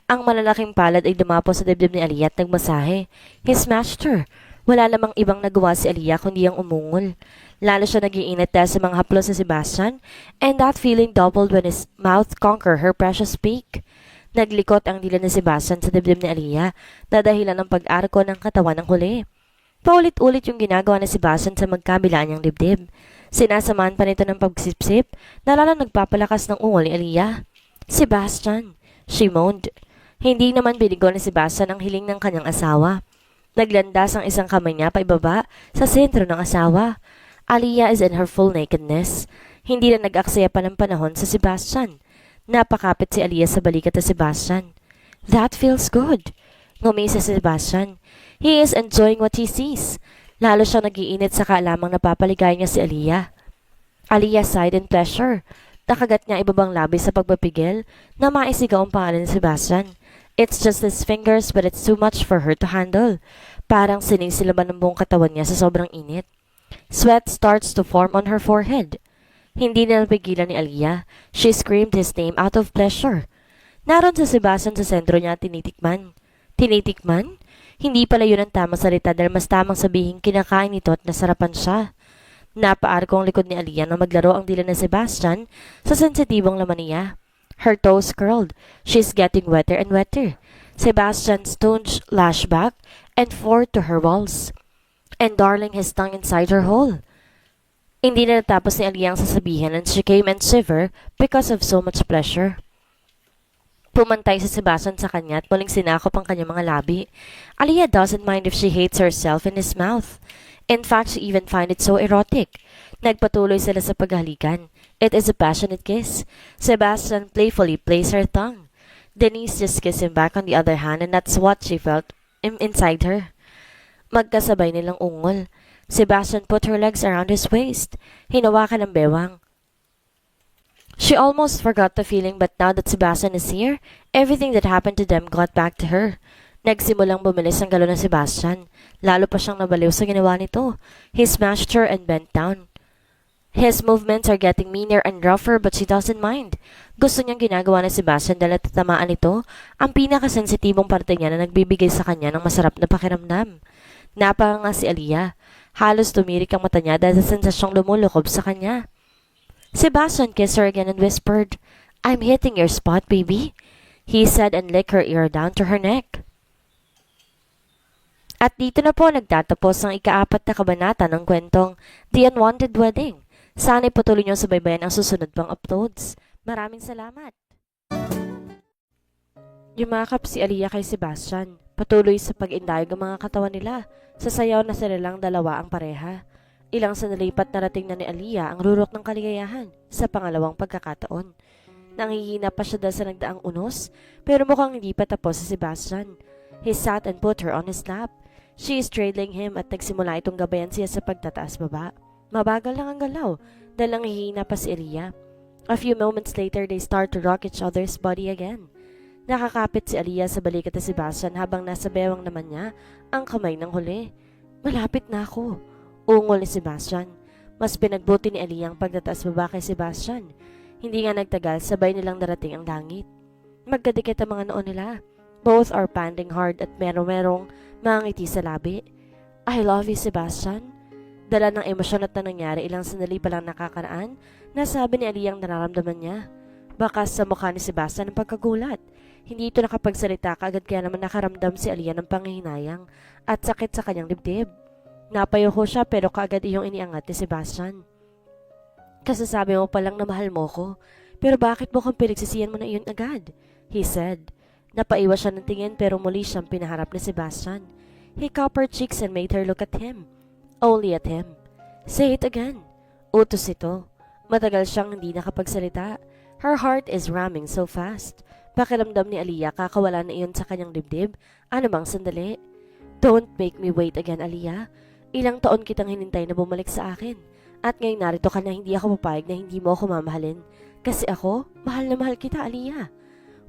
Ang malalaking palad ay dumapo sa dibdib ni Aliyah at nagmasahe. He smashed her. Wala namang ibang nagawa si Aliyah kundi ang umungol. Lalo siya nag-iinit dahil sa mga haplos ni Sebastian, and that feeling doubled when his mouth conquered her precious beak. Naglikot ang dila ni Sebastian sa dibdib ni Aliyah, dadahilan ng pag-arko ng katawan ng huli. Paulit-ulit yung ginagawa ni Sebastian sa magkabilaan niyang dibdib. Sinasamahan pa nito ng pagsipsip, na lalo nagpapalakas ng ungol ni Aliyah. Sebastian, she moaned. Hindi naman binigo ni Sebastian ang hiling ng kanyang asawa. Naglandas ang isang kamay niya paibaba sa sentro ng asawa. Aliyah is in her full nakedness. Hindi na nag-aksaya pa ng panahon sa Sebastian. Napakapit si Aliyah sa balikat ni Sebastian. That feels good. Ngumisa si Sebastian. He is enjoying what he sees. Lalo siyang nag-iinit sa kaalamang napapaligay niya si Aliyah. Aliyah sighed in pleasure. Nakagat niya ibabang labi sa pagpapigil na maisigaw ang pangalan ni Sebastian. It's just his fingers but it's too much for her to handle. Parang sinisilaban ng buong katawan niya sa sobrang init. Sweat starts to form on her forehead. Hindi na napigilan ni Aliyah. She screamed his name out of pleasure. Naroon sa Sebastian sa sentro niya tinitikman. Tinitikman? Hindi pala yun ang tamang salita dahil mas tamang sabihin kinakain nito at nasarapan siya. Napaarko ang likod ni Aliyah na maglaro ang dila ni Sebastian sa sensitibong laman niya. Her toes curled. She's getting wetter and wetter. Sebastian's tongue lashed back and forth to her walls. And darling his tongue inside her hole. Hindi na natapos ni Aliyah ang sasabihin and she came and shiver because of so much pleasure. Pumantay si Sebastian sa kanya at muling sinakop ang kanyang mga labi. Aliyah doesn't mind if she hates herself in his mouth. In fact, she even finds it so erotic. Nagpatuloy sila sa paghalikan. It is a passionate kiss. Sebastian playfully plays her tongue. Denise just kissed him back on the other hand and that's what she felt inside her. Magkasabay nilang ungol. Sebastian put her legs around his waist. Hinawakan ang bewang. She almost forgot the feeling but now that Sebastian is here, everything that happened to them got back to her. Nagsimulang bumilis ang galaw ng Sebastian. Lalo pa siyang nabaliw sa ginawa nito. He smashed her and bent down. His movements are getting meaner and rougher but she doesn't mind. Gusto niyang ginagawa ni Sebastian dahil natatamaan nito ang pinakasensitibong parte niya na nagbibigay sa kanya ng masarap na pakiramdam. Napakanga si Aliyah. Halos tumirik ang mata niya dahil sa sensasyong lumulukob sa kanya. Sebastian kissed her again and whispered, I'm hitting your spot, baby, he said and licked her ear down to her neck. At dito na po nagtatapos ang ika-4 na kabanata ng kwentong The Unwanted Wedding. Sana'y patuloy niyo subaybayan ang susunod pang uploads. Maraming salamat! Yumakap si Aliyah kay Sebastian. Patuloy sa pag-indayog ang mga katawan nila. Sasayaw na sila lang dalawa ang pareha. Ilang sanalipat narating na ni Aliyah ang rurok ng kaligayahan sa pangalawang pagkakataon. Nangihina pa siya dahil sa nagdaang unos, pero mukhang hindi pa tapos si Sebastian. He sat and put her on his lap. She is trailing him at nagsimula itong gabayan siya sa pagtataas baba. Mabagal lang ang galaw dahil nangihina pa si Aliyah. A few moments later, they start to rock each other's body again. Nakakapit si Aliyah sa balikat ni Sebastian habang nasa bewang naman niya ang kamay ng huli. Malapit na ako, ungol ni Sebastian. Mas pinagbuti ni Aliyah ang pagtataas baba kay Sebastian. Hindi nga nagtagal, sabay nilang narating ang langit. Magkadikit ang mga noon nila. Both are panting hard at merong mga ngiti sa labi. I love you, Sebastian. Dala ng emosyon at na nangyari ilang sandali pa lang nakakaraan, nasabi ni Aliyah ang nararamdaman niya. Bakas sa mukha ni Sebastian ang pagkagulat. Hindi ito nakapagsalita kaagad kaya naman nakaramdam si Aliyah ng panghihinayang at sakit sa kanyang dibdib. Napayoko siya pero kaagad iyong iniangat ni Sebastian. Kasasabi mo palang na mahal mo ko, pero bakit mo kang pinagsisiyan mo na iyon agad? He said. Napaiwas siya ng tingin pero muli siyang pinaharap ni Sebastian. He cupped her cheeks and made her look at him. Only at him. Say it again. Utos ito. Matagal siyang hindi nakapagsalita. Her heart is ramming so fast. Pakiramdam ni Aliyah kakawala na iyon sa kanyang dibdib. Ano bang sandali? Don't make me wait again, Aliyah. Ilang taon kitang hinintay na bumalik sa akin. At ngayon narito ka na hindi ako papayag na hindi mo ako mamahalin. Kasi ako, mahal na mahal kita, Aliyah.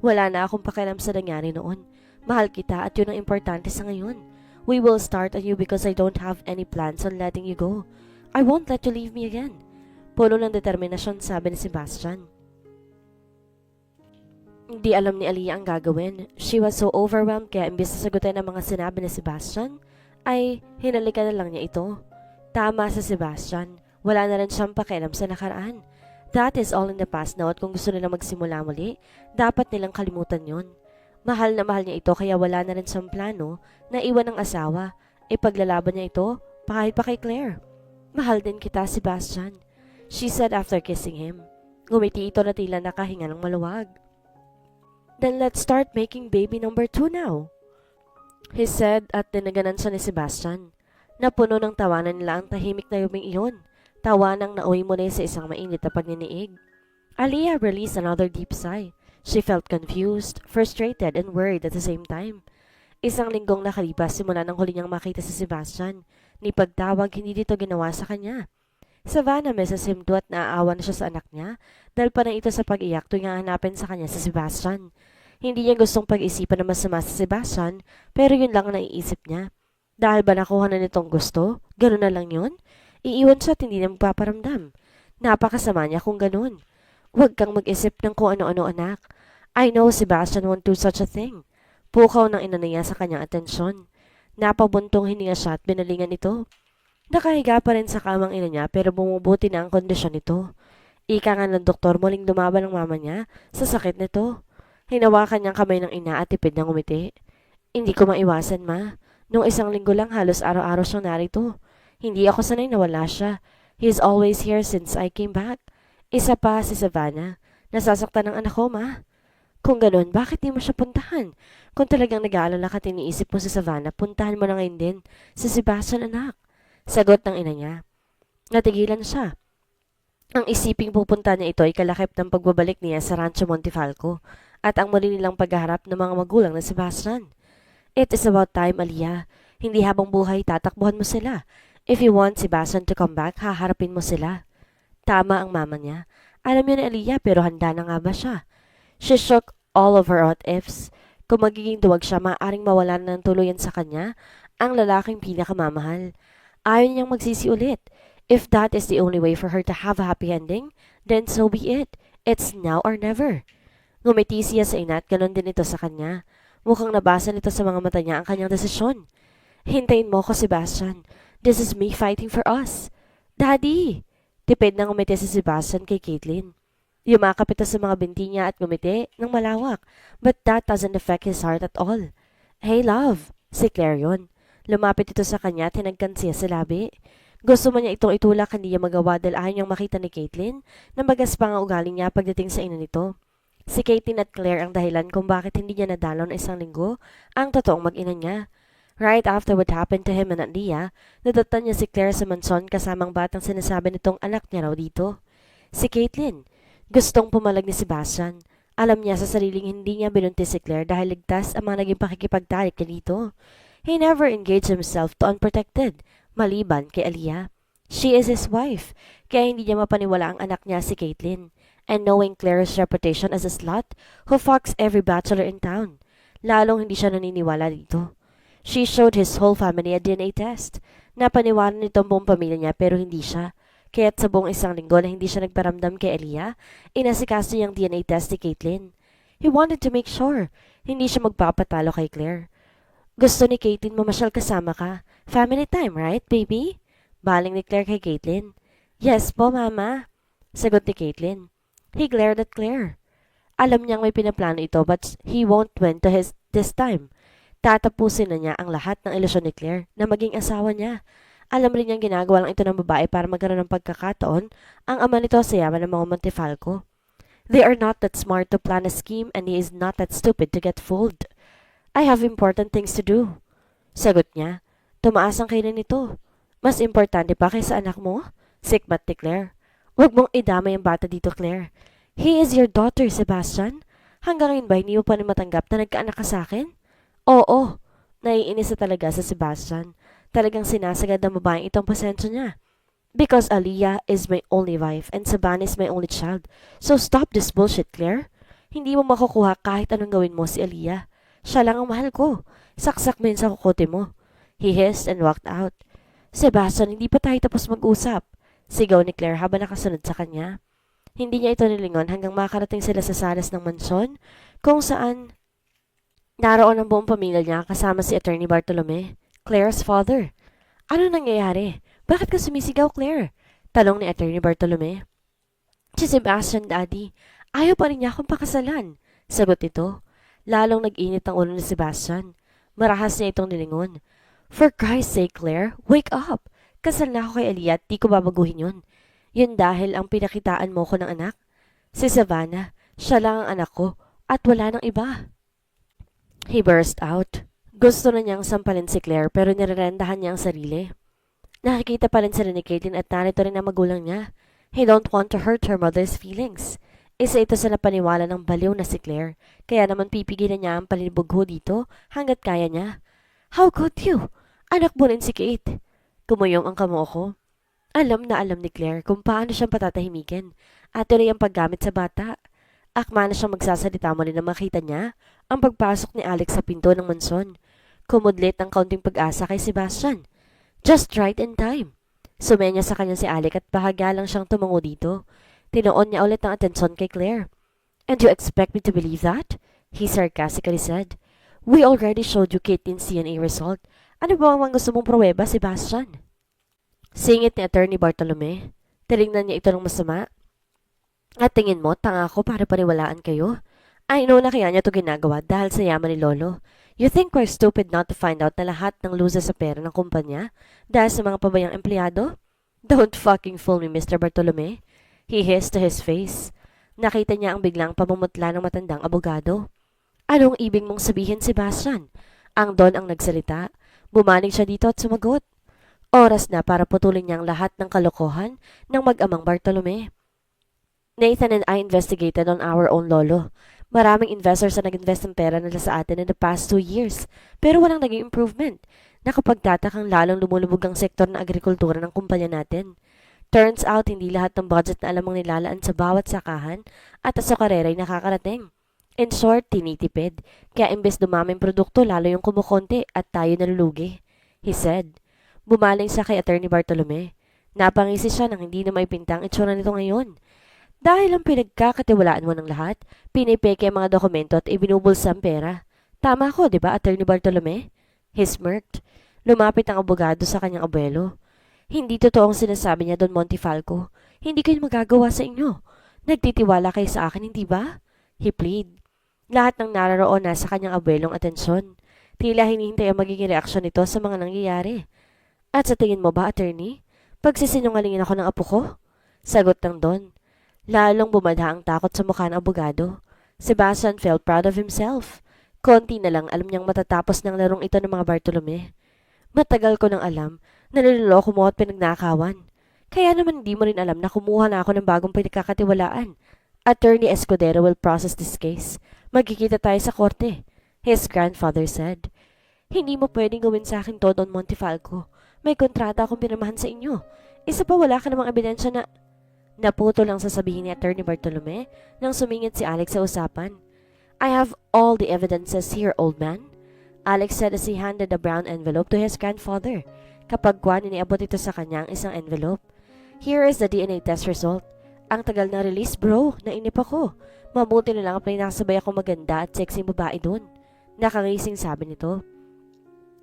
Wala na akong pakialam sa nangyari noon. Mahal kita at yun ang importante sa ngayon. We will start anew because I don't have any plans on letting you go. I won't let you leave me again. Puno ng determinasyon, sabi ni Sebastian. Hindi alam ni Aliyah ang gagawin. She was so overwhelmed kaya imbes na sagutin ang mga sinabi ni Sebastian, ay hinalikan na lang niya ito. Tama sa Sebastian, wala na rin siyang pakialam sa nakaraan. That is all in the past now at kung gusto nilang magsimula muli, dapat nilang kalimutan yon. Mahal na mahal niya ito kaya wala na rin siyang plano na iwan ng asawa. Ipaglalaban niya ito kahit pa kay Claire. Mahal din kita, Sebastian, she said after kissing him. Ngumiti ito na tila nakahinga ng maluwag. Then let's start making baby number 2 now, he said at dinaganan siya ni Sebastian. Napuno ng tawanan nila ang tahimik na yuming iyon. Tawanang nauwi muli sa isang mainit na pagniniig. Aliyah released another deep sigh. She felt confused, frustrated, and worried at the same time. Isang linggong nakalipas simula nang huli niyang makita si Sebastian. Ni pagtawag, hindi dito ginawa sa kanya. Savannah misses him at naaawa na siya sa anak niya dahil pa na ito sa pag-iyak tuwing hahanapin sa kanya si Sebastian. Hindi niya gustong pag-isipan na masama si Sebastian pero yun lang ang naiisip niya. Dahil ba nakuha na nitong gusto? Ganun na lang yun? Iiwan siya at hindi niya magpaparamdam. Napakasama niya kung ganun. Huwag kang mag-isip ng kung ano-ano anak. I know Sebastian won't do such a thing. Pukaw ng ina niya sa kanyang atensyon. Napabuntong hininga siya at binalingan ito. Nakahiga pa rin sa kamang ina niya pero bumubuti na ang kondisyon nito. Ika nga ng doktor muling lumaban ng mama niya sa sakit nito. Hinawakan niyang kamay ng ina at tipid ng umiti. Hindi ko maiwasan, ma. Nung isang linggo lang halos araw-araw siyang narito. Hindi ako sanay na wala siya. He's always here since I came back. Isa pa si Savannah. Nasasaktan ng anak ko, ma. Kung ganun, bakit di mo siya puntahan? Kung talagang nag-aalala ka at iniisip mo si Savannah, puntahan mo na ngayon din si Sebastian, anak. Sagot ng ina niya. Natigilan siya. Ang isiping pupunta niya ito ay kalakip ng pagbabalik niya sa Rancho Montifalco at ang muli nilang paghaharap ng mga magulang na Sebastian. It is about time, Aliyah. Hindi habang buhay tatakbuhan mo sila. If you want Sebastian to come back, haharapin mo sila. Tama ang mama niya. Alam niya ni Aliyah pero handa na nga ba siya? She shook all of her what-ifs. Kung magiging duwag siya, maaaring mawala na ng tuluyan sa kanya ang lalaking pinakamamahal. Ayaw niyang magsisi ulit. If that is the only way for her to have a happy ending, then so be it. It's now or never. Ngumiti siya sa ina at ganon din ito sa kanya. Mukhang nabasa nito sa mga mata niya ang kanyang desisyon. Hintayin mo ko, Sebastian. This is me fighting for us. Daddy! Tipid na ngumiti si Sebastian kay Caitlin. Yumakap ito sa mga binti niya at ngumiti ng malawak, but that doesn't affect his heart at all. Hey, love! Si Claire yun. Lumapit ito sa kanya at hinagkan siya sa labi. Gusto man niya itong itulak, hindi niya magawa dahil ayaw niyang makita ni Caitlin na magaspa ang ugali niya pagdating sa ina nito. Si Caitlin at Claire ang dahilan kung bakit hindi niya nadalaw na isang linggo ang totoong mag-ina niya. Right after what happened to him and Leah, nadatan niya si Claire sa mansion kasamang batang sinasabi nitong anak niya raw dito. Si Caitlin, gustong pumalag ni Sebastian. Alam niya sa sariling hindi niya binuntis si Claire dahil ligtas ang mga naging pakikipagtalik niya dito. He never engaged himself to unprotected, maliban kay Aliyah. She is his wife, kaya hindi niya mapaniwala ang anak niya si Caitlin. And knowing Claire's reputation as a slut who fucks every bachelor in town, lalong hindi siya naniniwala dito. She showed his whole family a DNA test. Napaniwala nito ang buong pamilya niya pero hindi siya. Kaya't sa buong isang linggo na hindi siya nagparamdam kay Aliyah, inasikaso niyang DNA test ni Caitlin. He wanted to make sure hindi siya magpapatalo kay Claire. Gusto ni Caitlin mamasyal kasama ka. Family time, right, baby? Baling ni Claire kay Caitlin. Yes po, mama. Sagot ni Caitlin. He glared at Claire. Alam niyang may pinaplano ito but he won't win to this time. Tatapusin na niya ang lahat ng ilusyon ni Claire na maging asawa niya. Alam rin niyang ginagawa lang ito ng babae para magkaroon ng pagkakataon ang ama nito sa yaman ng mga Montifalco. They are not that smart to plan a scheme and he is not that stupid to get fooled. I have important things to do. Sagot niya. Tumaas ang kailan nito. Mas importante pa kaysa anak mo? Sikmat ni Claire. Huwag mong idamay ang bata dito, Claire. He is your daughter, Sebastian. Hanggang ngayon ba hindi mo pa rin matanggap na nagkaanak ka sa akin? Oo. Naiinis na talaga sa Sebastian. Talagang sinasagad ng babaeng itong pasensya niya. Because Aliyah is my only wife and Savannah is my only child. So stop this bullshit, Claire. Hindi mo makukuha kahit anong gawin mo si Aliyah. Siya lang ang mahal ko. Saksak mo yun sa kukote mo. He hissed and walked out. Sebastian, hindi pa tayo tapos mag-usap. Sigaw ni Claire habang nakasunod sa kanya. Hindi niya ito nilingon hanggang makarating sila sa salas ng mansyon kung saan naroon ang buong pamilya niya kasama si Attorney Bartolome. Claire's father. Ano nangyayari? Bakit ka sumisigaw, Claire? Tanong ni Attorney Bartolome. Si Sebastian, Daddy. Ayaw pa rin niya akong pakasalan. Sagot nito. Lalong nag-init ang ulo ni Sebastian. Marahas niya itong nilingon. For Christ's sake, Claire, wake up! Kasal na ako kay Aliyah at di ko babaguhin yun. Yun dahil ang pinakitaan mo ko ng anak. Si Savannah, siya lang ang anak ko at wala nang iba. He burst out. Gusto na niyang sampalin si Claire pero nirerendahan niya ang sarili. Nakikita pa rin sila ni Caitlin at narito rin ang magulang niya. He don't want to hurt her mother's feelings. Isa ito sa napaniwala ng baliw na si Claire, kaya naman pipigilan niya ang palinibugho dito hanggat kaya niya. How could you? Anak mo rin si Kate. Kumuyong ang kamo ko. Alam na alam ni Claire kung paano siyang patatahimikin at tuloy ang paggamit sa bata. Akma na siyang magsasalita muli na makita niya ang pagpasok ni Alex sa pinto ng mansyon. Kumudlit ang kaunting pag-asa kay Sebastian. Just right in time. Sumenya sa kanya si Alex at bahaga lang siyang tumango dito. Tinoon niya ulit ang atensyon kay Claire. And you expect me to believe that? He sarcastically said. We already showed you Caitlin's DNA result. Ano ba ang gusto mong pruweba, Sebastian? Singit ni Attorney Bartolome. Tinignan niya ito ng masama. At tingin mo, tanga ko para paniwalaan kayo? I know na kaya niya ito ginagawa dahil sa yaman ni Lolo. You think we're stupid not to find out na lahat ng loses sa pera ng kumpanya dahil sa mga pabayang empleyado? Don't fucking fool me, Mr. Bartolome. He hissed to his face. Nakita niya ang biglang pamumutla ng matandang abogado. Anong ibig mong sabihin, Sebastian? Ang Don ang nagsalita. Bumaling siya dito at sumagot. Oras na para putulin niya ang lahat ng kalokohan ng mag-amang Bartolome. Nathan and I investigated on our own, Lolo. Maraming investors na nag-invest ng pera nila sa atin in the past 2 years, pero walang naging improvement. Nakapagtatakang lalong lumulubog ang sektor ng agrikultura ng kumpanya natin. Turns out, hindi lahat ng budget na alam mong nilalaan sa bawat sakahan at sa karera ay nakakarating. In short, tinitipid. Kaya imbes dumaming produkto, lalo yung kumukonti at tayo nalulugi. He said. Bumaling siya kay Attorney Bartolome. Napangisi siya nang hindi na maipinta ang itsura nito ngayon. Dahil ang pinagkakatiwalaan mo ng lahat, pinipeke ang mga dokumento at ibinubulsa ang pera. Tama ko, di ba, Attorney Bartolome? He smirked. Lumapit ang abogado sa kanyang abuelo. Hindi totoo ang sinasabi niya, Don Montifalco. Hindi kayo magagawa sa inyo. Nagtitiwala kayo sa akin, hindi ba? He plead. Lahat ng nararoon na sa kanyang abuelong atensyon. Tila hinihintay ang magiging reaksyon nito sa mga nangyayari. At sa tingin mo ba, attorney? Pagsisinungalingin ako ng apo ko? Sagot ng Don. Lalong bumadha ang takot sa mukha ng abogado. Sebastian felt proud of himself. Konti na lang alam niyang matatapos ng larong ito ng mga Bartolome. Matagal ko nang alam na niloloko mo at pinagnakawan. Kaya naman hindi mo rin alam na kumuha na ako ng bagong pinagkakatiwalaan. Attorney Escudero will process this case. Magkikita tayo sa korte, his grandfather said. Hindi mo pwedeng gawin sa akin to, Don Montifalco. May kontrata akong pinamahan sa inyo. Isa pa wala ka namang ebidensya na... Naputo lang sasabihin ni Attorney Bartolome nang sumingit si Alex sa usapan. I have all the evidences here, old man. Alex said as he handed a brown envelope to his grandfather. Kapag iniabot ito sa kanya ang isang envelope. Here is the DNA test result. Ang tagal na release, bro. Nainip ako. Mabuti na lang may nakasabay akong maganda at sexy babae doon. Nakangising sabi nito.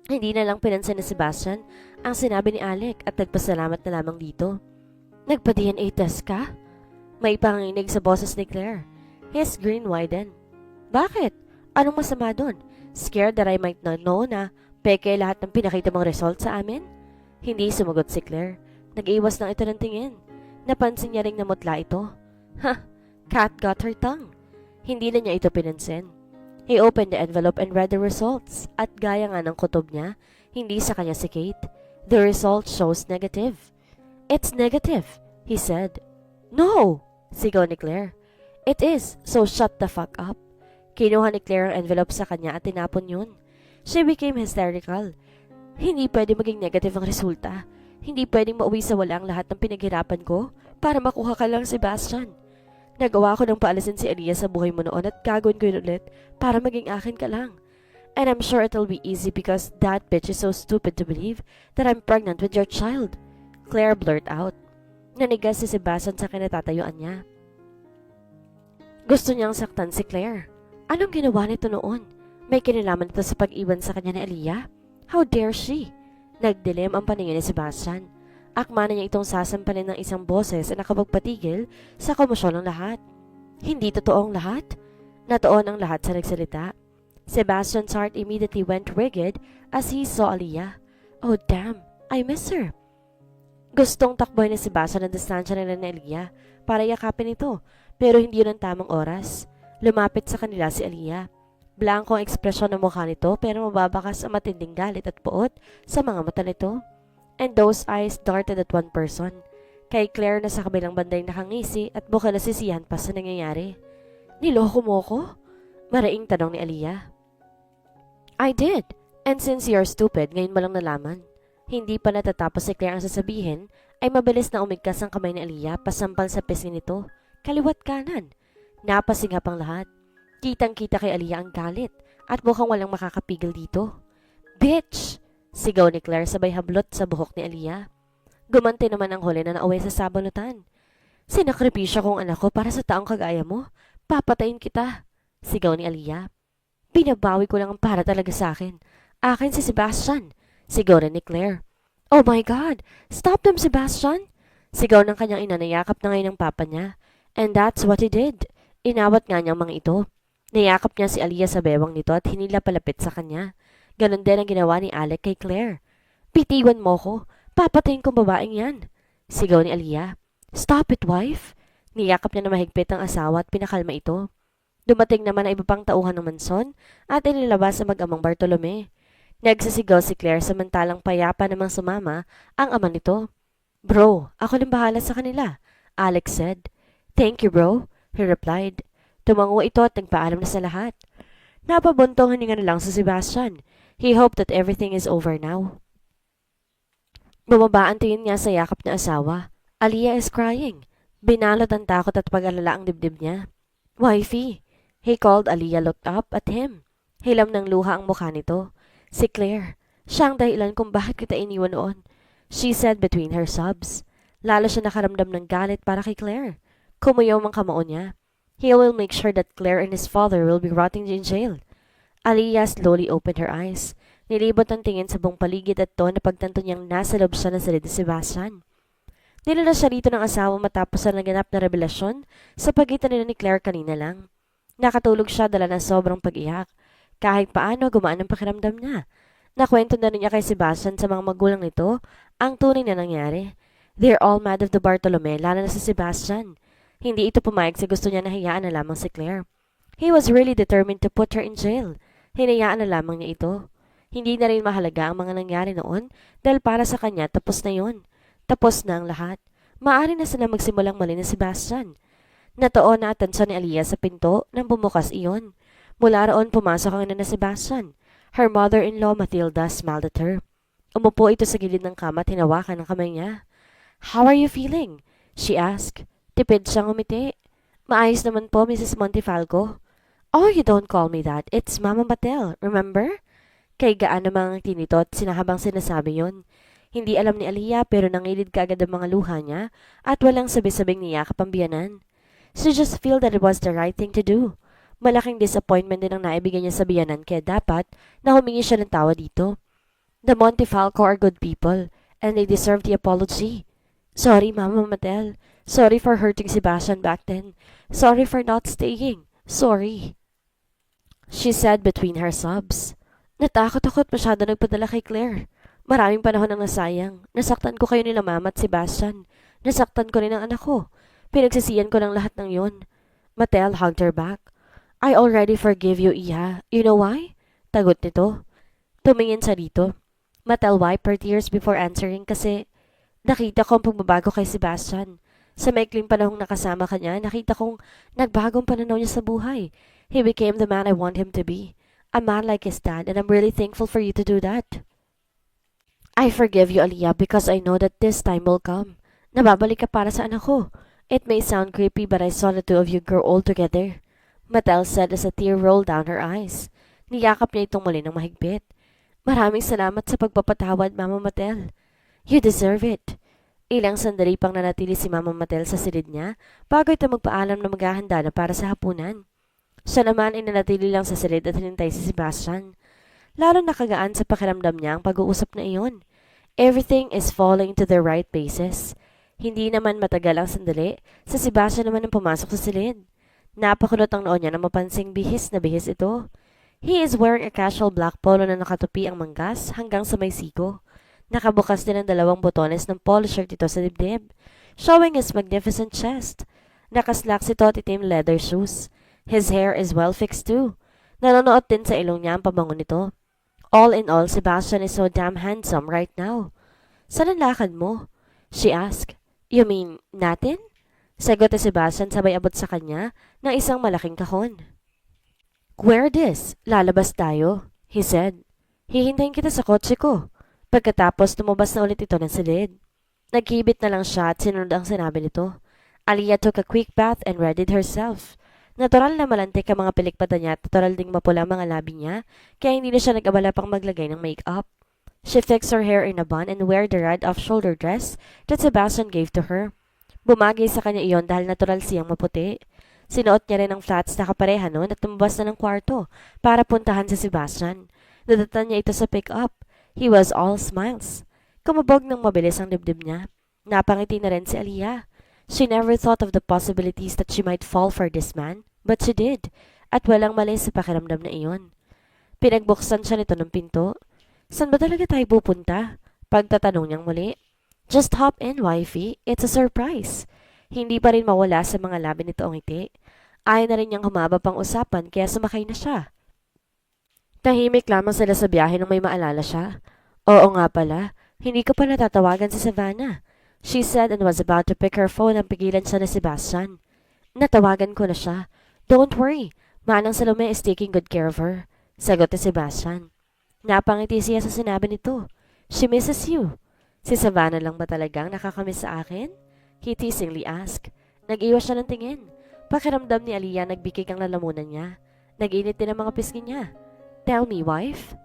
Hindi na lang pinansin ni Sebastian ang sinabi ni Alec at nagpasalamat na lamang dito. Nagpa-DNA test ka? May panginig sa boses ni Claire. His grin widened. Bakit? Anong masama doon? Scared that I might not know na peke lahat ng pinakita mong result sa amin? Hindi sumagot si Claire. Nag-iwas lang ito ng tingin. Napansin niya ring namutla ito. Ha! Cat got her tongue. Hindi na niya ito pinansin. He opened the envelope and read the results. At gaya nga ng kutob niya, hindi sa kanya si Kate. The result shows negative. It's negative, he said. No! Sigaw ni Claire. It is, so shut the fuck up. Kinuha ni Claire ang envelope sa kanya at tinapon yun. She became hysterical. Hindi pwede maging negative ang resulta. Hindi pwedeng mauwi sa wala ang lahat ng pinaghirapan ko para makuha ka lang, Sebastian. Nagawa ko ng paalisin si Aliyah sa buhay mo noon at gagawin ko yun ulit para maging akin ka lang. And I'm sure it'll be easy because that bitch is so stupid to believe that I'm pregnant with your child. Claire blurted out. Nanigas si Sebastian sa kinatatayuan niya. Gusto niyang saktan si Claire. Anong ginawa nito noon? May kinalaman ito sa pag-iwan sa kanya ni Aliyah? How dare she? Nagdilim ang paningin ni Sebastian. Akma na niya itong sasampalin ng isang boses na nakapagpatigil sa komosyon ng lahat. Hindi totoong lahat? Natoon ang lahat sa nagsalita. Sebastian's heart immediately went rigid as he saw Aliyah. Oh damn, I miss her. Gustong takboy ni Sebastian ang distansya nila ni Aliyah para yakapin ito, pero hindi yun ang tamang oras. Lumapit sa kanila si Aliyah. Blanco ang ekspresyon ng mukha nito pero mababakas ang matinding galit at puot sa mga mata nito. And those eyes darted at one person. Kay Claire na sa kabilang banday nakangisi at bukal nasisiyahan pa sa nangyayari. Niloko mo ko? Maraing tanong ni Aliyah. I did. And since you're stupid, ngayon mo lang nalaman. Hindi pa natatapos si Claire ang sasabihin, ay mabilis na umigkas ang kamay ni Aliyah pasampal sa pisngi nito. Kaliwat kanan. Napasingap ang lahat. Kitang-kita kay Aliyah ang galit at mukhang walang makakapigil dito. Bitch! Sigaw ni Claire sabay hablot sa buhok ni Aliyah. Gumanti naman ang huli na nauwi sa sabanutan. Sinakripisyo kong anak ko para sa taong kagaya mo. Papatayin kita. Sigaw ni Aliyah. Binabawi ko lang ang para talaga sa akin. Akin si Sebastian. Sigaw rin ni Claire. Oh my God! Stop them, Sebastian! Sigaw ng kanyang ina na yakap na ngayon ng papa niya. And that's what he did. Inawat nga niyang mga ito. Niyakap niya si Aliyah sa bewang nito at hinila palapit sa kanya. Ganon din ang ginawa ni Alec kay Claire. Bitiwan mo ko. Papatayin kong babaeng yan. Sigaw ni Aliyah. Stop it, wife! Niyakap niya na mahigpit ang asawa at pinakalma ito. Dumating naman ang iba pang tauhan ng manson at inilabas sa mag-amang Bartolome. Nagsisigaw si Claire samantalang payapa namang sumama ang ama nito. Bro, ako lang bahala sa kanila, Alex said. Thank you, bro, he replied. Tumango ito at nagpaalam na sa lahat. Napabuntong hininga na lang si Sebastian. He hoped that everything is over now. Bumaba ang tingin niya sa yakap na asawa. Aliyah is crying. Binalot ang takot at pag-alala ang dibdib niya. Wifey, he called. Aliyah looked up at him. Hilam ng luha ang mukha nito. Si Claire, siyang dahilan kung bakit kita iniwan noon, she said between her sobs. Lalo siya nakaramdam ng galit para kay Claire. Kumuyaw ang kamao niya. He will make sure that Claire and his father will be rotting in jail. Aliyah slowly opened her eyes. Nilibot ang tingin sa buong paligid at to na pagtanto niyang nasa loob siya ng silid ni Sebastian. Nilala siya rito ng asawa matapos ang naganap na revelasyon sa pagitan nila ni Claire kanina lang. Nakatulog siya dala ng sobrang pag-iyak. Kahit paano gumaan ang pakiramdam niya. Nakwento na rin niya kay Sebastian sa mga magulang nito ang tunay na nangyari. They're all mad of the Bartolome, lalo na si Sebastian. Hindi ito pumayag sa gusto niya na hayaan na lamang si Claire. He was really determined to put her in jail. Hinayaan na lamang niya ito. Hindi na rin mahalaga ang mga nangyari noon dahil para sa kanya tapos na yon. Tapos na ang lahat. Maaari na sila magsimulang muli ni Sebastian. Natoon na atensyon ni Aliyah sa pinto nang bumukas iyon. Mula roon pumasok ang ina na Sebastian. Her mother-in-law Matilda smiled at her. Umupo ito sa gilid ng kama at hinawakan ang kamay niya. How are you feeling? She asked. Tipid siyang umiti. Maayos naman po, Mrs. Montefalco. Oh, you don't call me that. It's Mama Matel, remember? Kay gaan namang ngiti nito at sinahabang sinasabi yon. Hindi alam ni Aliyah pero nangilid kaagad ang mga luha niya at walang sabi-sabing niyakap ang biyanan. She just feel that it was the right thing to do. Malaking disappointment din ang naibigay niya sa biyanan kaya dapat na humingi siya ng tawa dito. The Montefalco are good people and they deserve the apology. Sorry, Mama Matel. Sorry for hurting Sebastian back then. Sorry for not staying. Sorry. She said between her sobs. Natakot ako at masyado nagpadala kay Claire. Maraming panahon ang nasayang. Nasaktan ko kayo nila Mama at Sebastian. Nasaktan ko rin ang anak ko. Pinagsisiyan ko ng lahat ng yun. Matel hugged her back. I already forgive you, Iha. You know why? Tagot nito. Tumingin sa dito. Matel wiped her tears before answering kasi nakita ko ang pagbabago kay Sebastian. Sa maikling panahong nakasama ka niya, nakita kong nagbagong pananaw niya sa buhay. He became the man I want him to be. A man like his dad, and I'm really thankful for you to do that. I forgive you, Aliyah, because I know that this time will come. Nababalik ka para sa anak ko. It may sound creepy, but I saw the two of you grow old together. Matel said as a tear rolled down her eyes. Niyakap niya itong muli ng mahigpit. Maraming salamat sa pagpapatawad, Mama Matel. You deserve it. Ilang sandali pang nanatili si Mama Matel sa silid niya bago ito magpaalam na maghahanda na para sa hapunan. Siya naman ay nanatili lang sa silid at hinintay si Sebastian. Lalo nakagaan sa pakiramdam niya ang pag-uusap na iyon. Everything is falling to the right basis. Hindi naman matagal ang sandali, sa Sebastian naman ang pumasok sa silid. Napakulot ang noon niya na mapansing bihis na bihis ito. He is wearing a casual black polo na nakatupi ang manggas hanggang sa may siko. Nakabukas din ang 2 botones ng polo shirt ito sa dibdib, showing his magnificent chest. Nakaslacks ito at itim leather shoes. His hair is well fixed too. Nanonood din sa ilong niya ang pabango nito. All in all, Sebastian is so damn handsome right now. Saan ang lakad mo? She asked. You mean, natin? Sagot ni Sebastian sabay abot sa kanya ng isang malaking kahon. Where this? Lalabas tayo, he said. Hihintayin kita sa kotse ko. Pagkatapos, tumubas na ulit ito ng silid. Nagkibit na lang siya at sinunod ang sinabi nito. Aliyah took a quick bath and readied herself. Natural na malantik ang mga pilikpata niya at natural ding mapula ang mga labi niya, kaya hindi na siya nag-abala pang maglagay ng make-up. She fixed her hair in a bun and wear the red off-shoulder dress that Sebastian gave to her. Bumagay sa kanya iyon dahil natural siyang maputi. Sinuot niya rin ang flats na kapareha noon at tumabas na ng kwarto para puntahan si Sebastian. Nadatan niya ito sa pick-up. He was all smiles. Kumabog ng mabilis ang dibdib niya. Napangiti na rin si Aliyah. She never thought of the possibilities that she might fall for this man, but she did, at walang mali sa pakiramdam na iyon. Pinagbuksan siya nito ng pinto. Saan ba talaga tayo pupunta? Pagtatanong niyang muli. Just hop in, wifey. It's a surprise. Hindi pa rin mawala sa mga labi nito ang ngiti. Ayaw na rin niyang humaba pang usapan kaya sumakay na siya. Tahimik lamang sila sa biyahe nang may maalala siya. Oo nga pala, hindi ko pa natatawagan si Savannah. She said and was about to pick her phone nang pigilan siya ni Sebastian. Natawagan ko na siya. Don't worry, Manang Salome is taking good care of her. Sagot ni Sebastian. Napangiti siya sa sinabi nito. She misses you. Si Savannah lang ba talagang nakakamiss sa akin? He teasingly asked. Nag-iwas siya ng tingin. Pakiramdam ni Aliyah nagbikig ang lalamunan niya. Nag-init din ang mga pisngi niya. Tell me, wife.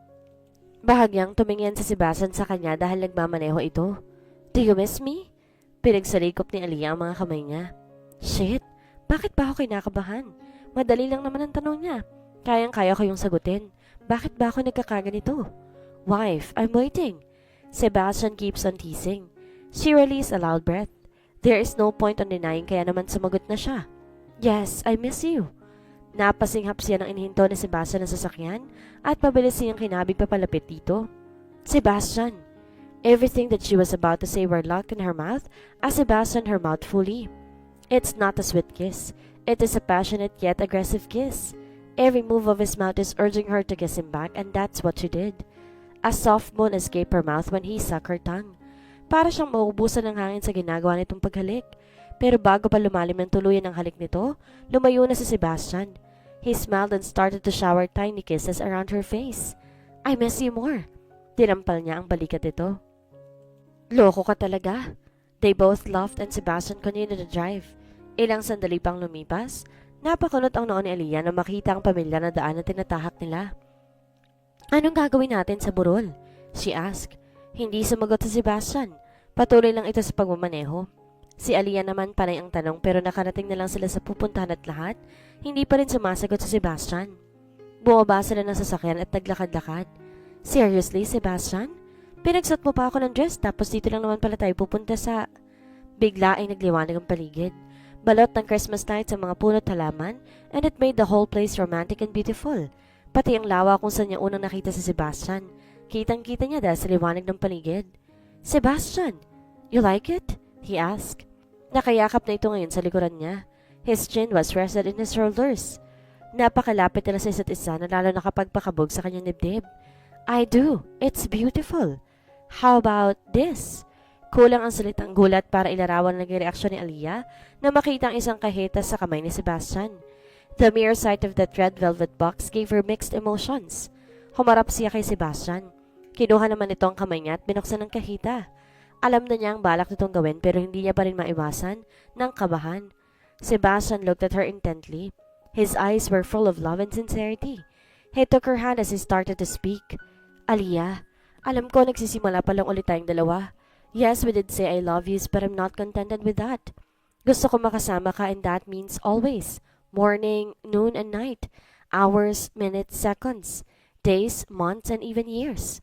Bahagyang tumingin si Sebastian sa kanya dahil nagmamaneho ito. Do you miss me? Pinagsalikop ni Aliyah ang mga kamay niya. Shit, bakit ba ako kinakabahan? Madali lang naman ang tanong niya. Kayang-kaya ko yung sagutin. Bakit ba ako nagkakaganito? Wife, I'm waiting. Sebastian keeps on teasing. She released a loud breath. There is no point on denying kaya naman sumagot na siya. Yes, I miss you. Napasinghap siya ng inihinto ni Sebastian ng sasakyan at pabilis siyang kinabig papalapit dito. Sebastian. Everything that she was about to say were locked in her mouth as Sebastian her mouth fully. It's not a sweet kiss. It is a passionate yet aggressive kiss. Every move of his mouth is urging her to kiss him back and that's what she did. A soft moan escaped her mouth when he sucked her tongue. Para siyang mauubusan ng hangin sa ginagawa nitong paghalik. Pero bago pa lumalim ng tuluyan ang halik nito, lumayo na si Sebastian. He smiled and started to shower tiny kisses around her face. I miss you more. Tinampal niya ang balikat nito. Loko ka talaga. They both laughed and Sebastian continued to drive. Ilang sandali pang lumipas, napakunot ang noon ni Aliyah na makita ang pamilya na daan na tinatahak nila. Anong gagawin natin sa burol? She asked. Hindi sumagot si Sebastian. Patuloy lang ito sa pagmamaneho. Si Aliyah naman panay ang tanong pero nakarating na lang sila sa pupuntahan at lahat, hindi pa rin sumasagot si Sebastian. Bumaba sila ng sasakyan at naglakad-lakad. Seriously, Sebastian? Pinagsot mo pa ako ng dress tapos dito lang naman pala tayo pupunta sa... Bigla ay nagliwanag ang paligid. Balot ng Christmas night sa mga puno't halaman and it made the whole place romantic and beautiful. Pati ang lawa kung saan niya unang nakita si Sebastian. Kitang-kita niya dahil sa liwanag ng paligid. Sebastian, you like it? He asked. Nakayakap na ito ngayon sa likuran niya. His chin was rested in his shoulders. Napakalapit nila sa isa't isa na lalo nakapagpakabog sa kanyang dibdib. I do. It's beautiful. How about this? Kulang ang salitang gulat para ilarawan ang naging reaksyon ni Aliyah na makita ang isang kahitas sa kamay ni Sebastian. The mere sight of that red velvet box gave her mixed emotions. Humarap siya kay Sebastian. Kinuha naman ito ang kamay niya at binuksan ng kahita. Alam na niya ang balak nitong gawin pero hindi niya pa rin maiwasan ng kabahan. Sebastian looked at her intently. His eyes were full of love and sincerity. He took her hand as he started to speak. Aliyah, alam ko nagsisimula pa lang ulit tayong dalawa. Yes, we did say I love you but I'm not contented with that. Gusto ko makasama ka and that means always. Morning, noon, and night. Hours, minutes, seconds. days, months, and even years.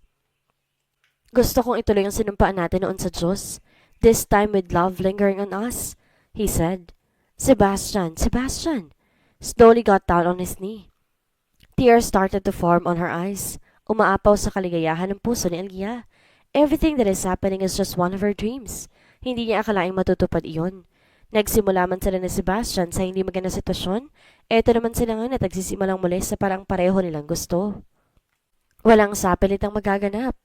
Gusto kong ituloy ang sinumpaan natin noon sa Diyos. This time with love lingering on us, he said. Sebastian, Sebastian, slowly got down on his knee. Tears started to form on her eyes. Umaapaw sa kaligayahan ng puso ni Aliyah. Everything that is happening is just one of her dreams. Hindi niya akalaing matutupad iyon. Nagsimula man sila ni Sebastian sa hindi magandang sitwasyon, eto naman sila ngayon at nagsisimulang muli sa parang pareho nilang gusto. Walang sapilit ang magaganap.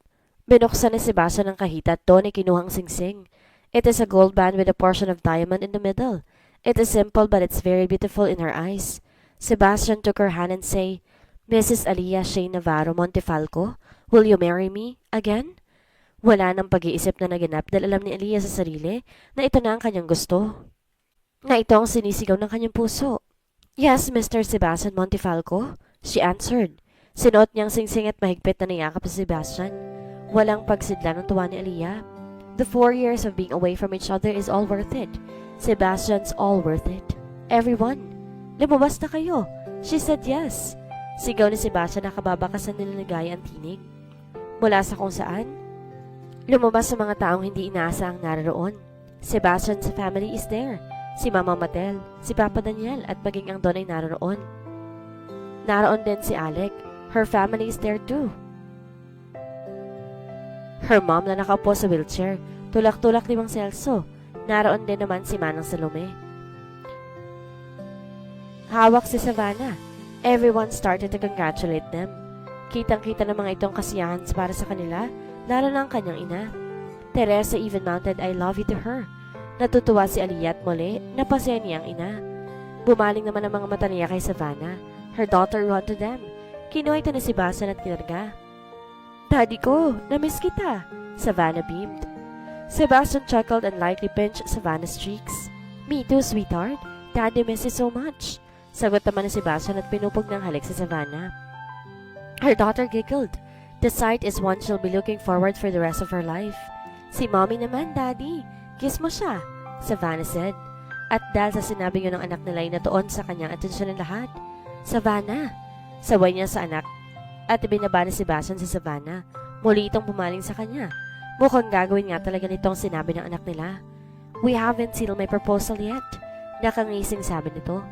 Binuksan ni Sebastian ang kahita at doon ay kinuhang singsing. It is a gold band with a portion of diamond in the middle. It is simple but it's very beautiful in her eyes. Sebastian took her hand and say, Mrs. Aliyah Shane Navarro Montefalco, will you marry me again? Wala nang pag-iisip na naganap dahil alam ni Aliyah sa sarili na ito na ang kanyang gusto. Na ito ang sinisigaw ng kanyang puso. Yes, Mr. Sebastian Montefalco, she answered. Sinuot niyang singsing at mahigpit na niyakap si Sebastian. Walang pagsidla ng tuwa ni Aliyah. The 4 years of being away from each other is all worth it. Sebastian's all worth it. Everyone, lumabas na kayo. She said yes. Sigaw ni Sebastian na kababakasan nila nagaya ang tinig. Mula sa kung saan, lumabas sa mga taong hindi inaasahang naroon. Sebastian's family is there. Si Mama Matel, si Papa Daniel at maging ang Don ay naroon. Naroon din si Alec. Her family is there too. Her mom na nakaupo sa wheelchair, tulak-tulak ni Mang Celso. Naroon din naman si Manang Salome. Hawak si Savannah. Everyone started to congratulate them. Kitang-kita ng mga itong kasiyahan para sa kanila, lalo na ang kanyang ina. Teresa even mounted I love you to her. Natutuwa si Aliyah at muli, napasaya niya ang ina. Bumaling naman ang mga mata niya kay Savannah. Her daughter ran to them. Kinuha ito ni Sebastian at kinarga. Daddy ko, namiss kita. Savannah beamed. Sebastian chuckled and lightly pinched Savannah's cheeks. Me too, sweetheart. Daddy misses so much. Sagot naman ni Sebastian at pinupog ng halik si Savannah. Her daughter giggled. The sight is one she'll be looking forward for the rest of her life. Si Mommy naman, Daddy. Kiss mo siya, Savannah said. At dahil sa sinabi yun ng anak nila ay natuon sa kanyang atensyon ng lahat. Savannah, sabay niya sa anak at ibinaba ni Sebastian si Savannah. Muli itong pumaling sa kanya. Mukhang gagawin nga talaga nitong sinabi ng anak nila. We haven't sealed my proposal yet. Nakangising sabi nito.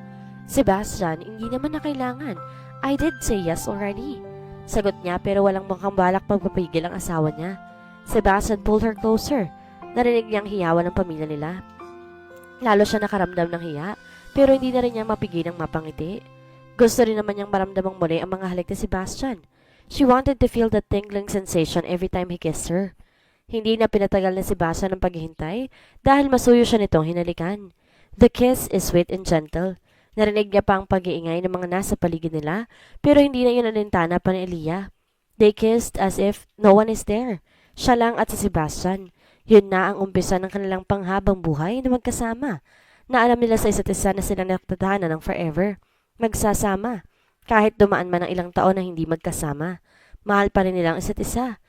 Sebastian, hindi naman na kailangan. I did say yes already. Sagot niya pero walang mukhang balak pagpapigil ang asawa niya. Sebastian pulled her closer. Narinig niyang hiyawan ng pamilya nila. Lalo siya nakaramdam ng hiya, pero hindi na rin niya mapigilang mapangiti. Gusto rin naman niyang maramdamang muli ang mga halik ni Sebastian. She wanted to feel the tingling sensation every time he kissed her. Hindi na pinatagal ni Sebastian ang paghihintay dahil masuyo siya nitong hinalikan. The kiss is sweet and gentle. Narinig niya pa ang pag-iingay ng mga nasa paligid nila, pero hindi na yun alintana pa ni Aliyah. They kissed as if no one is there. Siya lang at si Sebastian. Yun na ang umpisa ng kanilang panghabang buhay na magkasama. Na alam nila sa isa't isa na sila nakatadhana ng forever. Magsasama. Kahit dumaan man ang ilang taon na hindi magkasama. Mahal pa rin nilang isa't isa.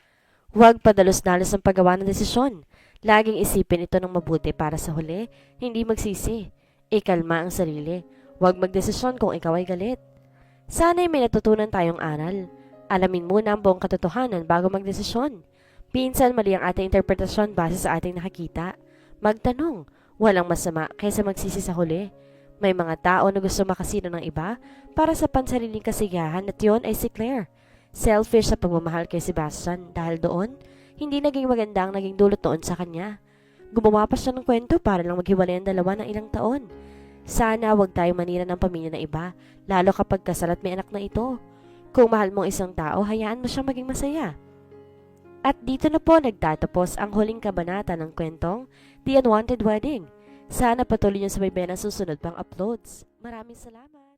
Huwag padalos-dalos ang paggawa ng desisyon. Laging isipin ito ng mabuti para sa huli, hindi magsisi. Ikalma ang sarili. Huwag magdesisyon kung ikaw ay galit. Sana'y may natutunan tayong aral. Alamin muna ang buong katotohanan bago magdesisyon. Pinsan mali ang ating interpretasyon base sa ating nakikita. Magtanong, walang masama kaysa magsisi sa huli. May mga tao na gusto makasino ng iba para sa pansariling kasiyahan at yun ay si Claire. Selfish sa pagmamahal kay Sebastian dahil doon, hindi naging maganda ang naging dulot noon sa kanya. Gumawa pa siya ng kwento para lang maghiwalay ang dalawa ng ilang taon. Sana wag tayong manira ng pamilya na iba, lalo kapag kasal at may anak na ito. Kung mahal mong isang tao, hayaan mo siyang maging masaya. At dito na po nagtatapos ang huling kabanata ng kwentong The Unwanted Wedding. Sana patuloy niyo subaybayan ang susunod pang uploads. Maraming salamat!